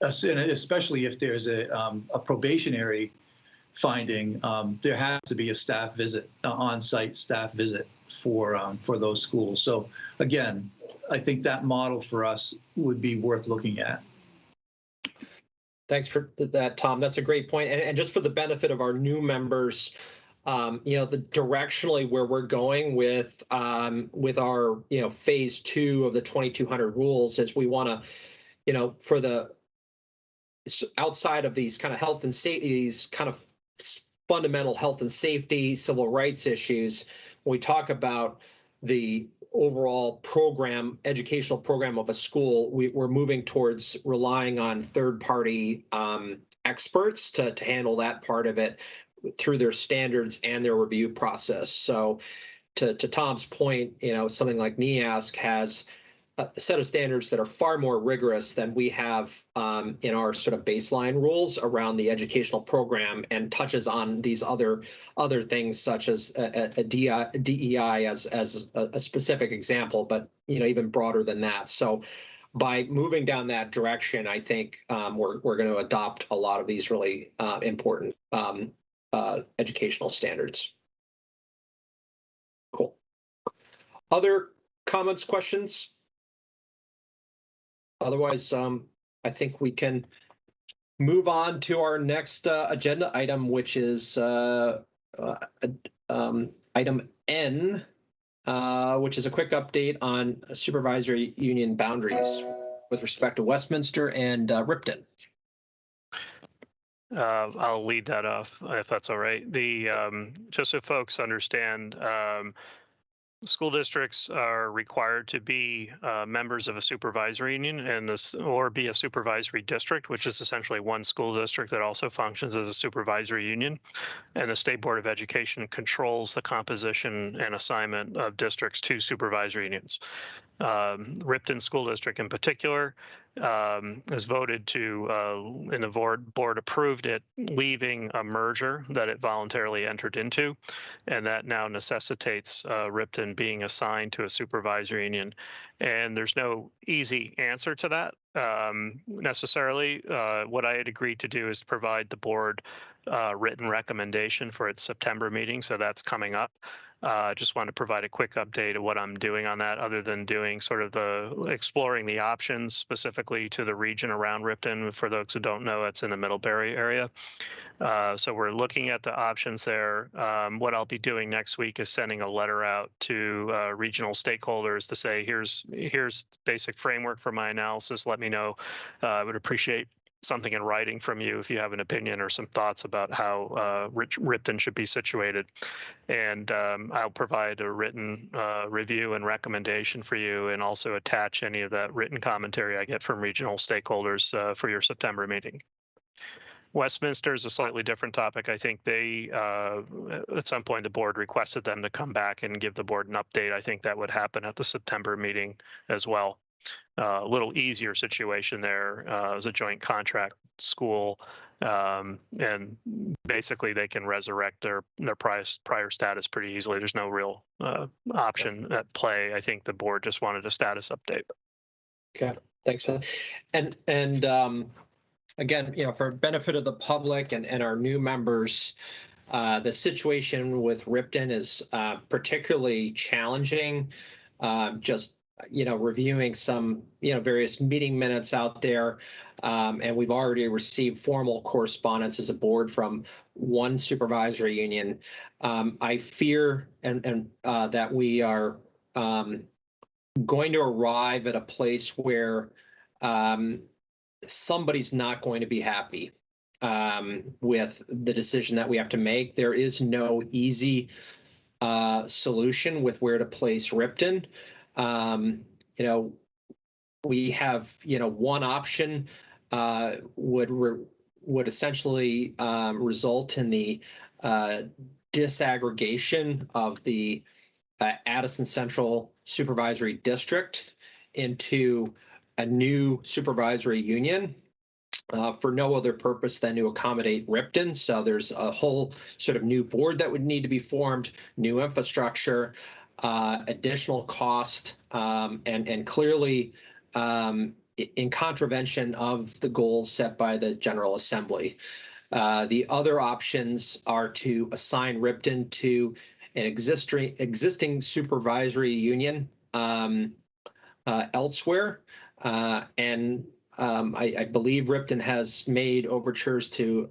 especially if there's a probationary finding, there has to be a staff visit, on-site staff visit for those schools. So again, I think that model for us would be worth looking at. Thanks for that, Tom. That's a great point. And just for the benefit of our new members, the directionally where we're going with our, phase 2 of the 2200 rules is we want to, for the outside of these kind of health and safety, these kind of fundamental health and safety, civil rights issues, when we talk about the overall program, educational program of a school, we're moving towards relying on third-party experts to handle that part of it through their standards and their review process. So to Tom's point, something like NEASC has a set of standards that are far more rigorous than we have in our sort of baseline rules around the educational program, and touches on these other things such as a DEI as a specific example, but even broader than that. So by moving down that direction, I think we're going to adopt a lot of these really important educational standards. Cool. Other comments, questions? Otherwise, I think we can move on to our next agenda item, which is item N, which is a quick update on supervisory union boundaries with respect to Westminster and Ripton. I'll lead that off if that's all right. Just so folks understand, school districts are required to be members of a supervisory union or be a supervisory district, which is essentially one school district that also functions as a supervisory union. And the State Board of Education controls the composition and assignment of districts to supervisory unions. Ripton School District in particular has voted to, and the board approved it, leaving a merger that it voluntarily entered into, and that now necessitates Ripton being assigned to a supervisory union. And there's no easy answer to that necessarily. What I had agreed to do is provide the board written recommendation for its September meeting, so that's coming up. Just want to provide a quick update of what I'm doing on that, other than doing sort of exploring the options specifically to the region around Ripton. For those who don't know, it's in the Middlebury area. So we're looking at the options there. What I'll be doing next week is sending a letter out to regional stakeholders to say, here's basic framework for my analysis. Let me know. I would appreciate something in writing from you if you have an opinion or some thoughts about how Ripton should be situated. And I'll provide a written review and recommendation for you, and also attach any of that written commentary I get from regional stakeholders for your September meeting. Westminster is a slightly different topic. I think they, at some point, the board requested them to come back and give the board an update. I think that would happen at the September meeting as well. A little easier situation there. It was a joint contract school, and basically they can resurrect their prior status pretty easily. There's no real option at play. I think the board just wanted a status update. Okay, thanks for that. And again, for benefit of the public and our new members, the situation with Ripton is particularly challenging. Just reviewing some, various meeting minutes out there. And we've already received formal correspondence as a board from one supervisory union. I fear that we are going to arrive at a place where somebody's not going to be happy with the decision that we have to make. There is no easy solution with where to place Ripton. We have, one option would essentially result in the disaggregation of the Addison Central Supervisory District into a new supervisory union for no other purpose than to accommodate Ripton. So there's a whole sort of new board that would need to be formed, new infrastructure, additional cost, and clearly in contravention of the goals set by the General Assembly. The other options are to assign Ripton to an existing supervisory union elsewhere, and I believe Ripton has made overtures to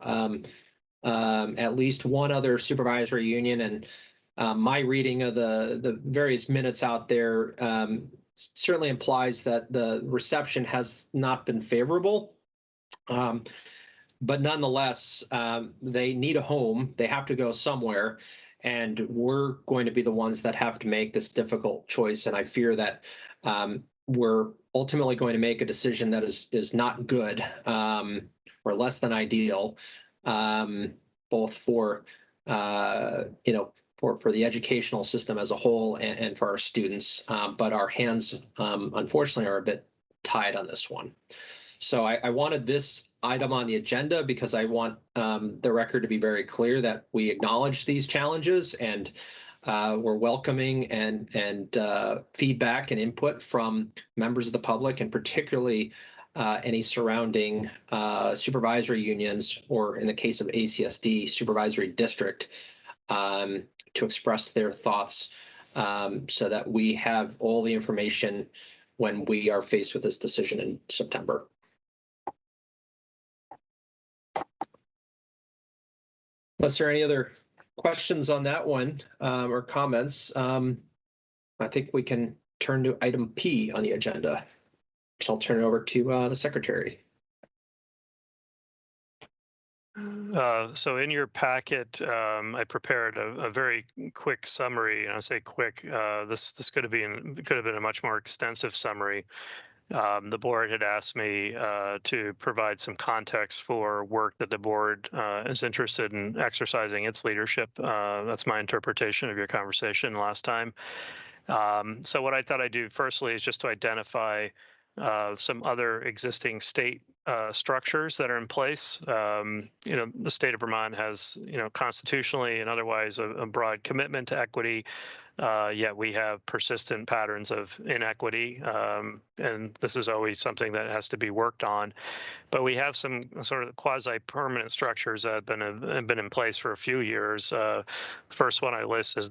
at least one other supervisory union, and my reading of the various minutes out there certainly implies that the reception has not been favorable. But nonetheless, they need a home. They have to go somewhere, and we're going to be the ones that have to make this difficult choice. And I fear that we're ultimately going to make a decision that is not good or less than ideal, both for for the educational system as a whole and for our students. But our hands, unfortunately, are a bit tied on this one. So I wanted this item on the agenda because I want the record to be very clear that we acknowledge these challenges, and we're welcoming and feedback and input from members of the public, and particularly any surrounding supervisory unions, or in the case of ACSD, supervisory district, to express their thoughts so that we have all the information when we are faced with this decision in September. Unless there are any other questions on that one or comments, I think we can turn to item P on the agenda, which I'll turn it over to the secretary. So in your packet, I prepared a very quick summary, and I say quick. This could have been a much more extensive summary. The board had asked me to provide some context for work that the board is interested in exercising its leadership. That's my interpretation of your conversation last time. So what I thought I'd do firstly is just to identify some other existing state structures that are in place. The state of Vermont has, constitutionally and otherwise a broad commitment to equity. Yet we have persistent patterns of inequity, and this is always something that has to be worked on. But we have some sort of quasi-permanent structures that have been in place for a few years. First one I list is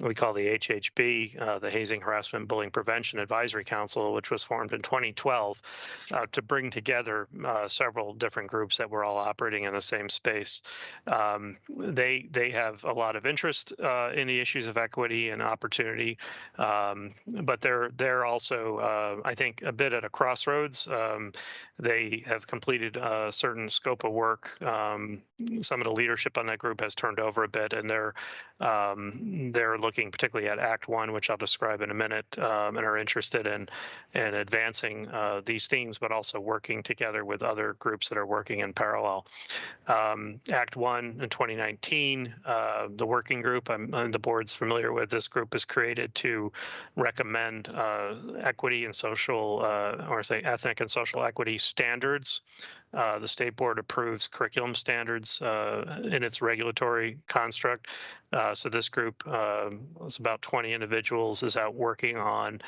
we call the HHB, the Hazing, Harassment, Bullying Prevention Advisory Council, which was formed in 2012 to bring together several different groups that were all operating in the same space. They have a lot of interest in the issues of equity and opportunity, but they're also, I think, a bit at a crossroads. They have completed a certain scope of work. Some of the leadership on that group has turned over a bit, and they're looking particularly at Act 1, which I'll describe in a minute, and are interested in advancing these themes, but also working together with other groups that are working in parallel. Act 1 in 2019, the working group the board's familiar with. This group is created to recommend equity and social, ethnic and social equity standards. The state board approves curriculum standards in its regulatory construct. So this group, it's about 20 individuals, is out working on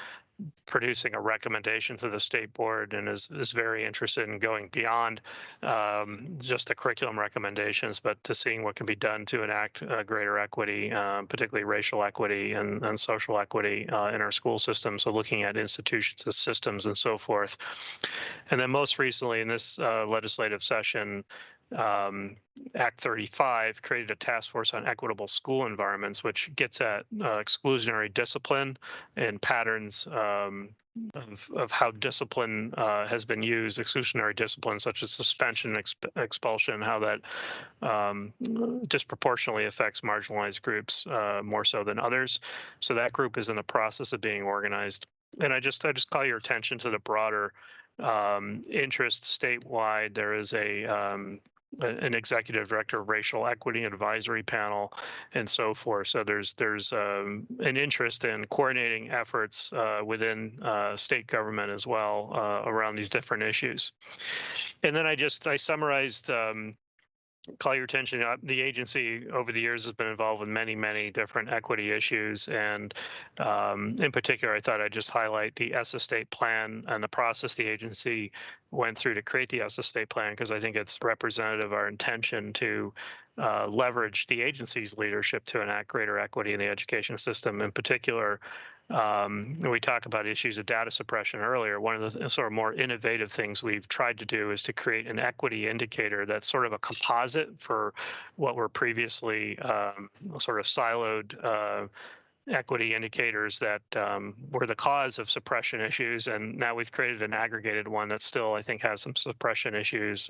producing a recommendation to the state board, and is very interested in going beyond just the curriculum recommendations, but to seeing what can be done to enact greater equity, particularly racial equity and social equity in our school system. So looking at institutions as systems and so forth. And then most recently in this legislative session, Act 35 created a task force on equitable school environments, which gets at exclusionary discipline and patterns of how discipline has been used, exclusionary discipline such as suspension and expulsion, how that disproportionately affects marginalized groups more so than others. So that group is in the process of being organized. And I just call your attention to the broader interest statewide. There is a an executive director of racial equity advisory panel, and so forth. So there's an interest in coordinating efforts within state government as well around these different issues. And then I summarized. Call your attention. The agency over the years has been involved with many different equity issues, and in particular, I thought I'd just highlight the S estate plan and the process the agency went through to create the S estate plan, because I think it's representative of our intention to leverage the agency's leadership to enact greater equity in the education system. In particular, we talked about issues of data suppression earlier. One of the sort of more innovative things we've tried to do is to create an equity indicator that's sort of a composite for what were previously sort of siloed equity indicators that were the cause of suppression issues, and now we've created an aggregated one that still, I think, has some suppression issues.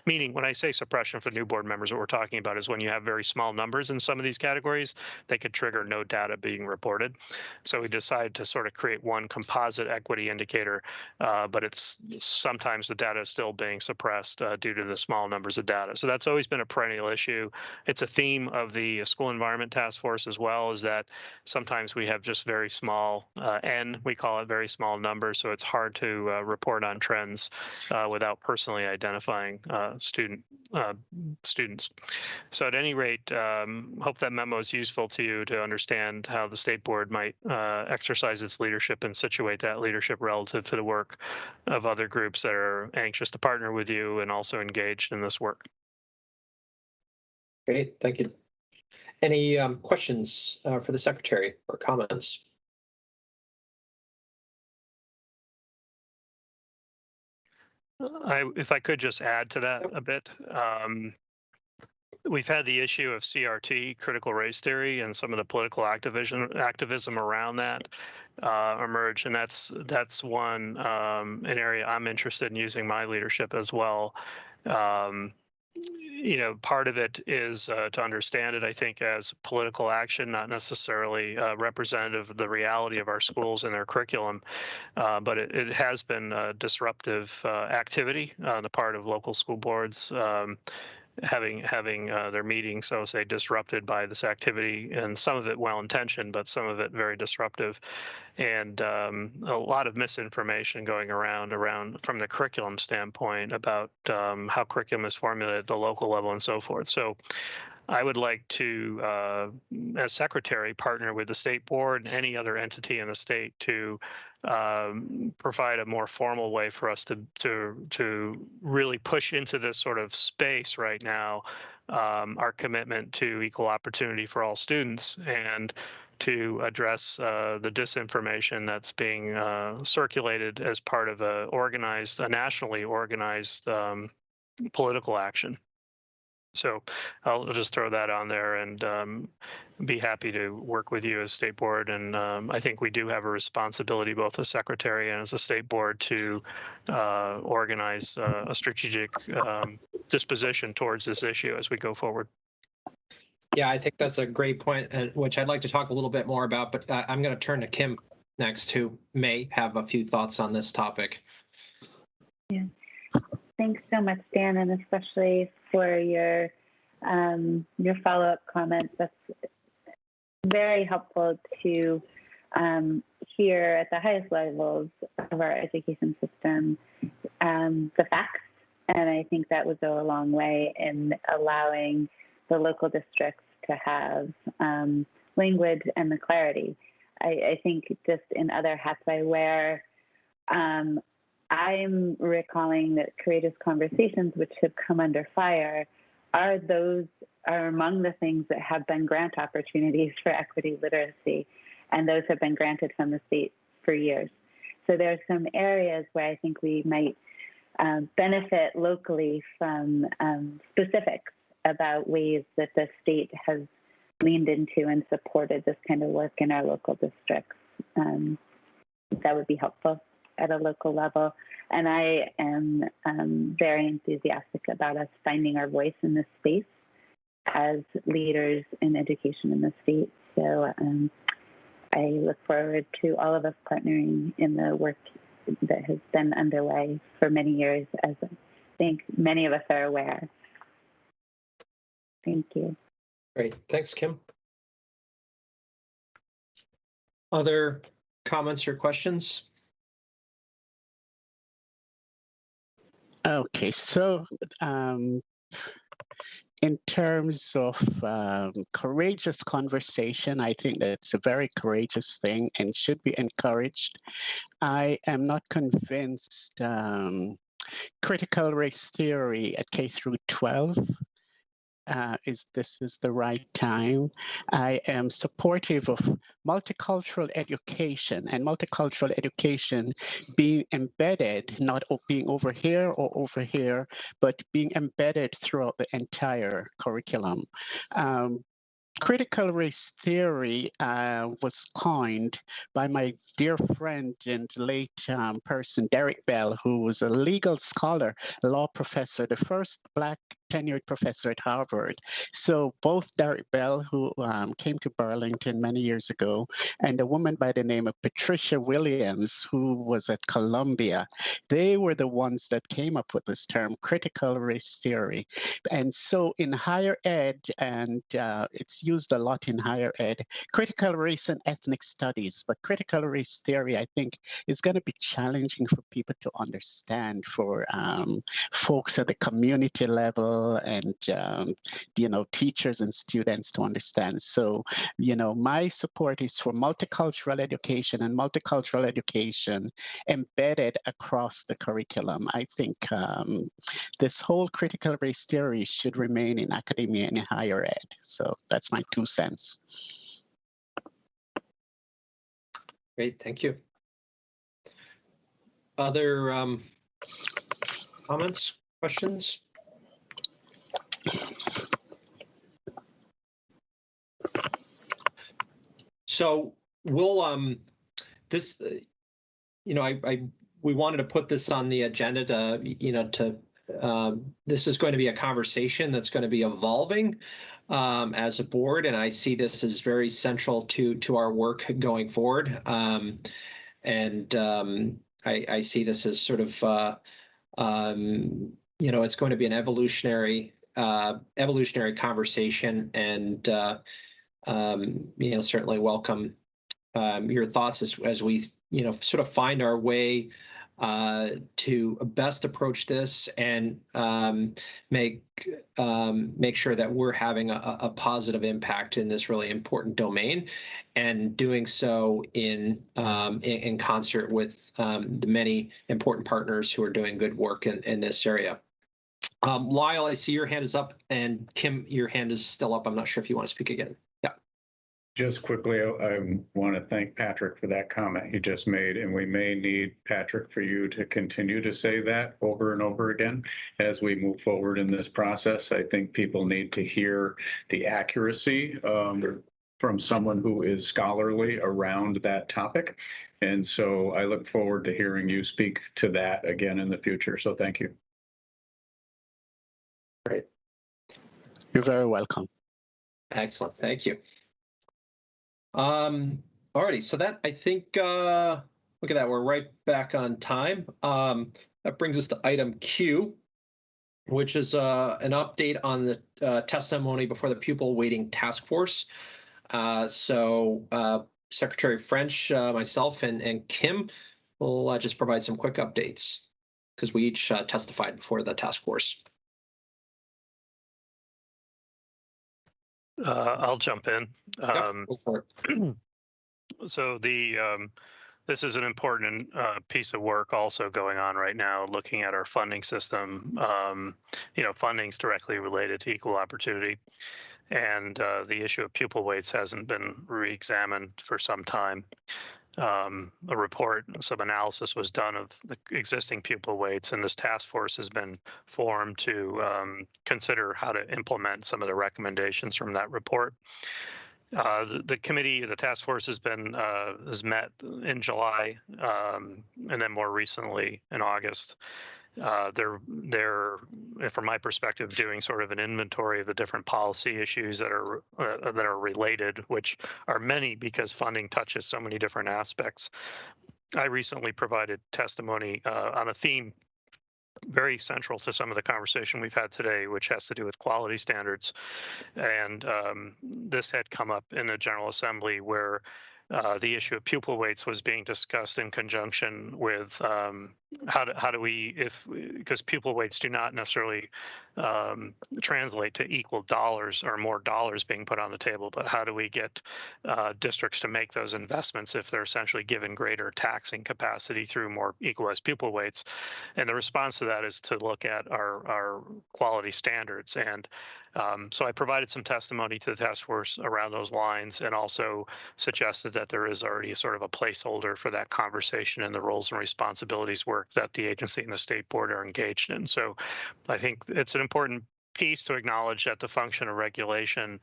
Meaning, when I say suppression for new board members, what we're talking about is when you have very small numbers in some of these categories, they could trigger no data being reported. So we decided to sort of create one composite equity indicator, but it's sometimes the data is still being suppressed due to the small numbers of data. So that's always been a perennial issue. It's a theme of the School Environment Task Force as well, is that sometimes we have just very small N, we call it very small numbers, so it's hard to report on trends without personally identifying students. So at any rate, hope that memo is useful to you to understand how the state board might exercise its leadership and situate that leadership relative to the work of other groups that are anxious to partner with you and also engaged in this work. Great, thank you. Any questions for the secretary or comments? If I could just add to that a bit. We've had the issue of CRT, critical race theory, and some of the political activism around that emerge, and that's one an area I'm interested in using my leadership as well. You know, part of it is to understand it, I think, as political action, not necessarily representative of the reality of our schools and their curriculum, but it has been a disruptive activity on the part of local school boards. Having their meetings, so say, disrupted by this activity, and some of it well-intentioned, but some of it very disruptive, and a lot of misinformation going around from the curriculum standpoint about how curriculum is formulated at the local level and so forth. So I would like to, as secretary, partner with the state board and any other entity in the state to provide a more formal way for us to really push into this sort of space right now, our commitment to equal opportunity for all students, and to address the disinformation that's being circulated as part of a nationally organized political action. So I'll just throw that on there and be happy to work with you as state board. And I think we do have a responsibility, both as secretary and as a state board, to organize a strategic disposition towards this issue as we go forward. Yeah, I think that's a great point, which I'd like to talk a little bit more about, but I'm going to turn to Kim next, who may have a few thoughts on this topic. Yeah. Thanks so much, Dan, and especially for your follow-up comments. That's very helpful to hear at the highest levels of our education system the facts, and I think that would go a long way in allowing the local districts to have language and the clarity. I think just in other hats I wear, I'm recalling that courageous conversations, which have come under fire, are among the things that have been grant opportunities for equity literacy, and those have been granted from the state for years. So there are some areas where I think we might benefit locally from specifics about ways that the state has leaned into and supported this kind of work in our local districts. That would be helpful at a local level. And I am very enthusiastic about us finding our voice in this space as leaders in education in the state. So I look forward to all of us partnering in the work that has been underway for many years, as I think many of us are aware. Thank you. Great. Thanks, Kim. Other comments or questions? Okay, so in terms of courageous conversation, I think that's a very courageous thing and should be encouraged. I am not convinced critical race theory at K through 12 is the right time. I am supportive of multicultural education and multicultural education being embedded, not being over here or over here, but being embedded throughout the entire curriculum. Critical race theory was coined by my dear friend and late person, Derek Bell, who was a legal scholar, a law professor, the first Black tenured professor at Harvard. So both Derek Bell, who came to Burlington many years ago, and a woman by the name of Patricia Williams, who was at Columbia, they were the ones that came up with this term, critical race theory. And so in higher ed, and it's used a lot in higher ed, critical race and ethnic studies, but critical race theory, I think, is going to be challenging for people to understand, for folks at the community level and, teachers and students to understand. So, my support is for multicultural education and multicultural education embedded across the curriculum. I think this whole critical race theory should remain in academia and higher ed. So that's my 2 cents. Great, thank you. Other comments, questions? So we'll this we wanted to put this on the agenda to this is going to be a conversation that's going to be evolving as a board, and I see this as very central to our work going forward. I see this as sort of it's going to be an evolutionary conversation, and certainly welcome your thoughts as we sort of find our way to best approach this and make sure that we're having a positive impact in this really important domain, and doing so in concert with the many important partners who are doing good work in this area. Lyle, I see your hand is up, and Kim, your hand is still up. I'm not sure if you want to speak again. Yeah. Just quickly, I want to thank Patrick for that comment he just made, and we may need, Patrick, for you to continue to say that over and over again as we move forward in this process. I think people need to hear the accuracy from someone who is scholarly around that topic. And so I look forward to hearing you speak to that again in the future. So thank you. Great. You're very welcome. Excellent. Thank you. Alrighty, so that, I think, look at that, we're right back on time. That brings us to item Q, which is an update on the testimony before the Pupil Weighting Task Force. Secretary French, myself, and Kim will just provide some quick updates because we each testified before the task force. I'll jump in. Go for it. So this is an important piece of work also going on right now, looking at our funding system. Funding's directly related to equal opportunity, and the issue of pupil weights hasn't been re-examined for some time. A report, some analysis was done of the existing pupil weights, and this task force has been formed to consider how to implement some of the recommendations from that report. The committee, the task force has met in July, and then more recently in August. They're, from my perspective, doing sort of an inventory of the different policy issues that are related, which are many because funding touches so many different aspects. I recently provided testimony on a theme very central to some of the conversation we've had today, which has to do with quality standards. And this had come up in the General Assembly where the issue of pupil weights was being discussed in conjunction with how do we, because pupil weights do not necessarily translate to equal dollars or more dollars being put on the table, but how do we get districts to make those investments if they're essentially given greater taxing capacity through more equalized pupil weights? And the response to that is to look at our quality standards. And so I provided some testimony to the task force around those lines, and also suggested that there is already a sort of a placeholder for that conversation and the roles and responsibilities work that the agency and the state board are engaged in. So I think it's an important piece to acknowledge that the function of regulation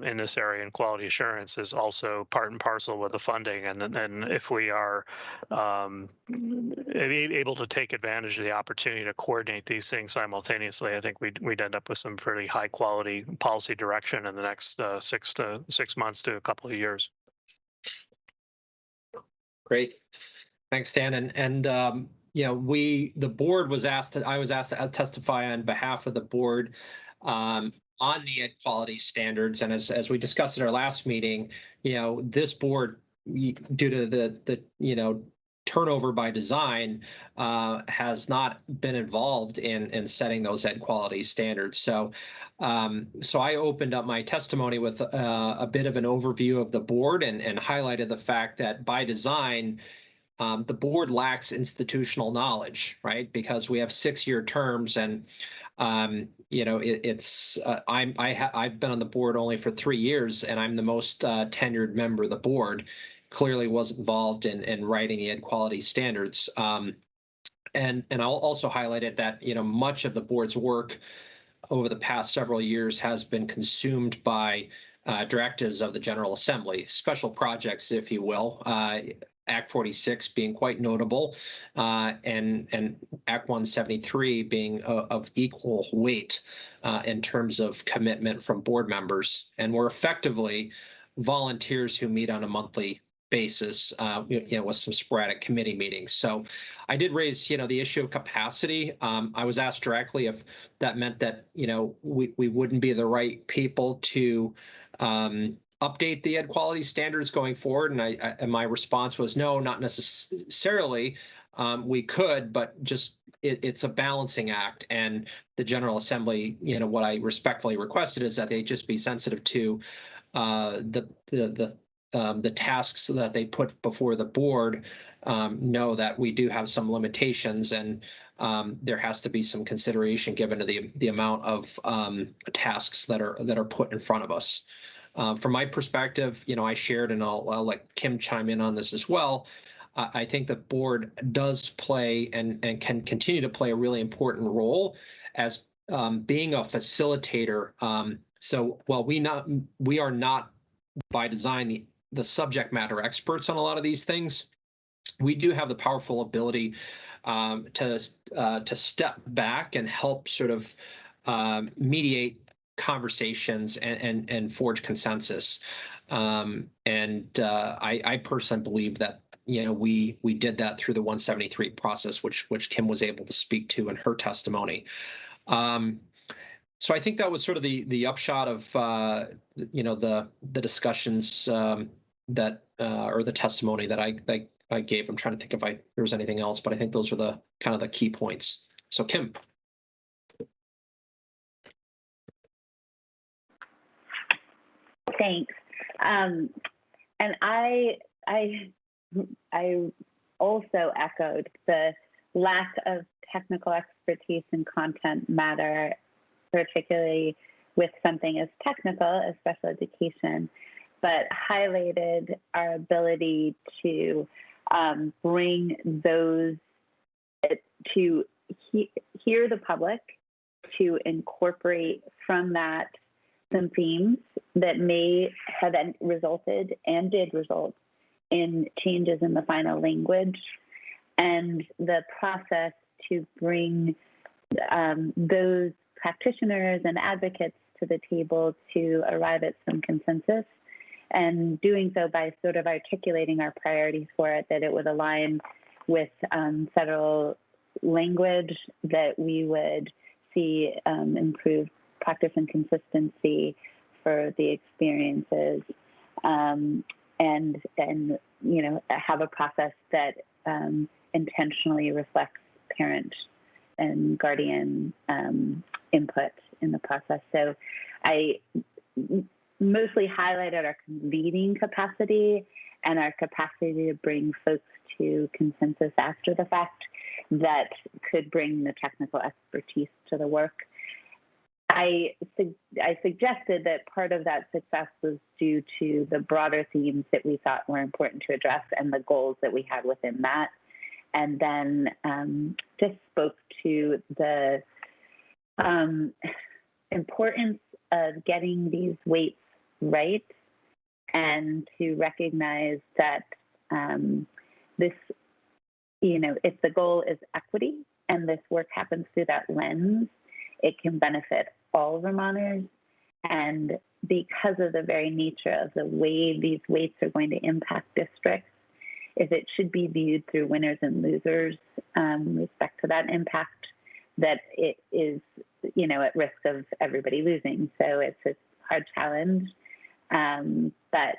in this area and quality assurance is also part and parcel with the funding. And if we are able to take advantage of the opportunity to coordinate these things simultaneously, I think we'd end up with some fairly high quality policy direction in the next 6 months to a couple of years. Great. Thanks, Dan. And you know, the board was asked I was asked to testify on behalf of the board on the ed quality standards. And as we discussed at our last meeting, you know, this board, due to the you know, turnover by design, has not been involved in setting those ed quality standards. So I opened up my testimony with a bit of an overview of the board and highlighted the fact that by design, the board lacks institutional knowledge, right? Because we have 6-year terms, and you know, I've been on the board only for 3 years, and I'm the most tenured member of the board. Clearly was involved in writing the ed quality standards, and I'll also highlighted that, you know, much of the board's work over the past several years has been consumed by directives of the General Assembly, special projects, if you will. Act 46 being quite notable, and Act 173 being of equal weight in terms of commitment from board members. And we're effectively volunteers who meet on a monthly basis, you know, with some sporadic committee meetings. So I did raise, you know, the issue of capacity. I was asked directly if that meant that, you know, we wouldn't be the right people to update the ed quality standards going forward, and my response was no, not necessarily. We could, but just it's a balancing act, and the General Assembly, you know, what I respectfully requested is that they just be sensitive to the tasks that they put before the board. Know that we do have some limitations, and there has to be some consideration given to the amount of tasks that are put in front of us. From my perspective, you know, I shared, and I'll let Kim chime in on this as well. I think the board does play and can continue to play a really important role as being a facilitator. So while we are not by design the subject matter experts on a lot of these things, we do have the powerful ability to step back and help sort of mediate conversations and forge consensus. I personally believe that, you know, we did that through the 173 process, which Kim was able to speak to in her testimony. So I think that was sort of the upshot of you know, the discussions that or the testimony that I gave. I'm trying to think if there was anything else, but I think those are the kind of the key points. So Kim. Thanks. And I also echoed the lack of technical expertise in content matter, particularly with something as technical as special education, but highlighted our ability to bring those, to hear the public, to incorporate from that some themes that may have resulted and did result in changes in the final language, and the process to bring those practitioners and advocates to the table to arrive at some consensus, and doing so by sort of articulating our priorities for it, that it would align with federal language that we would see improved practice and consistency for the experiences, and you know, have a process that intentionally reflects parent and guardian input in the process. So I mostly highlighted our convening capacity and our capacity to bring folks to consensus after the fact that could bring the technical expertise to the work. I suggested that part of that success was due to the broader themes that we thought were important to address and the goals that we had within that. And then just spoke to the importance of getting these weights right, and to recognize that this, you know, if the goal is equity and this work happens through that lens, it can benefit all Vermonters. And because of the very nature of the way these weights are going to impact districts, if it should be viewed through winners and losers with respect to that impact, that it is, you know, at risk of everybody losing. So it's a hard challenge, but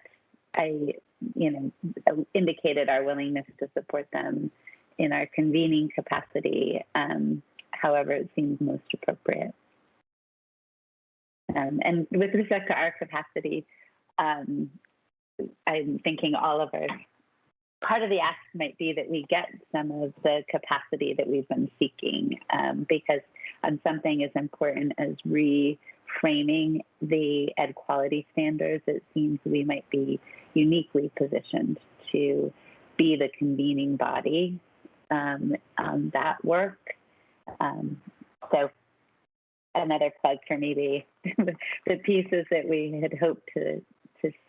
I, you know, indicated our willingness to support them in our convening capacity, however it seems most appropriate. And with respect to our capacity, I'm thinking all of our, part of the ask might be that we get some of the capacity that we've been seeking, because on something as important as reframing the ed quality standards, it seems we might be uniquely positioned to be the convening body on that work. So another plug for maybe the pieces that we had hoped to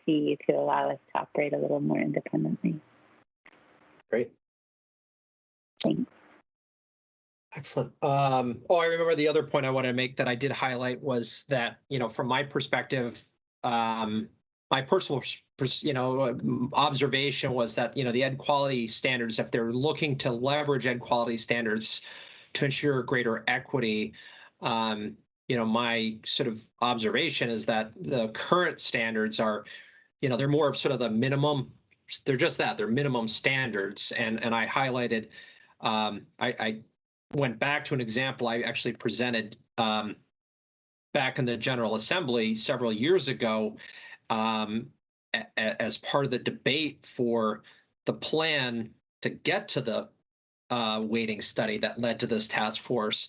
see to allow us to operate a little more independently. Great. Thanks. Excellent. I remember the other point I want to make that I did highlight was that, you know, from my perspective, my personal, you know, observation was that, you know, the ed quality standards, if they're looking to leverage ed quality standards to ensure greater equity, you know, my sort of observation is that the current standards are, you know, they're more of sort of the minimum. They're just that, they're minimum standards. And I highlighted, I went back to an example I actually presented back in the General Assembly several years ago as part of the debate for the plan to get to the weighting study that led to this task force.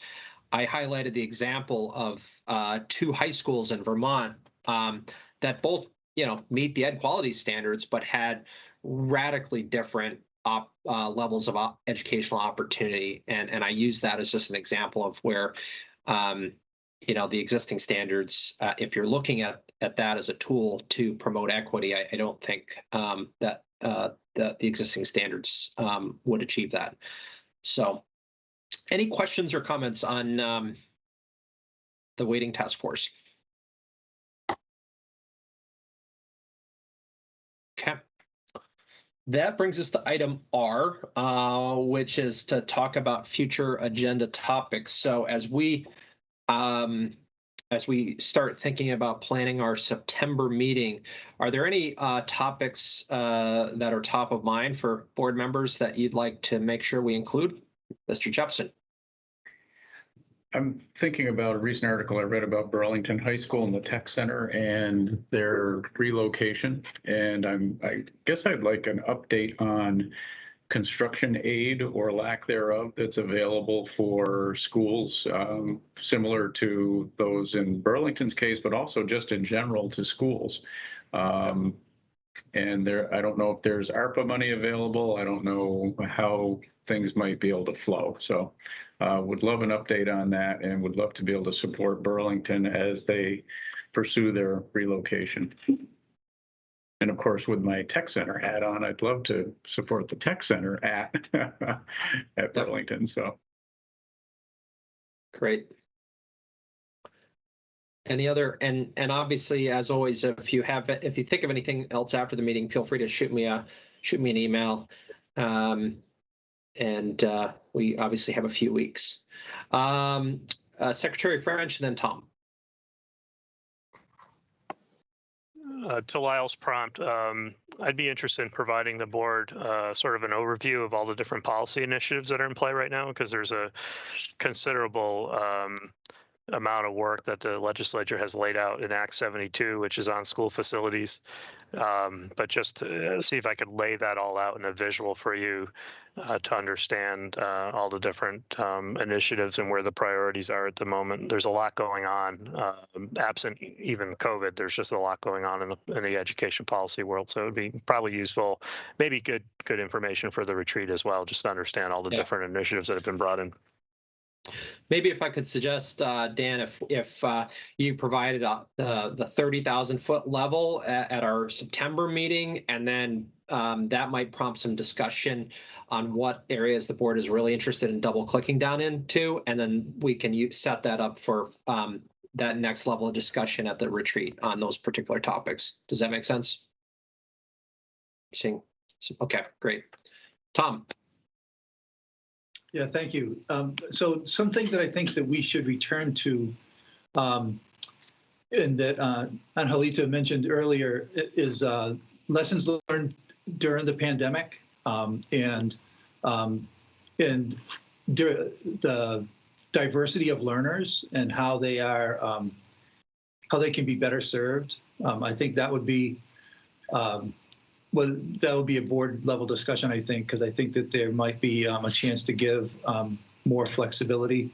I highlighted the example of 2 high schools in Vermont that both, you know, meet the ed quality standards, but had radically different levels of educational opportunity. And I use that as just an example of where, you know, the existing standards, if you're looking at that as a tool to promote equity, I don't think that the existing standards would achieve that. So any questions or comments on the weighting task force? Okay. That brings us to item R, which is to talk about future agenda topics. So as we start thinking about planning our September meeting, are there any topics that are top of mind for board members that you'd like to make sure we include? Mr. Jepson. I'm thinking about a recent article I read about Burlington High School and the Tech Center and their relocation. And I guess I'd like an update on construction aid or lack thereof that's available for schools, similar to those in Burlington's case, but also just in general to schools. And I don't know if there's ARPA money available. I don't know how things might be able to flow. So would love an update on that, and would love to be able to support Burlington as they pursue their relocation. And of course, with my tech center hat on, I'd love to support the tech center at Burlington. So great. Any other, and obviously, as always, if you think of anything else after the meeting, feel free to shoot me an email. and we obviously have a few weeks. Secretary French, and then Tom. To Lyle's prompt, I'd be interested in providing the board sort of an overview of all the different policy initiatives that are in play right now, because there's a considerable amount of work that the legislature has laid out in Act 72, which is on school facilities. But just to see if I could lay that all out in a visual for you to understand all the different initiatives and where the priorities are at the moment. There's a lot going on, absent even COVID. There's just a lot going on in the education policy world. So it would be probably useful, maybe good information for the retreat as well, just to understand all the different initiatives that have been brought in. Maybe if I could suggest, Dan, if you provided the 30,000-foot level at our September meeting, and then that might prompt some discussion on what areas the board is really interested in double clicking down into, and then we can set that up for that next level of discussion at the retreat on those particular topics. Does that make sense? Okay, great. Tom. Yeah, thank you. So some things that I think that we should return to, and that Angelita mentioned earlier, is lessons learned during the pandemic, and the diversity of learners and how they are, how they can be better served. I think that would be well, that would be a board level discussion, I think, because I think that there might be a chance to give more flexibility,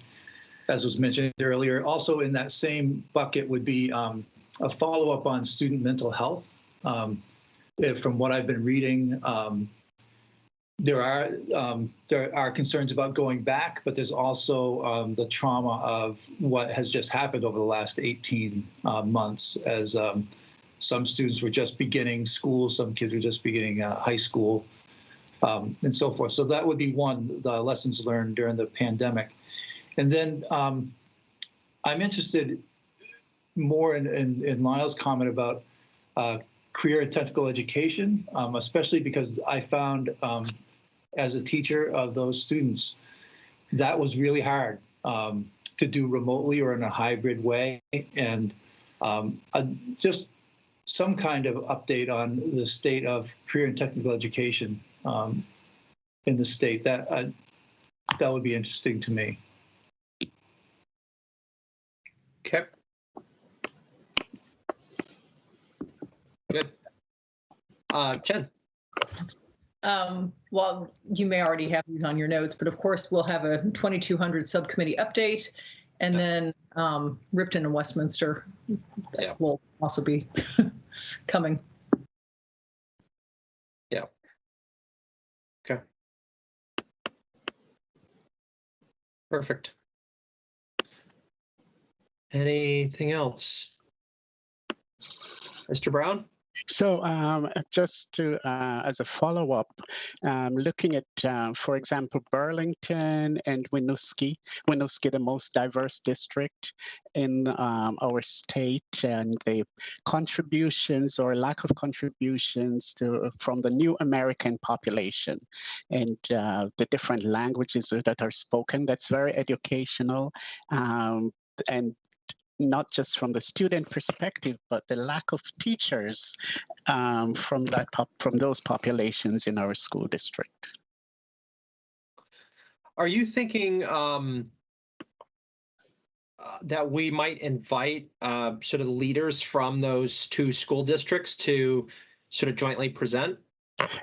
as was mentioned earlier. Also in that same bucket would be a follow-up on student mental health. From what I've been reading, there are concerns about going back, but there's also the trauma of what has just happened over the last 18 months, as some students were just beginning school, some kids were just beginning high school, and so forth. So that would be one, the lessons learned during the pandemic. And then I'm interested more in Lyle's comment about career and technical education, especially because I found as a teacher of those students, that was really hard to do remotely or in a hybrid way. And just some kind of update on the state of career and technical education in the state. That would be interesting to me. Okay. Good. Jen. Well, you may already have these on your notes, but of course we'll have a 2200 subcommittee update, and then Ripton and Westminster will also be coming. Yeah. Okay. Perfect. Anything else? Mr. Brown? So just to, as a follow-up, looking at, for example, Burlington and Winooski, the most diverse district in our state, and the contributions or lack of contributions from the new American population, and the different languages that are spoken. That's very educational, and not just from the student perspective, but the lack of teachers from those populations in our school district. Are you thinking that we might invite sort of leaders from those two school districts to sort of jointly present?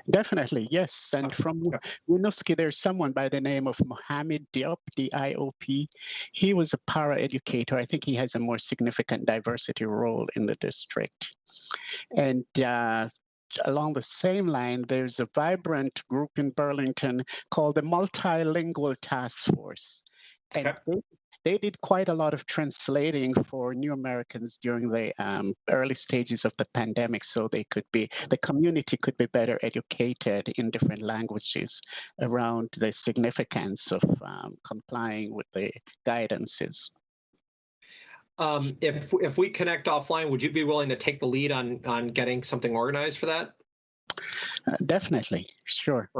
Definitely, yes. And from Winooski, there's someone by the name of Mohammed Diop, D-I-O-P. He was a para-educator. I think he has a more significant diversity role in the district. And along the same line, there's a vibrant group in Burlington called the Multilingual Task Force. And they did quite a lot of translating for new Americans during the early stages of the pandemic, so the community could be better educated in different languages around the significance of complying with the guidances. If we connect offline, would you be willing to take the lead on getting something organized for that? Definitely, sure.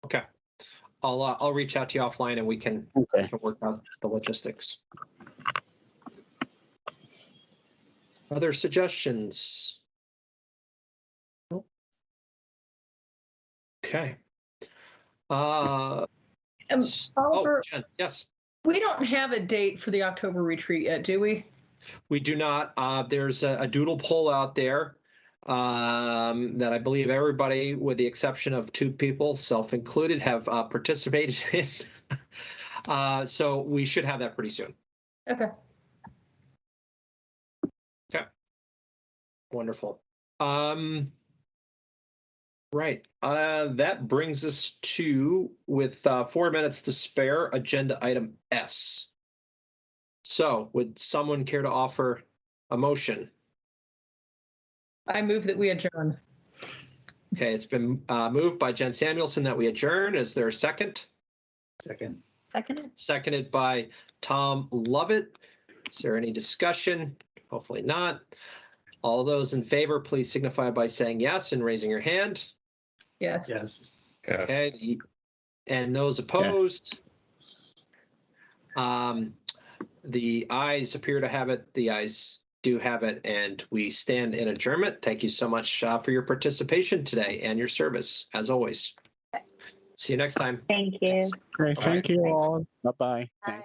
Okay. I'll reach out to you offline and we can work out the logistics. Other suggestions? Nope. Okay. Oliver, Jen, yes. we don't have a date for the October retreat yet, do we? We do not. There's a doodle poll out there that I believe everybody, with the exception of 2 people, self-included, have participated in. So we should have that pretty soon. Okay. Okay. Wonderful. Right. That brings us to, with 4 minutes to spare, agenda item S. So would someone care to offer a motion? I move that we adjourn. Okay, it's been moved by Jen Samuelson that we adjourn. Is there a second? Second. Seconded. Seconded by Tom Lovett. Is there any discussion? Hopefully not. All those in favor, please signify by saying yes and raising your hand. Yes. Yes. Okay, and those opposed? The ayes appear to have it. The ayes do have it, and we stand in adjournment. Thank you so much for your participation today and your service, as always. See you next time. Thank you. Great. Thank you all. Bye-bye. Bye.